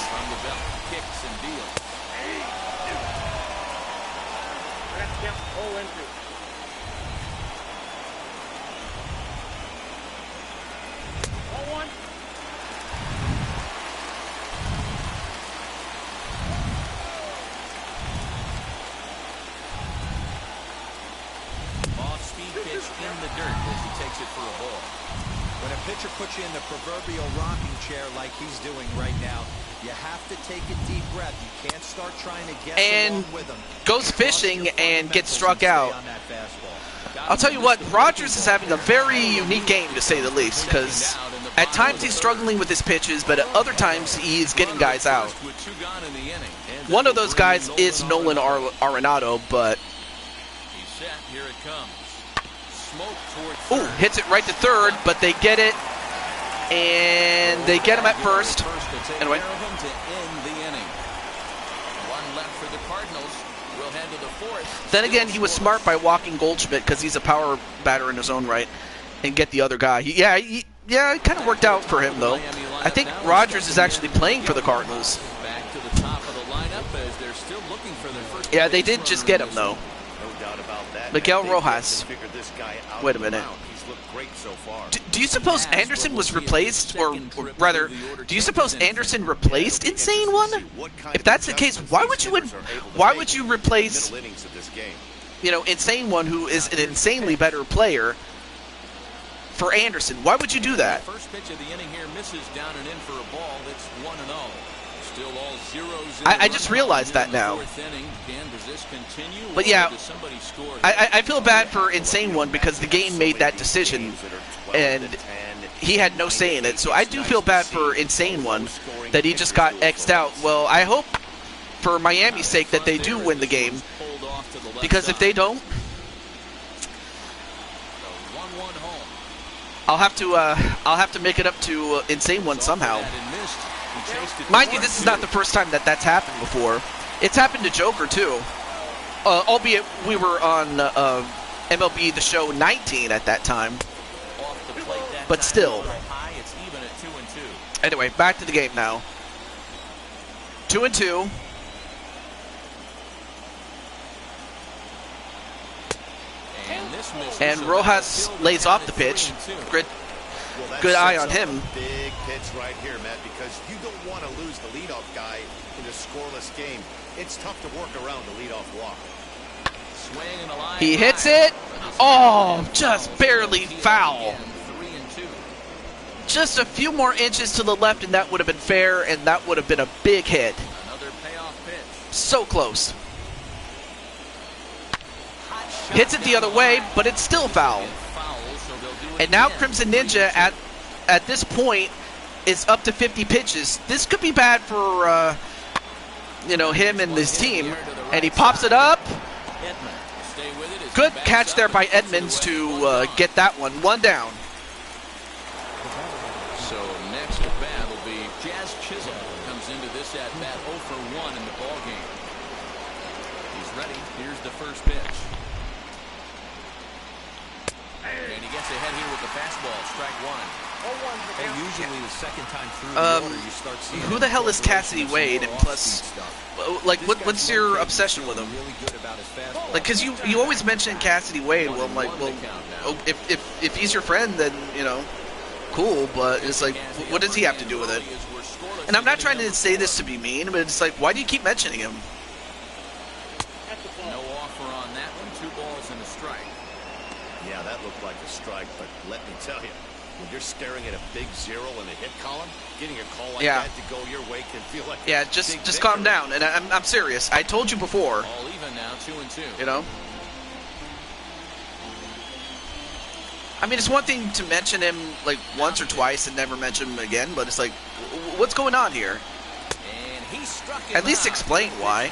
From the belt, kicks and deals. Off-speed pitch in the dirt as he takes it for a ball. When a pitcher puts you in the proverbial rocking chair like he's doing right now, you have to take a deep breath. You can't start trying to guess along with him. Goes fishing and gets struck out. I'll tell you what, Rogers is having a very unique game, to say the least, because at times he's struggling with his pitches, but at other times he's getting guys out. One of those guys is Nolan Arenado, but... He's set. Here it comes. Smoke toward Ooh, third. hits it right to third, but they get it, and they get him at first. Anyway. To end the inning. One left for the Cardinals. We'll head to the fourth. Then again, he was smart by walking Goldschmidt because he's a power batter in his own right, and get the other guy. Yeah, it kind of worked out for him, though. I think Rogers is actually playing for the Cardinals. Back to the top of the lineup as they're still looking for their first. Yeah, they did just get him, though. No doubt about that. Miguel And they've yet to Rojas. figure this guy out Wait a on the minute. mound. He's looked great so far. Do you suppose Anderson was replaced, or rather, do you suppose Anderson replaced Insane One? If that's the case, why would you replace, Middle innings of this game. you know, Insane One, who is an insanely better player, for Anderson? Why would you do that? First pitch of the inning here misses down and in for a ball. It's 1-0. Still all zeros. I just realized that now. But yeah, I feel bad for Insane One because the game made that decision, and he had no say in it. So I do feel bad for Insane One that he just got X'd out. Well, I hope for Miami's sake that they do win the game, because if they don't, I'll have to make it up to Insane One somehow. Mind you, this is not the first time that that's happened before. It's happened to Joker too, albeit we were on MLB The Show 19 at that time. But still. Anyway, back to the game now. 2-2. And Rojas lays off the pitch. Good eye on him. Big pitch right here, Matt, because you don't want to lose the leadoff guy in a scoreless game. It's tough to work around the leadoff walk. He hits it. Oh, just barely foul. Just a few more inches to the left, and that would have been fair, and that would have been a big hit. So close. Hits it the other way, but it's still foul. And now Crimson Ninja at this point is up to 50 pitches. This could be bad for him and his team. And he pops it up. Good catch there by Edmonds to get that one down. So next at bat will be Jazz Chisholm. Comes into this at bat 0 for 1 in the ball game. He's ready. Here's the first pitch. And he gets ahead here with the fastball, strike one. And usually the second time through the order, you start seeing who the hell is Cassidy Wade? And plus, like, what's your obsession with him? Like, because you always mention Cassidy Wade. Well, I'm like, well, if he's your friend, then, cool. But it's like, what does he have to do with it? And I'm not trying to say this to be mean, but it's like, why do you keep mentioning him? No offer on that one. 2 balls and a strike. Yeah, that looked like a strike, but let me tell you, when you're staring at a big 0 in the hit column, getting a call like that to go your way can feel like just calm down. And I'm serious. I told you before. All even now, 2-2. I mean, it's one thing to mention him like once or twice and never mention him again, but it's like, what's going on here? And he struck him At least explain why.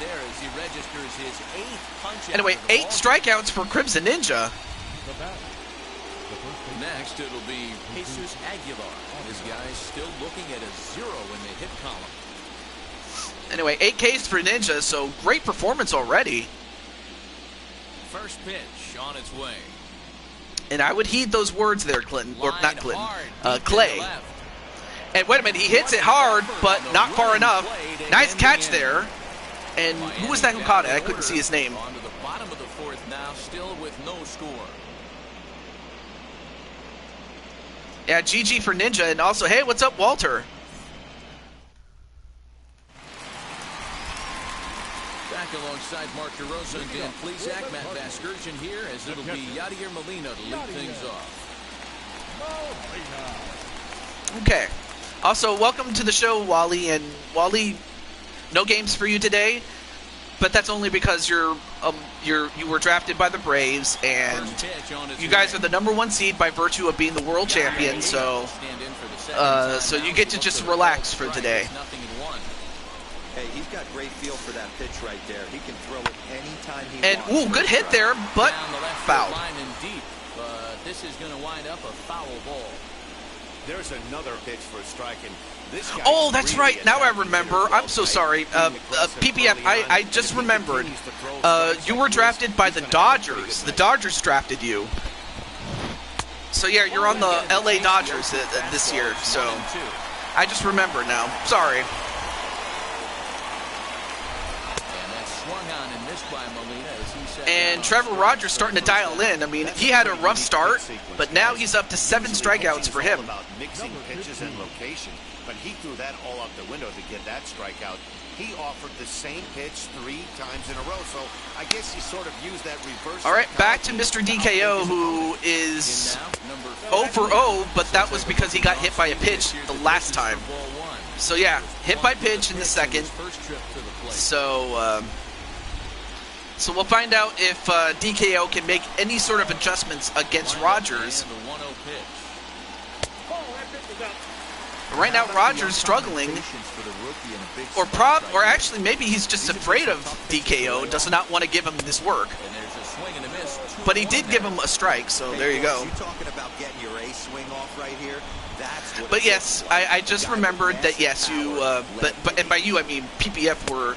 Anyway, 8 strikeouts for Crimson Ninja. Next, it'll be Jesus Aguilar. This guy's still looking at a 0 in the hit column. Anyway, 8 Ks for Ninja, so great performance already. First pitch on its way. And I would heed those words there, Clinton, or not Clinton, Clay. And wait a minute, he hits it hard, but not far enough. Nice catch there. And who was that who caught it? I couldn't see his name. On to the bottom of the 4th now, still with no score. Yeah, GG for Ninja, and also, hey, what's up, Walter? Back alongside Mark DeRosa and Dan Plesac, Matt Vasgersian here, as it'll be Yadier Molina to lead things off. Okay. Also, welcome to the show, Wally. And Wally, no games for you today, but that's only because you were drafted by the Braves, and you guys are the #1 seed by virtue of being the world champion. So, so you get to just relax for today. Hey, he's got great feel for that pitch right there. He can throw it anytime he and wants. Ooh, good hit there, but foul. But this is going to wind up a foul ball. There's another pitch for a strike, and this guy. Oh, that's right. Now I remember. I'm so sorry. PPF, I just remembered. You were drafted by the Dodgers. The Dodgers drafted you. So yeah, you're on the LA Dodgers this year. So I just remember now. Sorry. And Trevor Rogers starting to dial in. I mean, he had a rough start, but now he's up to 7 strikeouts for him. About mixing pitches and location, but he threw that all out the window to get that strikeout. He offered the same pitch 3 times in a row, so I guess he sort of used that reverse. All right, back to Mr. DKO, who is 0 for 0, but that was because he got hit by a pitch the last time. So yeah, hit by pitch in the second. So so we'll find out if DKO can make any sort of adjustments against Rogers. Right now, Rogers struggling, or actually maybe he's just afraid of DKO, does not want to give him this work. But he did give him a strike, so there you go. But yes, I just remembered that yes, you, but and by you I mean PPF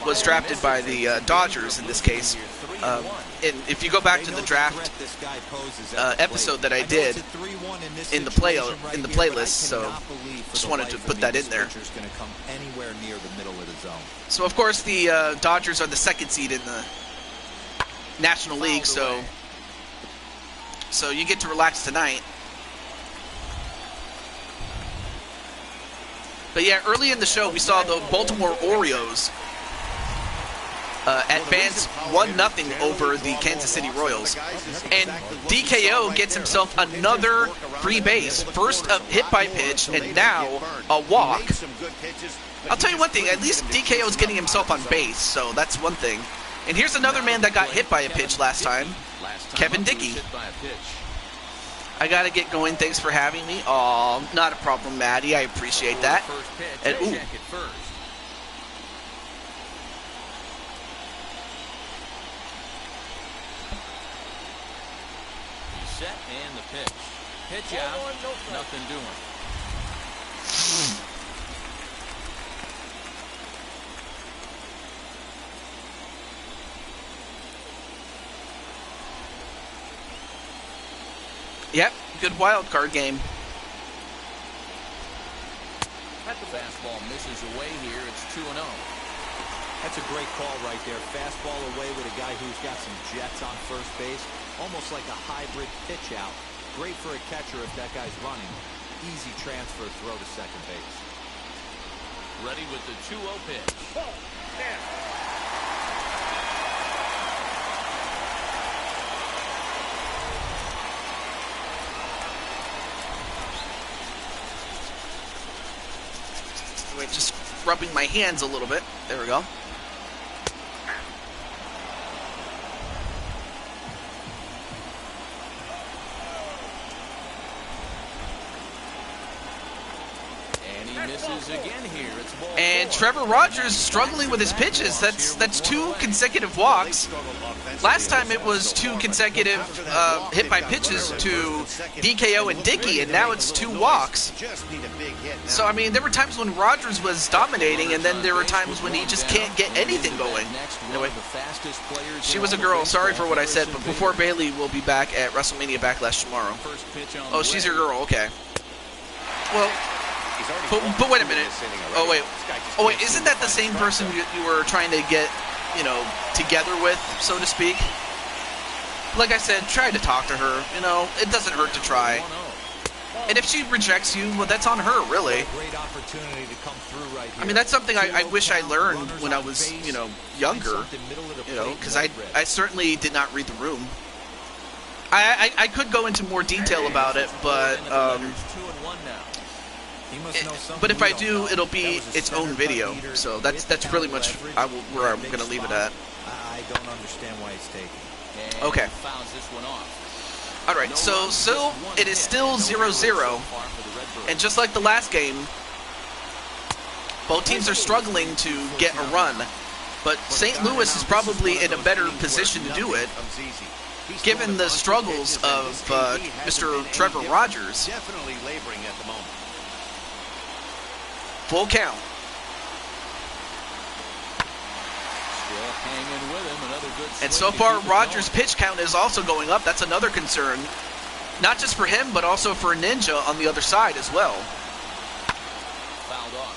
was drafted by the Dodgers in this case. And if you go back to the draft episode that I did in the playlist, so just wanted to put that in there. So of course the Dodgers are the 2nd seed in the National League, so So you get to relax tonight. But yeah, early in the show, we saw the Baltimore Orioles advance 1-0 over the Kansas City Royals. And DKO gets himself another free base. First a hit by pitch, and now a walk. I'll tell you one thing, at least DKO is getting himself on base, so that's one thing. And here's another man that got hit by a pitch last time, Kevin Dickey. I gotta get going. Thanks for having me. Oh, not a problem, Maddie. I appreciate that. And ooh. Set and the pitch. Pitch out. Nothing doing. Yep, good wild card game. Fastball misses away here. It's 2-0. That's a great call right there. Fastball away with a guy who's got some jets on first base. Almost like a hybrid pitch out. Great for a catcher if that guy's running. Easy transfer throw to second base. Ready with the 2-0 pitch. Wait, just rubbing my hands a little bit. There we go. Misses again here. It's ball and 4. Trevor Rogers struggling with his pitches. That's 2 consecutive walks. Last time it was 2 consecutive hit by pitches to DKO and Dickey, and now it's 2 walks. So, I mean, there were times when Rogers was dominating, and then there were times when he just can't get anything going. Anyway, she was a girl. Sorry for what I said, but before Bailey will be back at WrestleMania Backlash tomorrow. Oh, she's your girl. Okay. Well... But wait a minute. Oh wait, isn't that the same person you were trying to get, you know, together with, so to speak? Like I said, try to talk to her. You know, it doesn't hurt to try. And if she rejects you, well, that's on her, really. I mean, that's something I wish I learned when I was, you know, younger. You know, because I certainly did not read the room. I could go into more detail about it, but but if I do, it'll be its own video. So that's pretty much where I'm going to leave it at. I don't understand why it's taken. Okay. All right. So it is still 0-0, and just like the last game, both teams are struggling to get a run. But St. Louis is probably in a better position to do it, given the struggles of Mr. Trevor Rogers. Definitely laboring at the moment. Full count. Still hanging with him. Another good swing. And so far, Rogers' pitch count is also going up. That's another concern. Not just for him, but also for Ninja on the other side as well. Fouled off.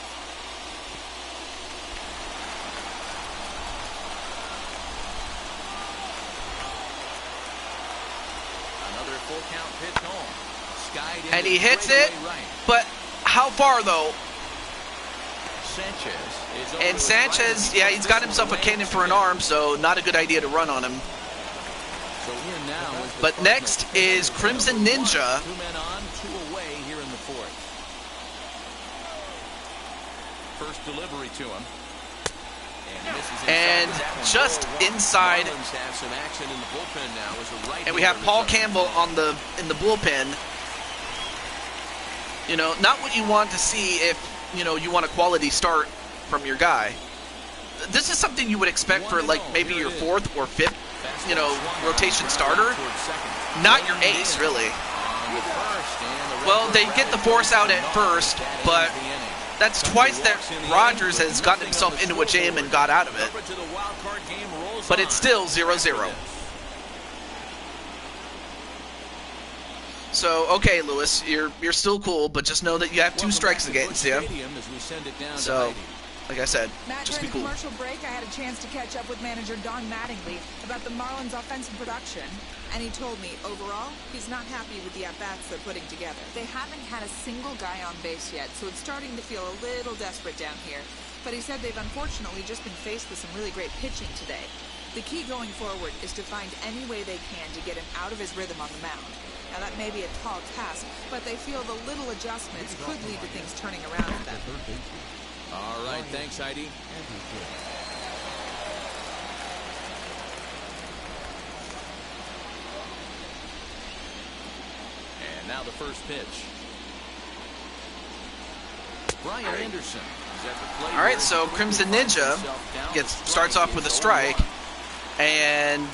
Another full count pitch home. Skied And he hits it, but how far though? And Sanchez, yeah, he's got himself a cannon for an arm, so not a good idea to run on him. But next is Crimson Ninja. 2 men on, 2 away here in the 4th. First delivery to him. And just inside. And we have Paul Campbell in the bullpen. You know, not what you want to see if, you know, you want a quality start from your guy. This is something you would expect for, like, maybe your 4th or 5th, you know, rotation starter. Not your ace, really. Well, they get the force out at first, but that's twice that Rogers has gotten himself into a jam and got out of it. But it's still 0-0. So, okay, Louis, you're still cool, but just know that you have 2 strikes against you. So, like I said, Matt, just during be the cool. commercial break, I had a chance to catch up with manager Don Mattingly about the Marlins' offensive production. And he told me, overall, he's not happy with the at-bats they're putting together. They haven't had a single guy on base yet, so it's starting to feel a little desperate down here. But he said they've unfortunately just been faced with some really great pitching today. The key going forward is to find any way they can to get him out of his rhythm on the mound. Now, that may be a tall task, but they feel the little adjustments could lead to things turning around for them. All right, thanks, Heidi. And now the first pitch. Brian Anderson is at the plate. All right, so Crimson Ninja starts off with a strike, and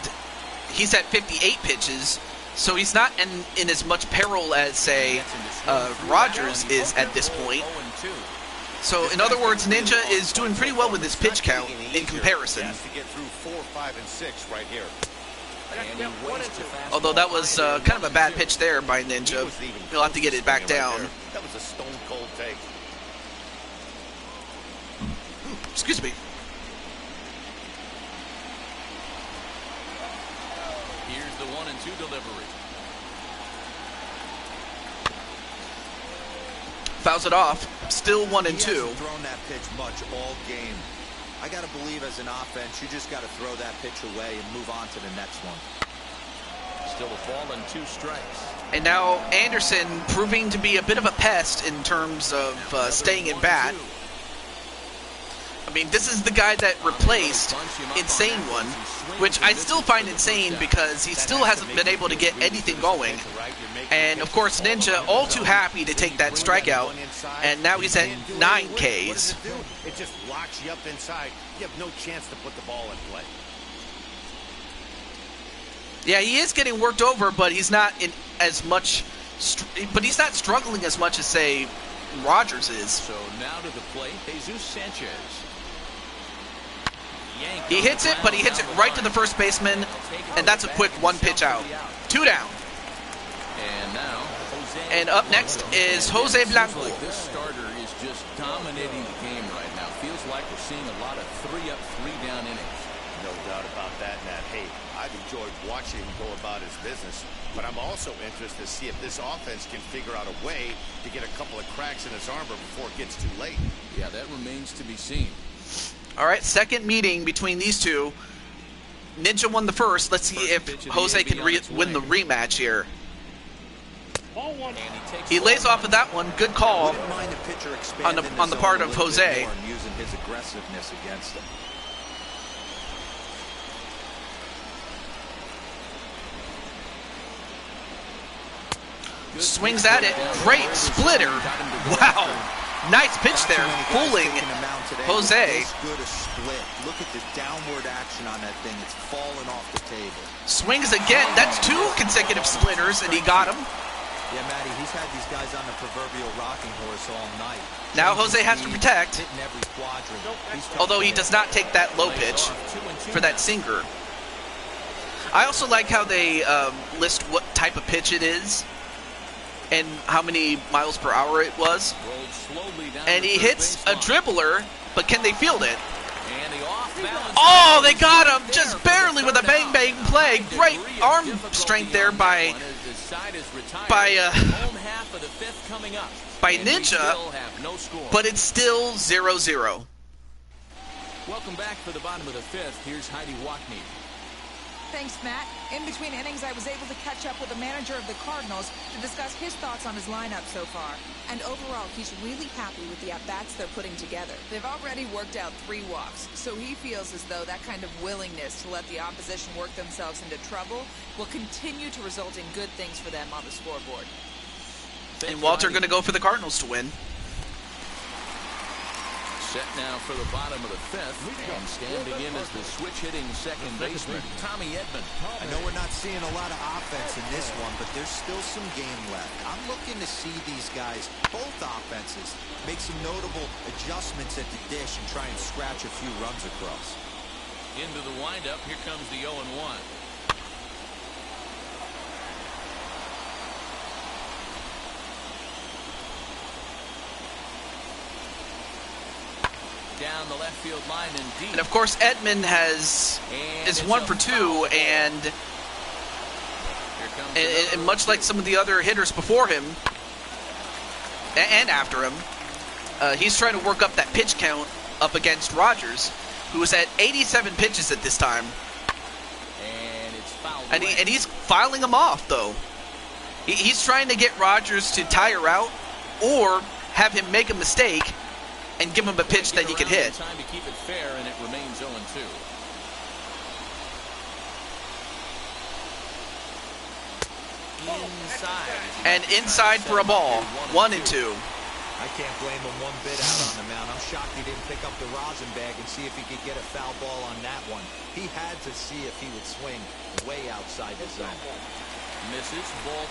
he's at 58 pitches, so he's not in as much peril as, say, Rogers is at this point. So, in other words, Ninja is doing pretty well with his pitch count in comparison. To get through 4, 5, and 6 right here. Although that was kind of a bad pitch there by Ninja. He'll have to get it back down. That was a stone-cold take. Excuse me. Here's the 1-2 delivery. Fouls it off. Still 1-2. He hasn't thrown that pitch much all game. I got to believe as an offense, you just got to throw that pitch away and move on to the next one. Still a ball and 2 strikes. And now Anderson proving to be a bit of a pest in terms of staying in bat. I mean, this is the guy that replaced Insane One, which I still find insane because he still hasn't been able to get anything going. And, of course, Ninja all too happy to take that strikeout, and now he's at 9 Ks. It just locks you up inside. You have no chance to put the ball in play. Yeah, he is getting worked over, but he's not in as much. But he's not struggling as much as, say, Rogers is. So now to the plate, Jesus Sanchez. He hits it, but he hits it right to the first baseman, and that's a quick 1 pitch out. 2 down. And now, And up next is Jose Blanco. This starter is just dominating the game right now. Feels like we're seeing a lot of 3-up, 3-down innings. No doubt about that, Nat. Hey, I've enjoyed watching him go about his business, but I'm also interested to see if this offense can figure out a way to get a couple of cracks in his armor before it gets too late. Yeah, that remains to be seen. All right, second meeting between these two. Ninja won the first. Let's see if Jose can win the rematch here. He lays off of that one. Good call on the part of Jose. Using his aggressiveness against him. Swings at it. Great splitter. Wow. Nice pitch there, fooling Jose. Good a split. Look at the downward action on that thing. It's falling off the table. Swings again. That's 2 consecutive splitters, and he got him. Yeah, Matty, he's had these guys on the proverbial rocking horse all night. Now Jose has to protect, Hitting every quadrant. although he does not take that low pitch for that sinker. I also like how they list what type of pitch it is and how many miles per hour it was. And he hits a dribbler, but can they field it? Oh, they got him just barely with a bang-bang play. Great arm strength there by Ninja, but it's still 0-0. Welcome back for the bottom of the 5th. Here's Heidi Wackney. Thanks, Matt. In between innings, I was able to catch up with the manager of the Cardinals to discuss his thoughts on his lineup so far. And overall, he's really happy with the at-bats they're putting together. They've already worked out 3 walks, so he feels as though that kind of willingness to let the opposition work themselves into trouble will continue to result in good things for them on the scoreboard. And Walter going to go for the Cardinals to win. Set now for the bottom of the 5th, and standing in as the switch-hitting second baseman, Tommy Edman. I know we're not seeing a lot of offense in this one, but there's still some game left. I'm looking to see these guys, both offenses, make some notable adjustments at the dish and try and scratch a few runs across. Into the windup, here comes the 0-1. down the left field line and deep. And of course, Edman is 1 for 2, and much like some of the other hitters before him and after him, he's trying to work up that pitch count up against Rogers, who was at 87 pitches at this time. And it's fouled And away. he's filing them off, though. He's trying to get Rogers to tire out or have him make a mistake and give him a pitch that he can hit. Time to keep it fair, and it remains 0-2. Inside. And inside for a ball. 1-2. I can't blame him one bit out on the mound. I'm shocked he didn't pick up the rosin bag and see if he could get a foul ball on that one. He had to see if he would swing way outside the zone. Misses, ball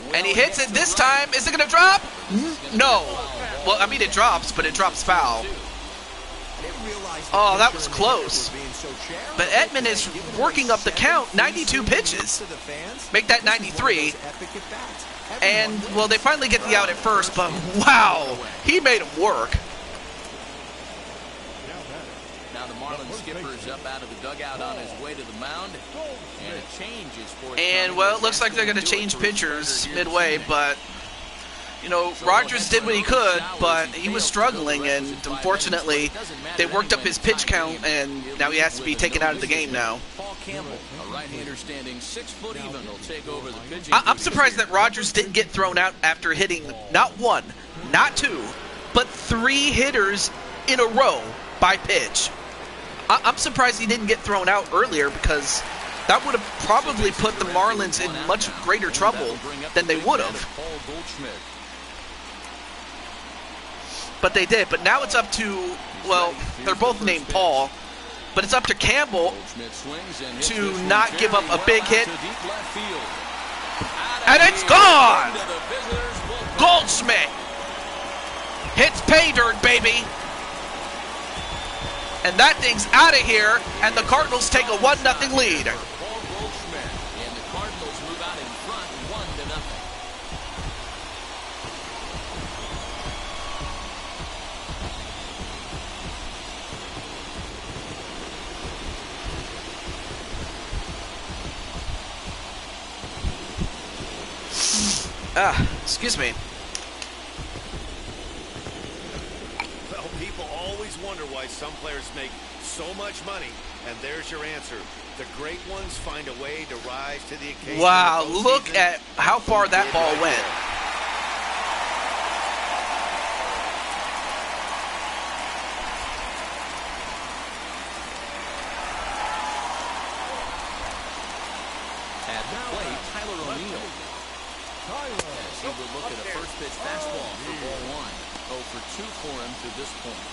2. And he hits it this time. Is it going to drop? No. Well, I mean, it drops, but it drops foul. Oh, that was close. But Edman is working up the count. 92 pitches. Make that 93. And, well, they finally get the out at first, but wow, he made him work. Now the Marlins skipper is up out of the dugout on his way to the mound. And a change is forthcoming. And, well, it looks like they're going to change pitchers midway, but, you know, Rogers did what he could, but he was struggling, and unfortunately, they worked up his pitch count, and now he has to be taken out of the game now. Paul Campbell, a right-hander standing 6 foot even, will take over the pitching. I'm surprised that Rogers didn't get thrown out after hitting not 1, not 2, but 3 hitters in a row by pitch. I'm surprised he didn't get thrown out earlier, because that would have probably put the Marlins in much greater trouble than they would have. But they did. But now it's up to, well, they're both named Paul, but it's up to Campbell to not give up a big hit. And it's gone! Goldschmidt hits pay dirt, baby. And that thing's out of here, and the Cardinals take a 1-0 lead. And the Cardinals move out in front 1-0. Excuse me. Well, people always wonder why some players make so much money, and there's your answer. The great ones find a way to rise to the occasion. Wow, look at how far that ball went. At the plate, Tyler O'Neill. As he will look at a first pitch fastball for ball 1. 0 for 2 for him to this point.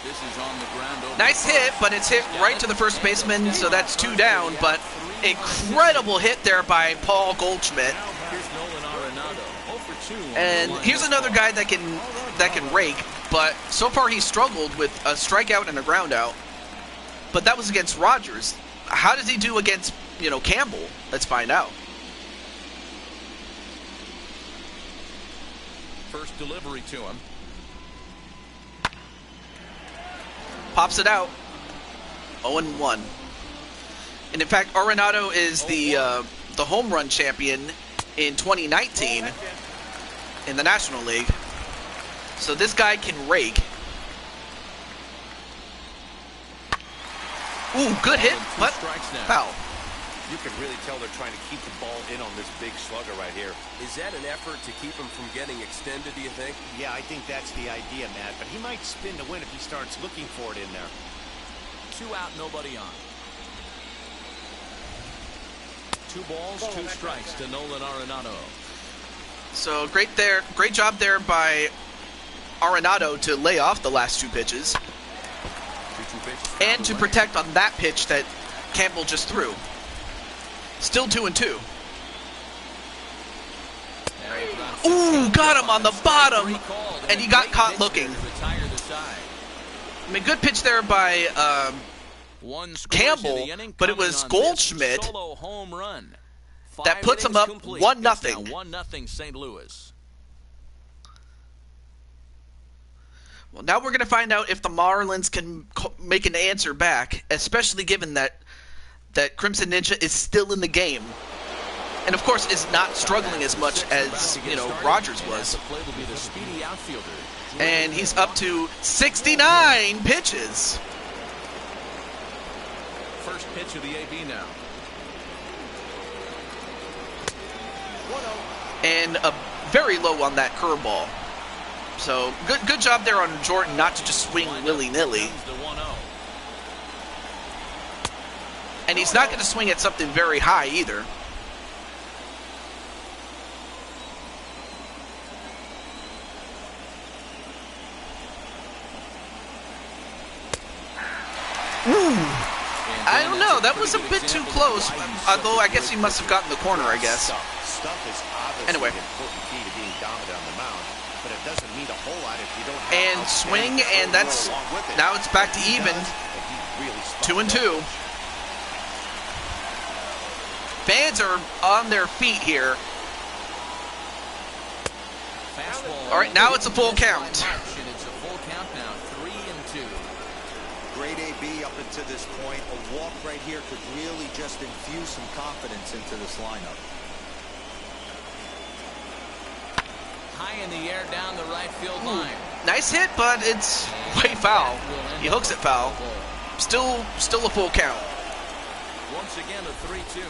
This is on the ground over. Nice hit, but it's hit right to the first baseman, so that's 2 down. But incredible hit there by Paul Goldschmidt. Here's Nolan Arenado, 0 for 2. And here's another guy that can rake, but so far he's struggled with a strikeout and a ground out. But that was against Rogers. How does he do against, you know, Campbell? Let's find out. First delivery to him. Pops it out. 0-1. And in fact, Arenado is the home run champion in 2019 in the National League. So this guy can rake. Ooh, good hit, but foul. You can really tell they're trying to keep the ball in on this big slugger right here. Is that an effort to keep him from getting extended, do you think? Yeah, I think that's the idea, Matt. But he might spin to win if he starts looking for it in there. 2 out, nobody on. 2 balls, 2 strikes to Nolan Arenado. So great job there by Arenado to lay off the last 2 pitches. And to protect on that pitch that Campbell just threw. Still 2-2. Ooh, got him on the bottom, and he got caught looking. I mean, good pitch there by Campbell, but it was Goldschmidt that puts him up 1-0. 1-0 St. Louis. Well, now we're going to find out if the Marlins can make an answer back, especially given that Crimson Ninja is still in the game. And, of course, is not struggling as much as, Rogers was. And he's up to 69 pitches. First pitch of the AB now. And a very low on that curveball. So, good job there on Jordan not to just swing willy-nilly. And he's not going to swing at something very high either. I don't know. That was a bit too close. Although I guess he must have gotten the corner, I guess. Anyway. And swing, and that's... Now it's back to even. 2-2. Fans are on their feet here. All right, now it's a full count. It's a full count now, 3-2. Great AB up until this point. A walk right here could really just infuse some confidence into this lineup. High in the air down the right field line. Nice hit, but it's way foul. He hooks it foul. Still a full count. Once again, a 3-2.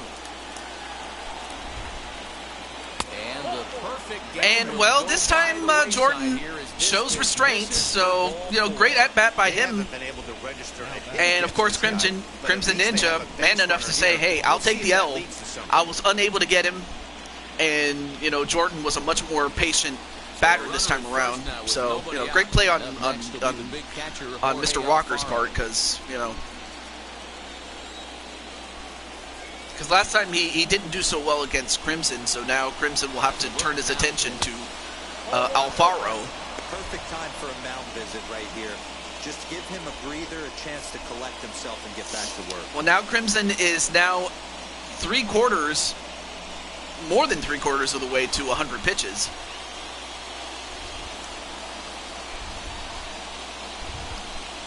And the perfect game. And, well, this time Jordan shows restraint, so, great at-bat by him. And, of course, Crimson Ninja, man enough to say, hey, I'll take the L. I was unable to get him, and, Jordan was a much more patient batter this time around. So, great play on Mr. Walker's part, because, because last time he didn't do so well against Crimson, so now Crimson will have to turn his attention to Alfaro. Perfect time for a mound visit right here. Just give him a breather, a chance to collect himself and get back to work. Well, now Crimson is now more than three quarters of the way to 100 pitches.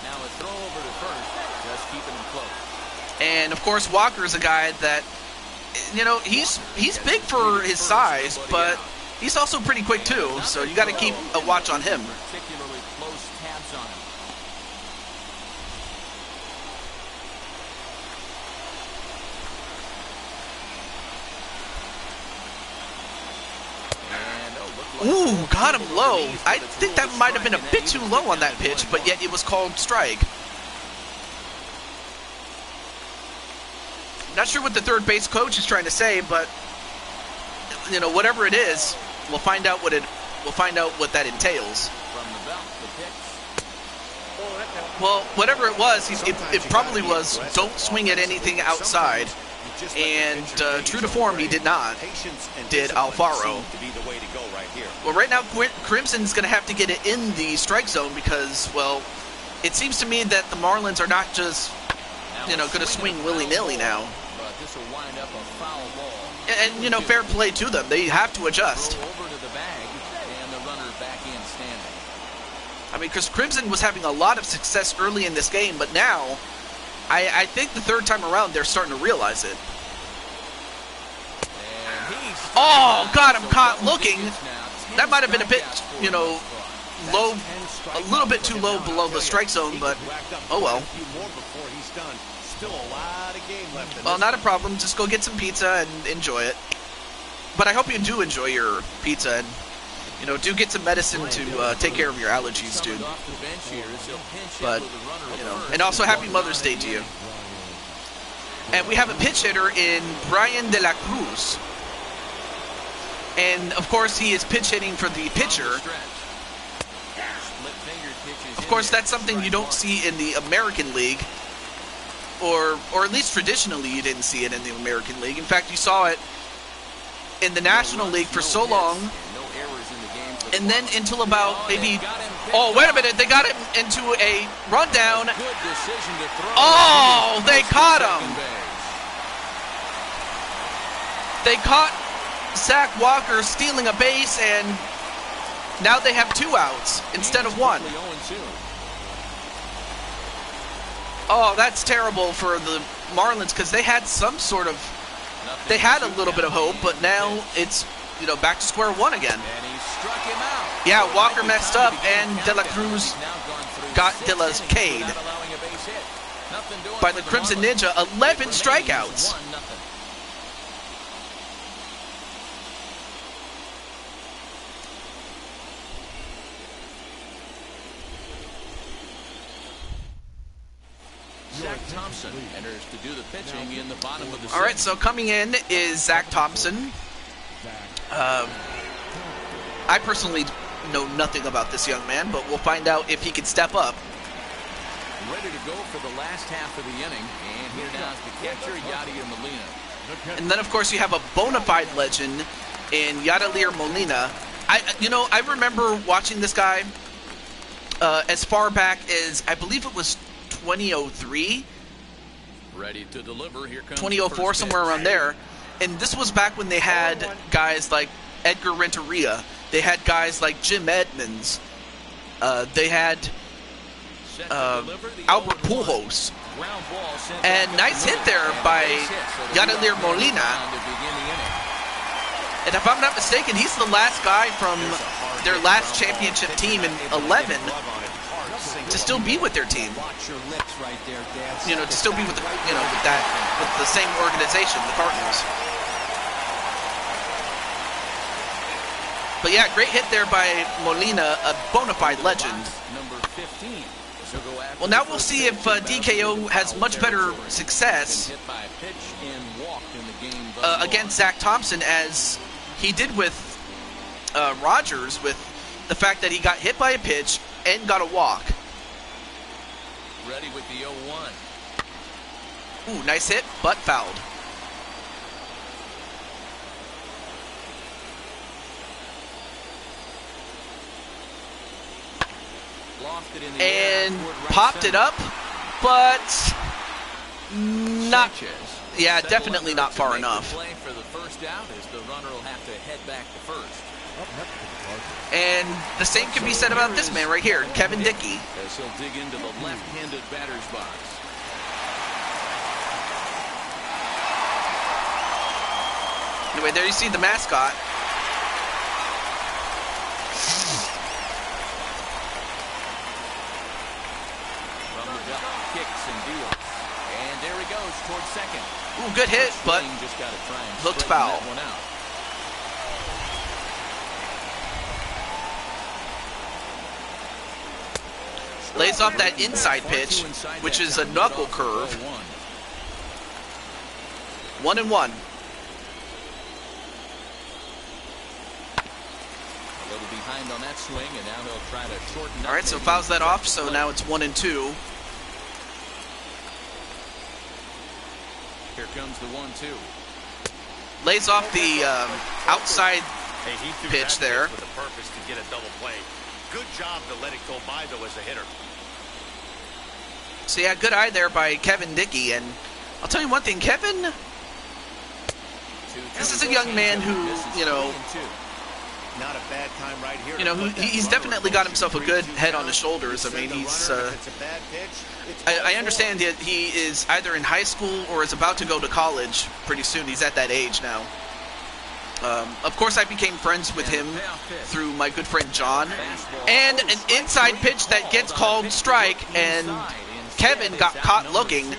Now a throw over to first, just keeping him close. And, of course, Walker is a guy that, he's big for his size, but he's also pretty quick, too. So you got to keep a watch on him. Particularly close tabs on him. Ooh, got him low. I think that might have been a bit too low on that pitch, but yet it was called strike. Not sure what the third base coach is trying to say, but whatever it is, we'll find out what that entails. From the belt, the pitch. Well, whatever it was, it probably was don't swing at anything outside. And true to form, he did not. Did Alfaro. Well, right now, Crimson's going to have to get it in the strike zone because, well, it seems to me that the Marlins are not just, going to swing willy-nilly now. But this will wind up a foul ball. And, fair play to them. They have to adjust. Over to the bag, and the runner back in standing. I mean, because Crimson was having a lot of success early in this game, but now, I think the third time around, they're starting to realize it. Oh, got him caught looking. That might have been a bit, low, a little bit too low below the strike zone, but oh well. Well, not a problem. Just go get some pizza and enjoy it. But I hope you do enjoy your pizza and, do get some medicine to take care of your allergies, dude. But, and also happy Mother's Day to you. And we have a pitch hitter in Brian De La Cruz. And, of course, he is pitch hitting for the pitcher. Of course, that's something you don't see in the American League. Or at least traditionally you didn't see it in the American League. In fact, you saw it in the National League for so long And then until about maybe... Oh, wait a minute. They got him into a rundown. Good decision to throw. Oh, they caught him. They caught Zach Walker stealing a base, and now they have 2 outs instead of 1. Oh, that's terrible for the Marlins because they had some sort of... They had a little bit of hope, but now it's, you know, back to square one again. And he struck him out. Yeah, Walker messed up, and De La Cruz got De La Cade by the Crimson Ninja. 11 strikeouts. Zach Thompson enters to do the pitching in the bottom of the All right, so coming in is Zach Thompson. I personally know nothing about this young man, but we'll find out if he can step up. Ready to go for the last half of the inning, and here now is the catcher, Yadier Molina. And then, of course, you have a bona fide legend in Yadier Molina. I remember watching this guy as far back as, I believe it was 2003. Ready to deliver. Here comes 2004, somewhere around there. And this was back when they had guys like Edgar Renteria. They had guys like Jim Edmonds. They had Albert Pujols. And nice hit there by Yadier Molina. And if I'm not mistaken, he's the last guy from their last championship team in 11 to still be with their team. You know, to still be with the, with the same organization, the Cardinals. But yeah, great hit there by Molina, a bona fide legend. Well, now we'll see if DKO has much better success against Zach Thompson as he did with Rogers, with the fact that he got hit by a pitch and got a walk. Ready with the 0-1. Ooh, nice hit, but fouled. And popped it up, but not. Yeah, definitely not far enough. For the first out, as the runner will have to head back to first. And the same can be said about this man right here, Kevin Dickey. As he'll dig into the left-handed batter's box. Anyway, there you see the mascot. Kicks and deals. And there he goes towards second. Ooh, good hit, but just got to try and looked foul. that one out. Lays off that inside pitch, which is a knuckle curve. 1-1. A little behind on that swing, and now he'll try to shorten. All right, so fouls that off, so now it's 1-2. Here comes the 1-2. Lays off the outside pitch there. With a purpose to get a double play. Good job to let it go by, though, as a hitter. So yeah, good eye there by Kevin Dickey, and I'll tell you one thing, Kevin. This is a young man who, Not a bad time right here. He's definitely got himself a good head on his shoulders. I mean, he's. I understand that he is either in high school or is about to go to college pretty soon. He's at that age now. Of course, I became friends with him through my good friend John. And an inside pitch that gets called strike, and Kevin got caught looking.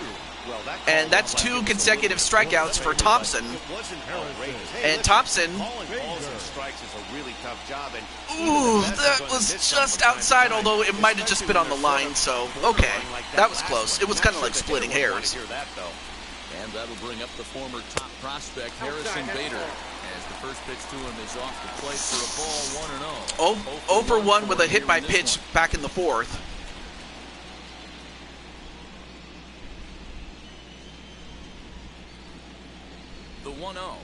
And that's 2 consecutive strikeouts for Thompson. And Thompson... Ooh, that was just outside, although it might have just been on the line, so, okay. That was close. It was kind of like splitting hairs. And that'll bring up the former top prospect, Harrison Bader, as the first pitch to him is off the plate for a ball 1-0. 0 for 1 with a hit by pitch back in the 4th. The 1-0.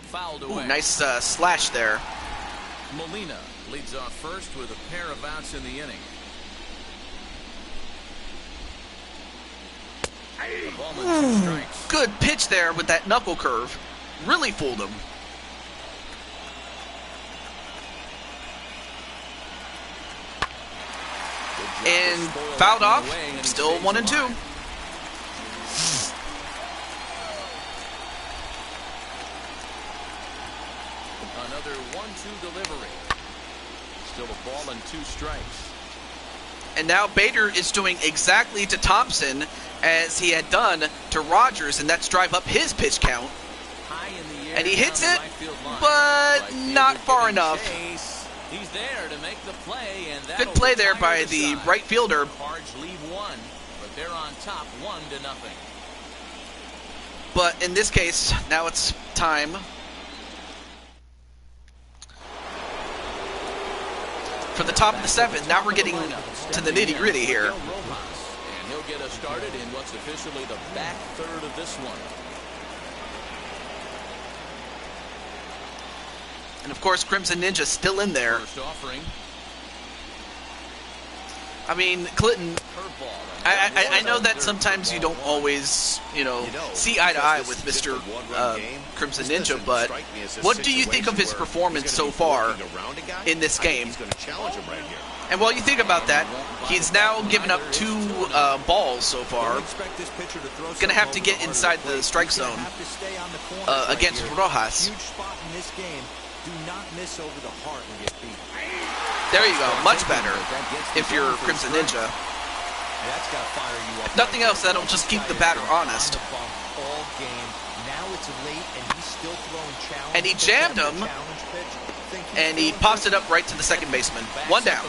Fouled away. Ooh, nice slash there. Molina leads off first with a pair of outs in the inning. The ball and 2 strikes. Good pitch there with that knuckle curve. Really fooled him. And fouled off. Still 1-2. Another 1-2 delivery. Still a ball and 2 strikes. And now Bader is doing exactly to Thompson as he had done to Rogers, and that's drive up his pitch count. High in the air, and he hits it, but right not far enough. He's there to make the play, and good play there by the right fielder. Cards lead 1, but they're on top 1-0. But in this case, now it's time for the top of the 7th. Now we're getting to the nitty-gritty here. And he'll get us started in what's officially the back third of this one. And of course, Crimson Ninja still in there. First offering. I mean, Clinton, I know that sometimes you don't always, see eye to eye with Mr. Crimson Ninja, but what do you think of his performance so far in this game? And while you think about that, he's now given up 2 balls so far. Going to have to get inside the strike zone against Rojas. Huge spot in this game. Do not miss over the heart and get beat. There you go. Much better if you're Crimson Ninja. That's got to fire you up. Nothing else. That'll just keep the batter honest. All game. Now it's late and he's still throwing challenge. And he jammed him. And he popped it up right to the second baseman. 1 down.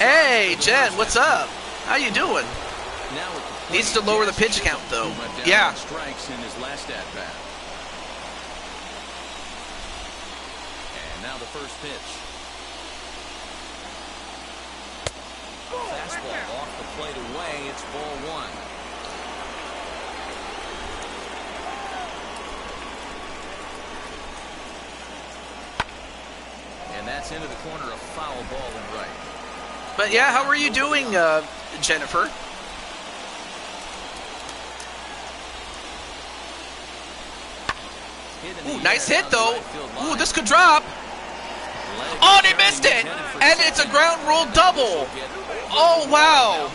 Hey, Jen, what's up? How you doing? Needs to lower the pitch count, though. Yeah. Strikes in his last at bat. And now the first pitch. Fastball off the plate away. It's ball 1. And that's into the corner, a foul ball and right. But yeah, how are you doing, Jennifer? Ooh, nice hit, though. Ooh, this could drop. Oh, they missed it! And it's a ground rule double. Oh, wow.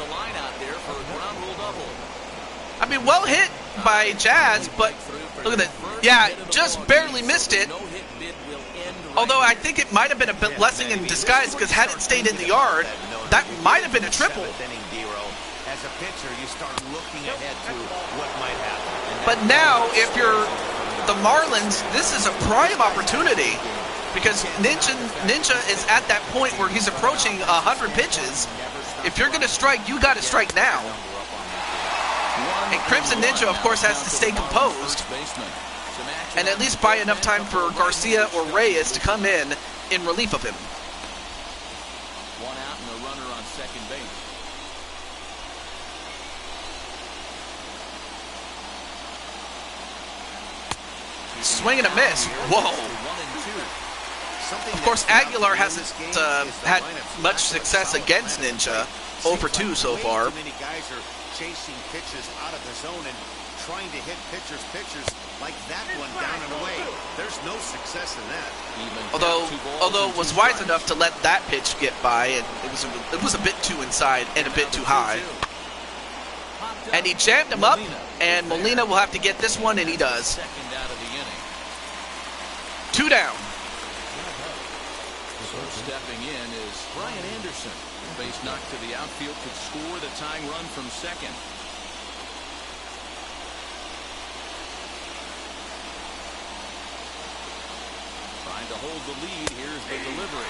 I mean, well hit by Jazz, but look at that. Yeah, just barely missed it. Although I think it might have been a blessing in disguise, because had it stayed in the yard, that might have been a triple. As a pitcher, you start looking ahead to what might happen. But now, if you're the Marlins, this is a prime opportunity, because Ninja is at that point where he's approaching 100 pitches. If you're going to strike, you got to strike now. And Crimson Ninja, of course, has to stay composed and at least buy enough time for Garcia or Reyes to come in relief of him. 1 out and a runner on second base. Swing and a miss. Whoa. Of course, Aguilar hasn't had much success against Ninja. 0-for-2 so far. Too many guys are chasing pitches out of the zone and trying to hit pitchers like that one down and away. There's no success in that. Although it was wise enough to let that pitch get by, and it was a bit too inside and a bit too high. And he jammed him up, and Molina will have to get this one, and he does. Second out of the inning. 2 down. So stepping in is Brian Anderson. Base knock to the outfield could score the tying run from second. Trying to hold the lead. Here's the delivery.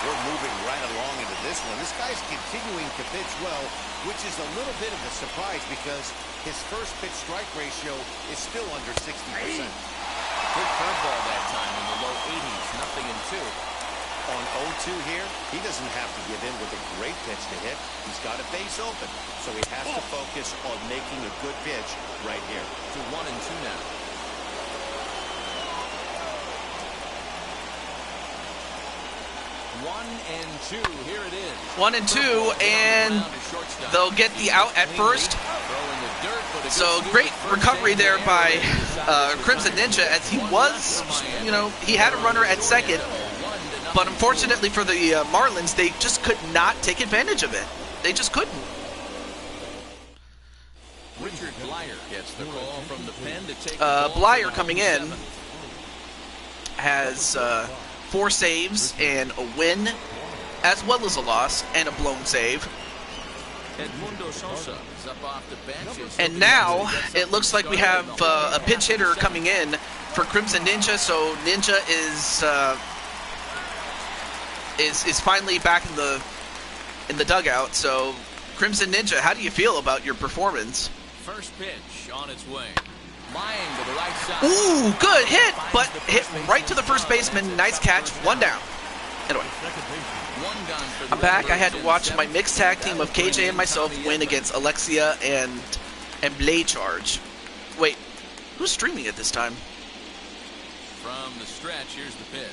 We're moving right along into this one. This guy's continuing to pitch well, which is a little bit of a surprise because his first pitch strike ratio is still under 60%. Good curveball that time in the low 80s. 0-2. On 0-2 here, he doesn't have to give in with a great pitch to hit. He's got a base open, so he has to focus on making a good pitch right here. To 1-2 now. 1-2. Here it is. 1-2, and they'll get the out at first. So great recovery there by Crimson Ninja, as he was, he had a runner at second. But unfortunately for the Marlins, they just could not take advantage of it. They just couldn't. Richard Blyer gets the call from the pen to take Blyer coming in has 4 saves and a win, as well as a loss and a blown save. Edmundo Sosa is up off the bench. And now it looks like we have a pinch hitter coming in for Crimson Ninja. So Ninja is finally back in the dugout. So Crimson Ninja, how do you feel about your performance? First pitch on its way. Lying to the right side. Ooh, good hit, but hit right to the first baseman. Nice catch. 1 down. Anyway, I'm back. I had to watch my mixed tag team of KJ and myself win against Alexia and Blade Charge. Wait, who's streaming it this time? From the stretch, here's the pitch.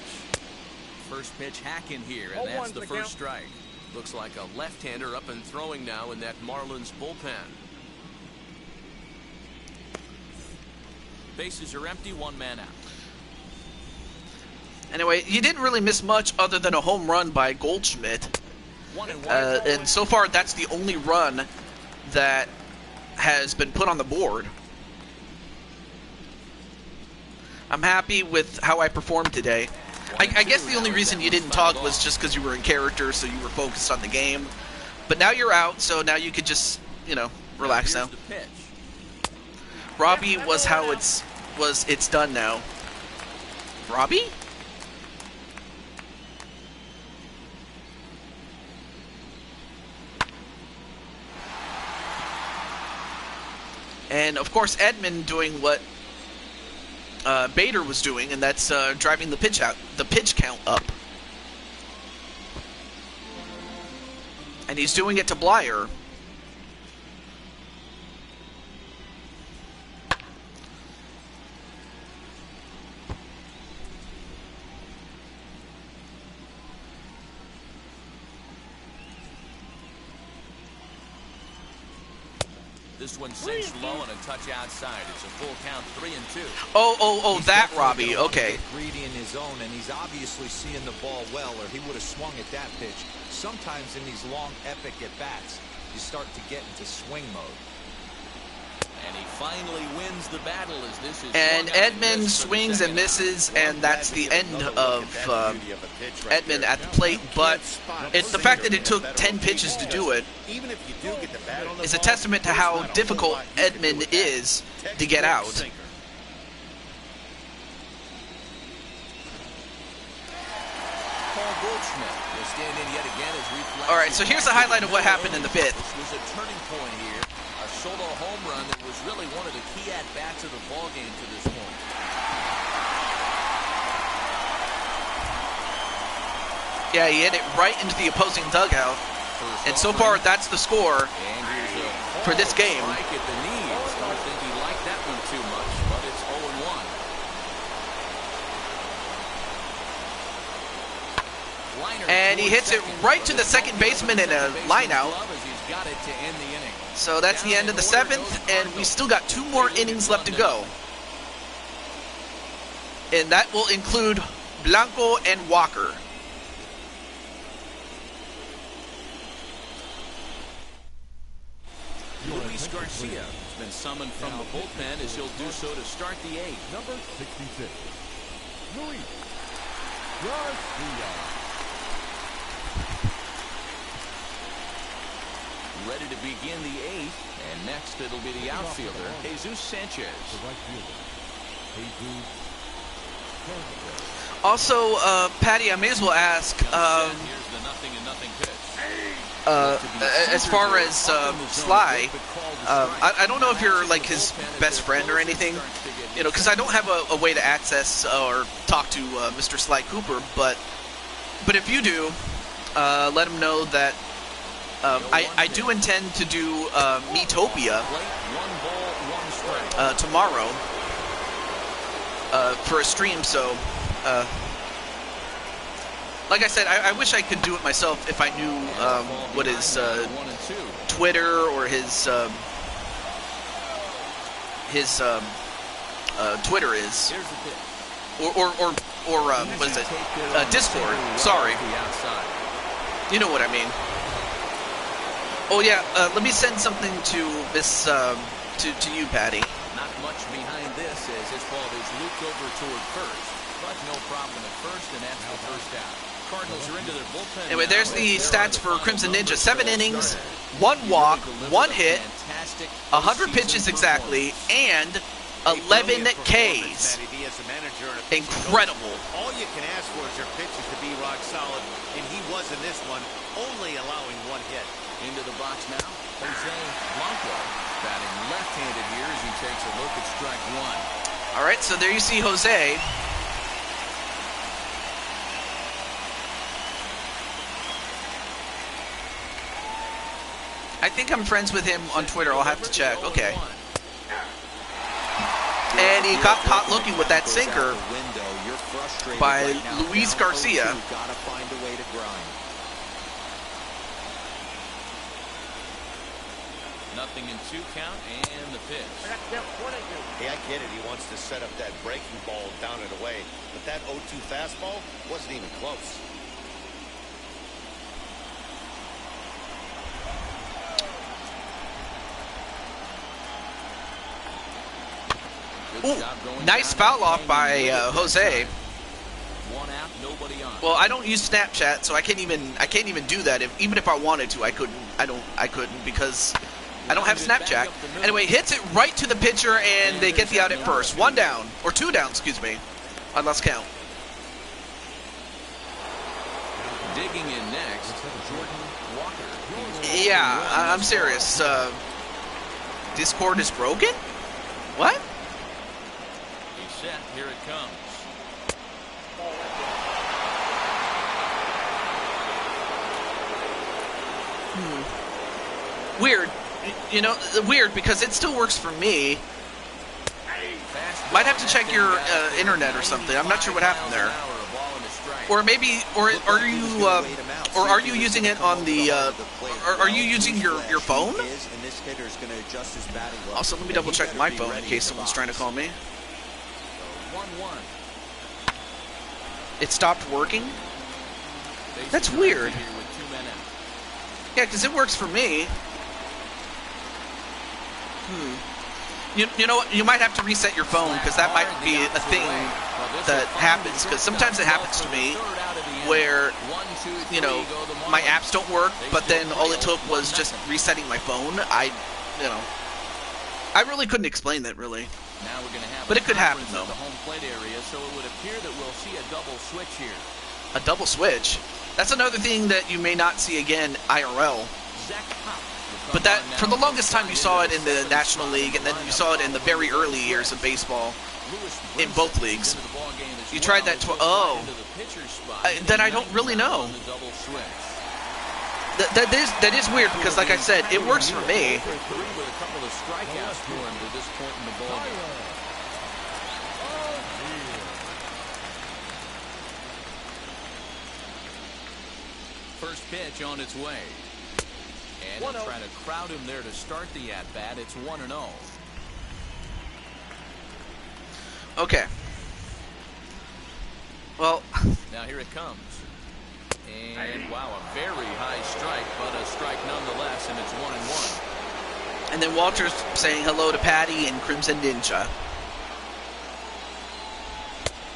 First pitch hack in here, and that's the first strike. Looks like a left-hander up and throwing now in that Marlins bullpen. Bases are empty, 1 man out. Anyway, you didn't really miss much other than a home run by Goldschmidt. And so far, that's the only run that has been put on the board. I'm happy with how I performed today. I guess the only reason you didn't talk was just because you were in character, so you were focused on the game. But now you're out, so now you could just, relax now. Robbie was how it's done now. Robbie? And of course Edmund doing what Bader was doing, and that's driving the pitch count up. And he's doing it to Blyer. This one cinched low and a touch outside. It's a full count, 3-2. Oh, that Robbie. Okay. Greedy in his zone, and he's obviously seeing the ball well, or he would have swung at that pitch. Sometimes in these long, epic at-bats, you start to get into swing mode. And he finally wins the battle as this is. And Edmund swings and misses, and that's the end of Edmund at the plate. But it's the fact that it took 10 pitches to do it is a testament to how difficult Edmund is to get out. All right, so here's a highlight of what happened in the 5th. This was a turning point here. A solo home run that was really one of the key at-bats of the ballgame to this point. Yeah, he hit it right into the opposing dugout. And so far, that's the score for this game. Strike at the knees. Don't think he liked that one too much, but it's 0-1. And he hits it right to the second baseman in a line out. So that's the end of the 7th, and we still got 2 more innings left to go. And that will include Blanco and Walker. Luis Garcia has been summoned from the bullpen as he'll do so to start the 8th. Number 66, Louis Garcia. Ready to begin the 8th, and next it'll be the outfielder, Jesus Sanchez. The right fielder, Jesus Sanchez. Also, Patty, I may as well ask, Here's the 0-0 pitch. as far as Sly, I don't know if you're like his best friend or anything, because I don't have a way to access or talk to Mr. Sly Cooper, but if you do, let him know that I do intend to do Metopia tomorrow like I said, I wish I could do it myself if I knew what his Twitter or his Twitter is, or what is it? Discord. Sorry, you know what I mean. Oh yeah, let me send something to this to you, Patty. Not much behind this as this ball is looped over toward first, but no problem at first, and that's the first out. Cardinals are into their bullpen. Anyway, there's the stats for Crimson Ninja: 7 innings, 1 walk, 1 hit, 100 pitches exactly, and 11 Ks. Incredible. All you can ask for is your pitches to be rock solid, and he was in this one, only allowing 1 hit. Into the box now, Jose Blanco batting left-handed here as he takes a look at strike 1. All right, so there you see Jose. I think I'm friends with him on Twitter. I'll have to check. Okay. And he got caught looking with that sinker by Luis Garcia. Nothing in 2 count and the pitch. Hey, I get it. He wants to set up that breaking ball down and away, but that 0-2 fastball wasn't even close. Ooh, nice foul off by Jose. Well, I don't use Snapchat, so I can't even do that. Even if I wanted to, I couldn't because I don't have Snapchat. Anyway, hits it right to the pitcher, and they get the out at first. 1 down, or 2 down, excuse me. I lost count. Digging in next, Jordan Walker. Yeah, I'm serious. Discord is broken? What? He's set. Here it comes. Weird. You know, weird because it still works for me. Might have to check your internet or something. I'm not sure what happened there. Or maybe, or are you using it on the? Are you using your phone? Also, let me double check my phone in case someone's trying to call me. It stopped working? That's weird. Yeah, because it works for me. You know what? You might have to reset your phone because that might be a thing that happens. Because sometimes it happens to me where, you know, my apps don't work, but then all it took was just resetting my phone. I really couldn't explain that, really. Now we're going to have but it could happen, though. The home plate area, so it would appear that we'll see a double switch here. A double switch? That's another thing that you may not see again IRL. But that, for the longest time, you saw it in the National League, and then you saw it in the very early years of baseball in both leagues. You tried that then I don't really know. That is weird because, like I said, it works for me. First pitch on its way. And they'll try to crowd him there to start the at-bat. It's 1-0. Okay. Well. Now here it comes. And wow, a very high strike, but a strike nonetheless, and it's 1-1. And then Walter's saying hello to Patty and Crimson Ninja.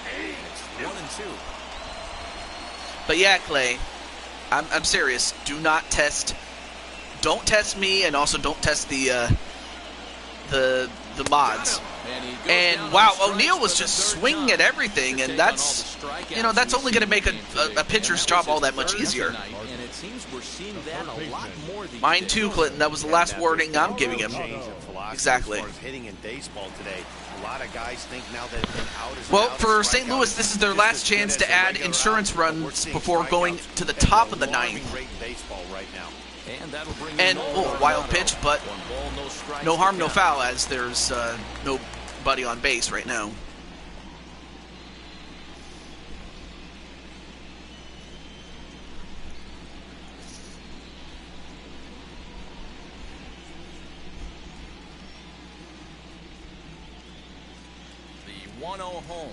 It's 1-2. But yeah, Clay, I'm serious. Do not test. Don't test me, and also don't test the mods. And wow, O'Neill was just swinging at everything, and that's, you know, that's only going to make a pitcher's job all that much easier. Mine too, Clinton. That was the last warning I'm giving him. Exactly. Well, for St. Louis, this is their last chance to add insurance runs before going to the top of the ninth. And, oh, wild pitch, but no harm, no foul, as there's nobody on base right now. 1-0 home.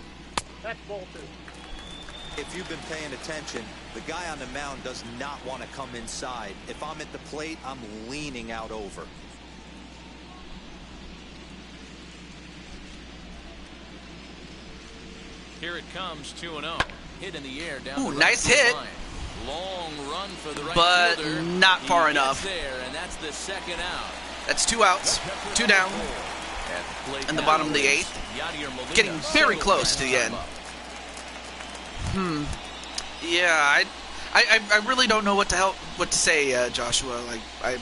That's ball 2. If you've been paying attention, the guy on the mound does not want to come inside. If I'm at the plate, I'm leaning out over. Here it comes, 2-0. Hit in the air down. Ooh, the nice right hit. line. Long run for the right But fielder. not far He enough. gets there, and that's the second out. That's 2 outs, 2 down, in the bottom of the 8th. Getting very close to the end. Yeah, I really don't know what to say, Joshua. Like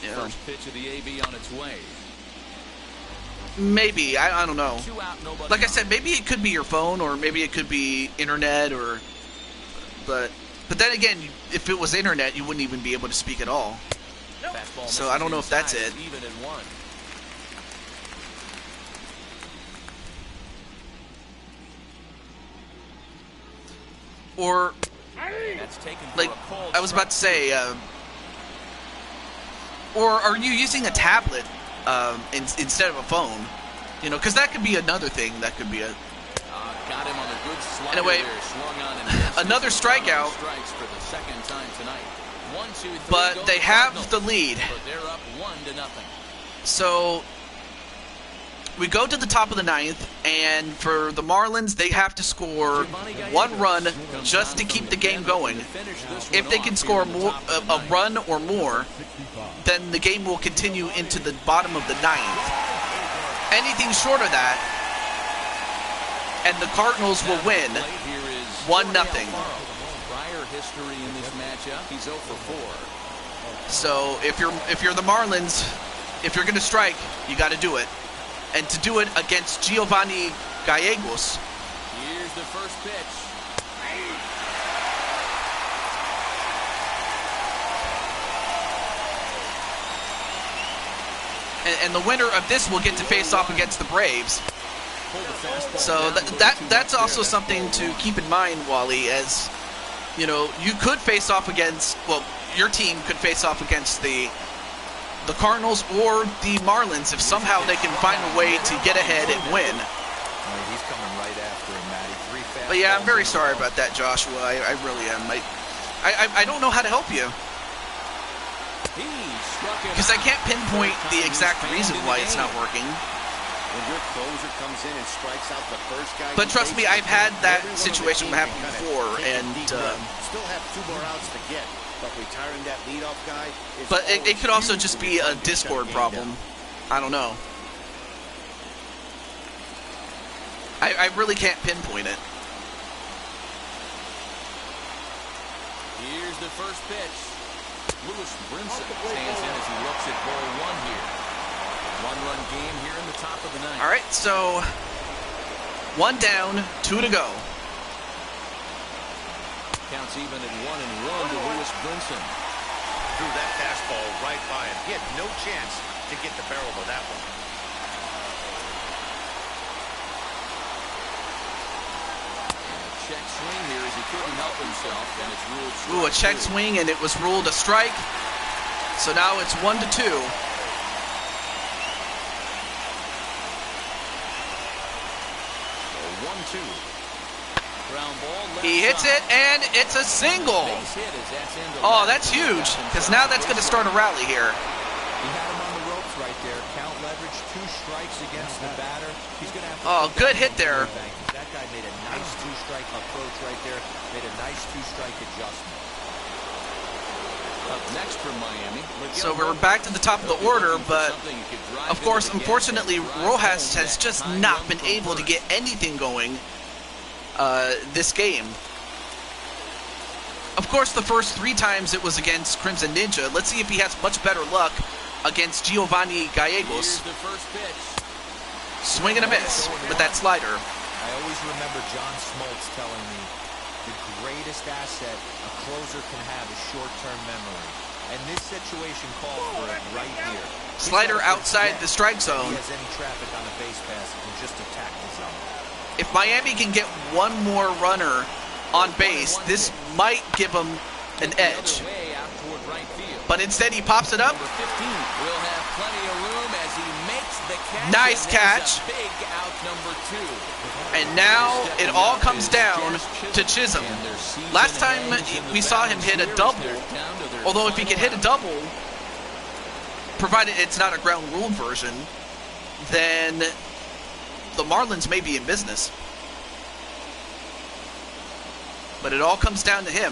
you know, First pitch of the AB on its way. maybe I don't know. 2 out, nobody Like I on. said, maybe it could be your phone, or maybe it could be internet, but then again, if it was internet, you wouldn't even be able to speak at all. Fastball So I don't know if that's misses it. inside, even at 1. Or That's taken for like a called I was about to say, or are you using a tablet instead of a phone? You know, because that could be another thing. That could be a Got him on a good slider Anyway, there. Swung on and missed. another strikeout. Strikes for the second time tonight. 1, 2, 3. but go they the have Cardinals. the lead. But they're up 1-0. So we go to the top of the 9th, and for the Marlins, they have to score 1 run just to keep the game going. If they can score more, a run or more, then the game will continue into the bottom of the 9th. Anything short of that, and the Cardinals will win 1-0. Prior history in this matchup, he's 0 for 4. So if you're the Marlins, if you're going to strike, you got to do it. And to do it against Giovanni Gallegos. Here's the first pitch. And the winner of this will get to face off against the Braves. So that's also something to keep in mind, Wally, as you know, you could face off against, well, your team could face off against the Cardinals or the Marlins if somehow they can find a way to get ahead and win. He's coming right after him, Matty. 3 fastballs. But yeah, I'm very sorry about that, Joshua. I really am. I don't know how to help you, because I can't pinpoint the exact reason why it's not working. When your closer comes in and strikes out the first guy. But trust me, I've had that situation happen before, and still have 2 more outs to get. But retiring that leadoff guy is but it could also huge just when be you're a trying to shut Discord the game problem. down. I don't know. I really can't pinpoint it. Here's the first pitch. Louis Cardinals stands in as he looks at ball 1 here. 1-run game here in the top of the 9th. All right, so 1 down, 2 to go. Counts even at 1-1 to Louis Brinson. Threw that fastball right by him. He had no chance to get the barrel of that one. Check swing here as he couldn't help himself, and it's ruled strike. Ooh, a check 2. swing, and it was ruled a strike. So now it's 1-2. So 1-2. Ground ball left He hits side. it, and it's a single. Base hit as that's into Oh, left. that's huge, because now that's going to start a rally here. He had him on the ropes right there. Count leverage, 2 strikes against the batter. He's going to have to Oh, put good that hit on there. the bank. That guy made a nice 2-strike approach right there. Made a nice 2-strike adjustment. Up next from Miami. So we're back to the top of the order, but of course, unfortunately, Rojas has just not been able to get anything going this game. Of course, the first 3 times it was against Crimson Ninja. Let's see if he has much better luck against Giovanni Gallegos. Here's the first pitch. Swing and a miss with that slider. I always remember John Smoltz telling me the greatest asset a closer can have is short-term memory. And this situation calls for it right here. Slider outside the strike If he zone. has any traffic on the base pass, he can just attack the zone. If Miami can get 1 more runner on base, this might give him an edge. Way out toward right field. But instead, he pops it up. Number 15 will have plenty of room as he makes the catch. Nice and there's catch. a big number 2. And now it all comes down to Chisholm. Last time we saw him hit a double, although if he could hit a double, provided it's not a ground ruled version, then the Marlins may be in business. But it all comes down to him.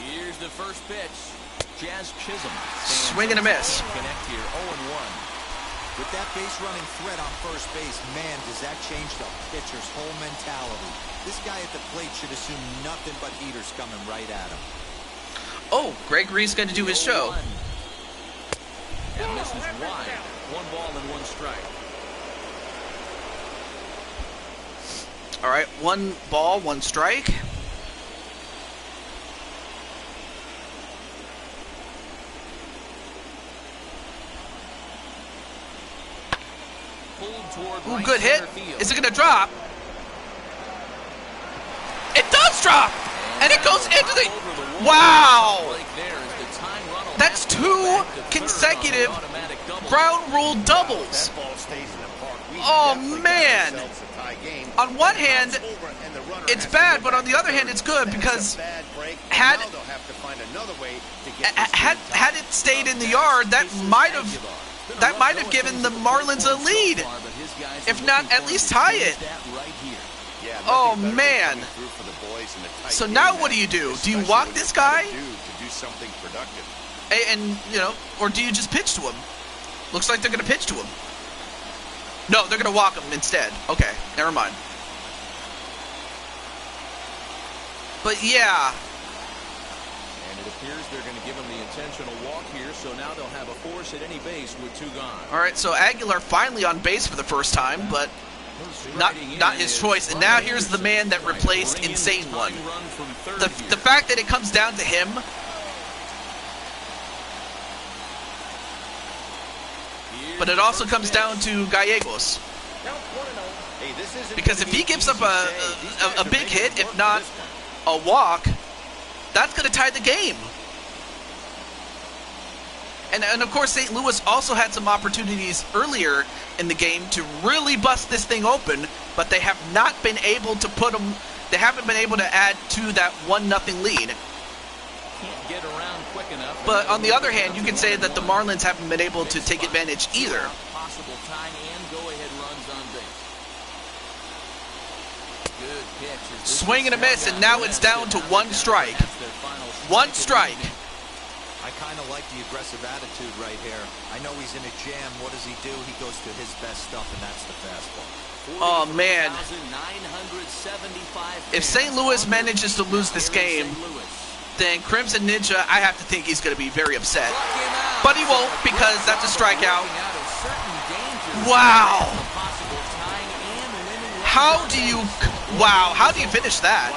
Here's the first pitch. Jazz Chisholm. Swing and a miss. Connect here, 0-1. With that base running threat on first base, man, does that change the pitcher's whole mentality. This guy at the plate should assume nothing but heaters coming right at him. Oh, Gregory's going to do his show. And misses wide. 1 ball and 1 strike. All right, 1 ball, 1 strike. Ooh, good hit. Is it going to drop? It does drop! And it goes into the... Wow! That's 2 consecutive ground rule doubles. Oh, man. On one hand, it's bad, but on the other hand, it's good because had it stayed in the yard, that might have given the Marlins a lead. If not, at least tie it. Oh, man. So now what do? Do you walk this guy? And, you know, or do you just pitch to him? Looks like they're going to pitch to him. No, they're going to walk him instead. Okay, never mind. But, yeah. And it appears they're going to give him the intentional walk here, so now they'll have a force at any base with 2 gone. All right, so Aguilar finally on base for the first time, but not his choice. And now here's the man that replaced Insane One. The fact that it comes down to him... But it also comes down to Gallegos. Because if he gives up a big hit, if not a walk, that's going to tie the game. And of course, St. Louis also had some opportunities earlier in the game to really bust this thing open, but they have not been able to put them. They haven't been able to add to that 1-0 lead. Can't get around quick enough. But on the other hand, you can say that the Marlins haven't been able to take advantage either. Possible tying and go-ahead runs on base. Good pitch. Swing and a miss, and now it's down to 1 strike. 1 strike. I kind of like the aggressive attitude right here. I know he's in a jam. What does he do? He goes to his best stuff, and that's the fastball. Oh, man. If St. Louis manages to lose this game, then Crimson Ninja, I have to think he's going to be very upset. But he won't, because that's a strikeout. Wow. How do you finish that?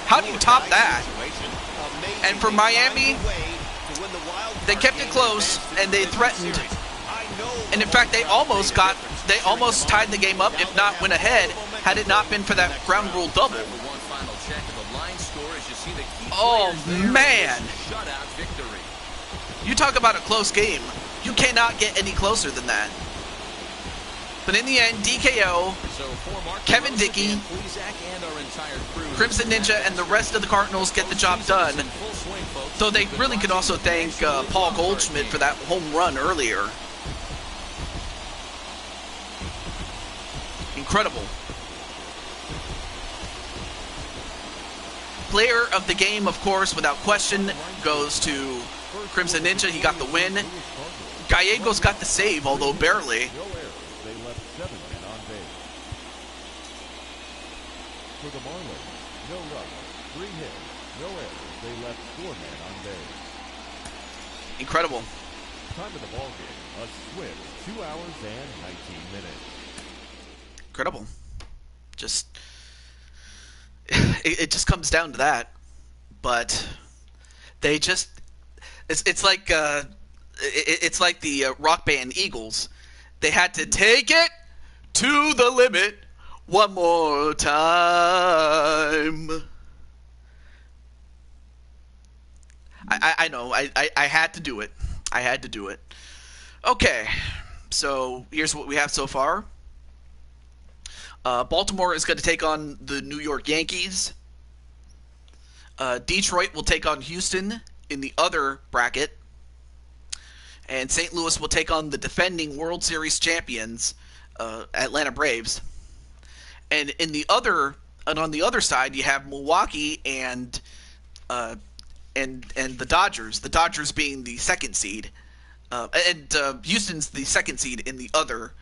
How do you top that? And for Miami, they kept it close, and they threatened. And in fact, they almost tied the game up, if not went ahead, had it not been for that ground rule double. Oh, man. You talk about a close game. You cannot get any closer than that. But in the end, DKO, Kevin Dickey, Crimson Ninja, and the rest of the Cardinals get the job done. Though they really could also thank Paul Goldschmidt for that home run earlier. Incredible. Player of the game, of course, without question, goes to Crimson Ninja. He got the win. Gallegos got the save, although barely. For the Marlins, no runs, 3 hits, no errors. They left 4 men on base. Incredible. Time of the ball game, a swift 2 hours and 19 minutes. Incredible. Just it just comes down to that. But they just it's like the rock band Eagles. They had to take it to the limit one more time. I know. I had to do it. I had to do it. Okay, so here's what we have so far. Baltimore is going to take on the New York Yankees. Detroit will take on Houston in the other bracket. And St. Louis will take on the defending World Series champions, Atlanta Braves. And on the other side, you have Milwaukee and the Dodgers. The Dodgers being the second seed, and Houston's the second seed in the other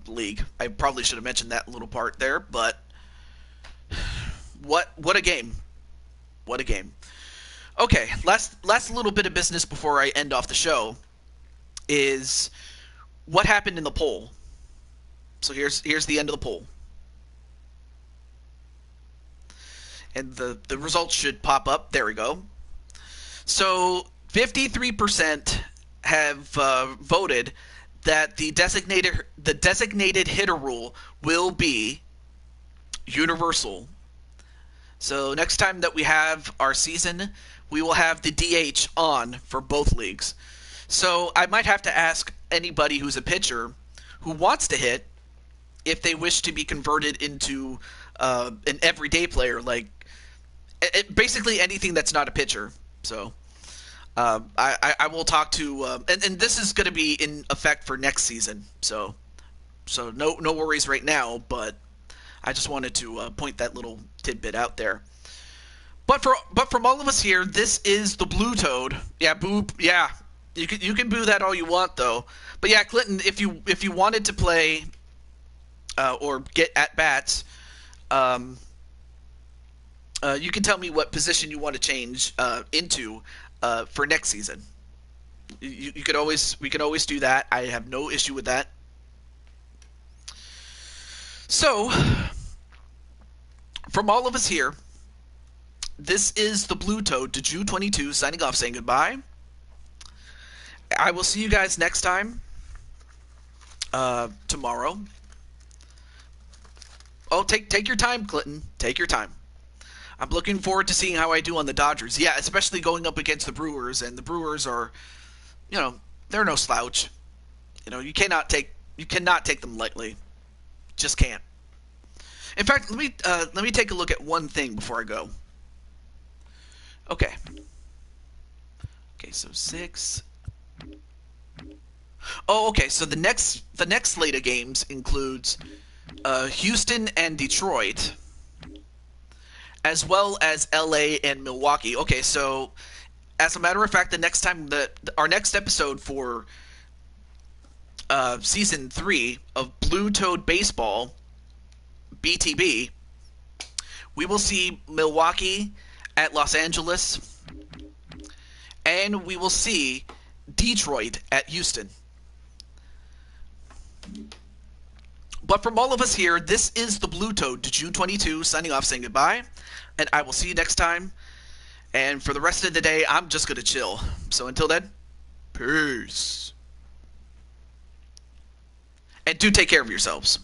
league. I probably should have mentioned that little part there, but what a game! What a game! Okay, last little bit of business before I end off the show is what happened in the poll. So here's the end of the poll. And the results should pop up. There we go. So 53% have voted that the designated hitter rule will be universal. So next time that we have our season, we will have the DH on for both leagues. So I might have to ask anybody who's a pitcher who wants to hit if they wish to be converted into an everyday player, like basically anything that's not a pitcher. So I will talk to and this is going to be in effect for next season. So no worries right now, but I just wanted to point that little tidbit out there. But from all of us here, this is the Blue Toad. Yeah, boo. Yeah, you can boo that all you want though. But yeah, Clinton, if you wanted to play or get at bats, you can tell me what position you want to change into for next season. We can always do that. I have no issue with that. So, from all of us here, this is the Blue Toad, Deju22, signing off, saying goodbye. I will see you guys next time, tomorrow. Oh, take your time, Clinton. Take your time. I'm looking forward to seeing how I do on the Dodgers. Yeah, especially going up against the Brewers, and the Brewers are, they're no slouch. You cannot take them lightly. Just can't. In fact, let me take a look at one thing before I go. Okay. Okay, so 6. Oh, okay. So the next slate of games includes Houston and Detroit, as well as LA and Milwaukee. Okay, so as a matter of fact, the next time our next episode for season 3 of Blue Toad Baseball, BTB, we will see Milwaukee at Los Angeles, and we will see Detroit at Houston. But from all of us here, this is the Blue Toad, Deju22, signing off, saying goodbye, and I will see you next time. And for the rest of the day, I'm just going to chill. So until then, peace. And do take care of yourselves.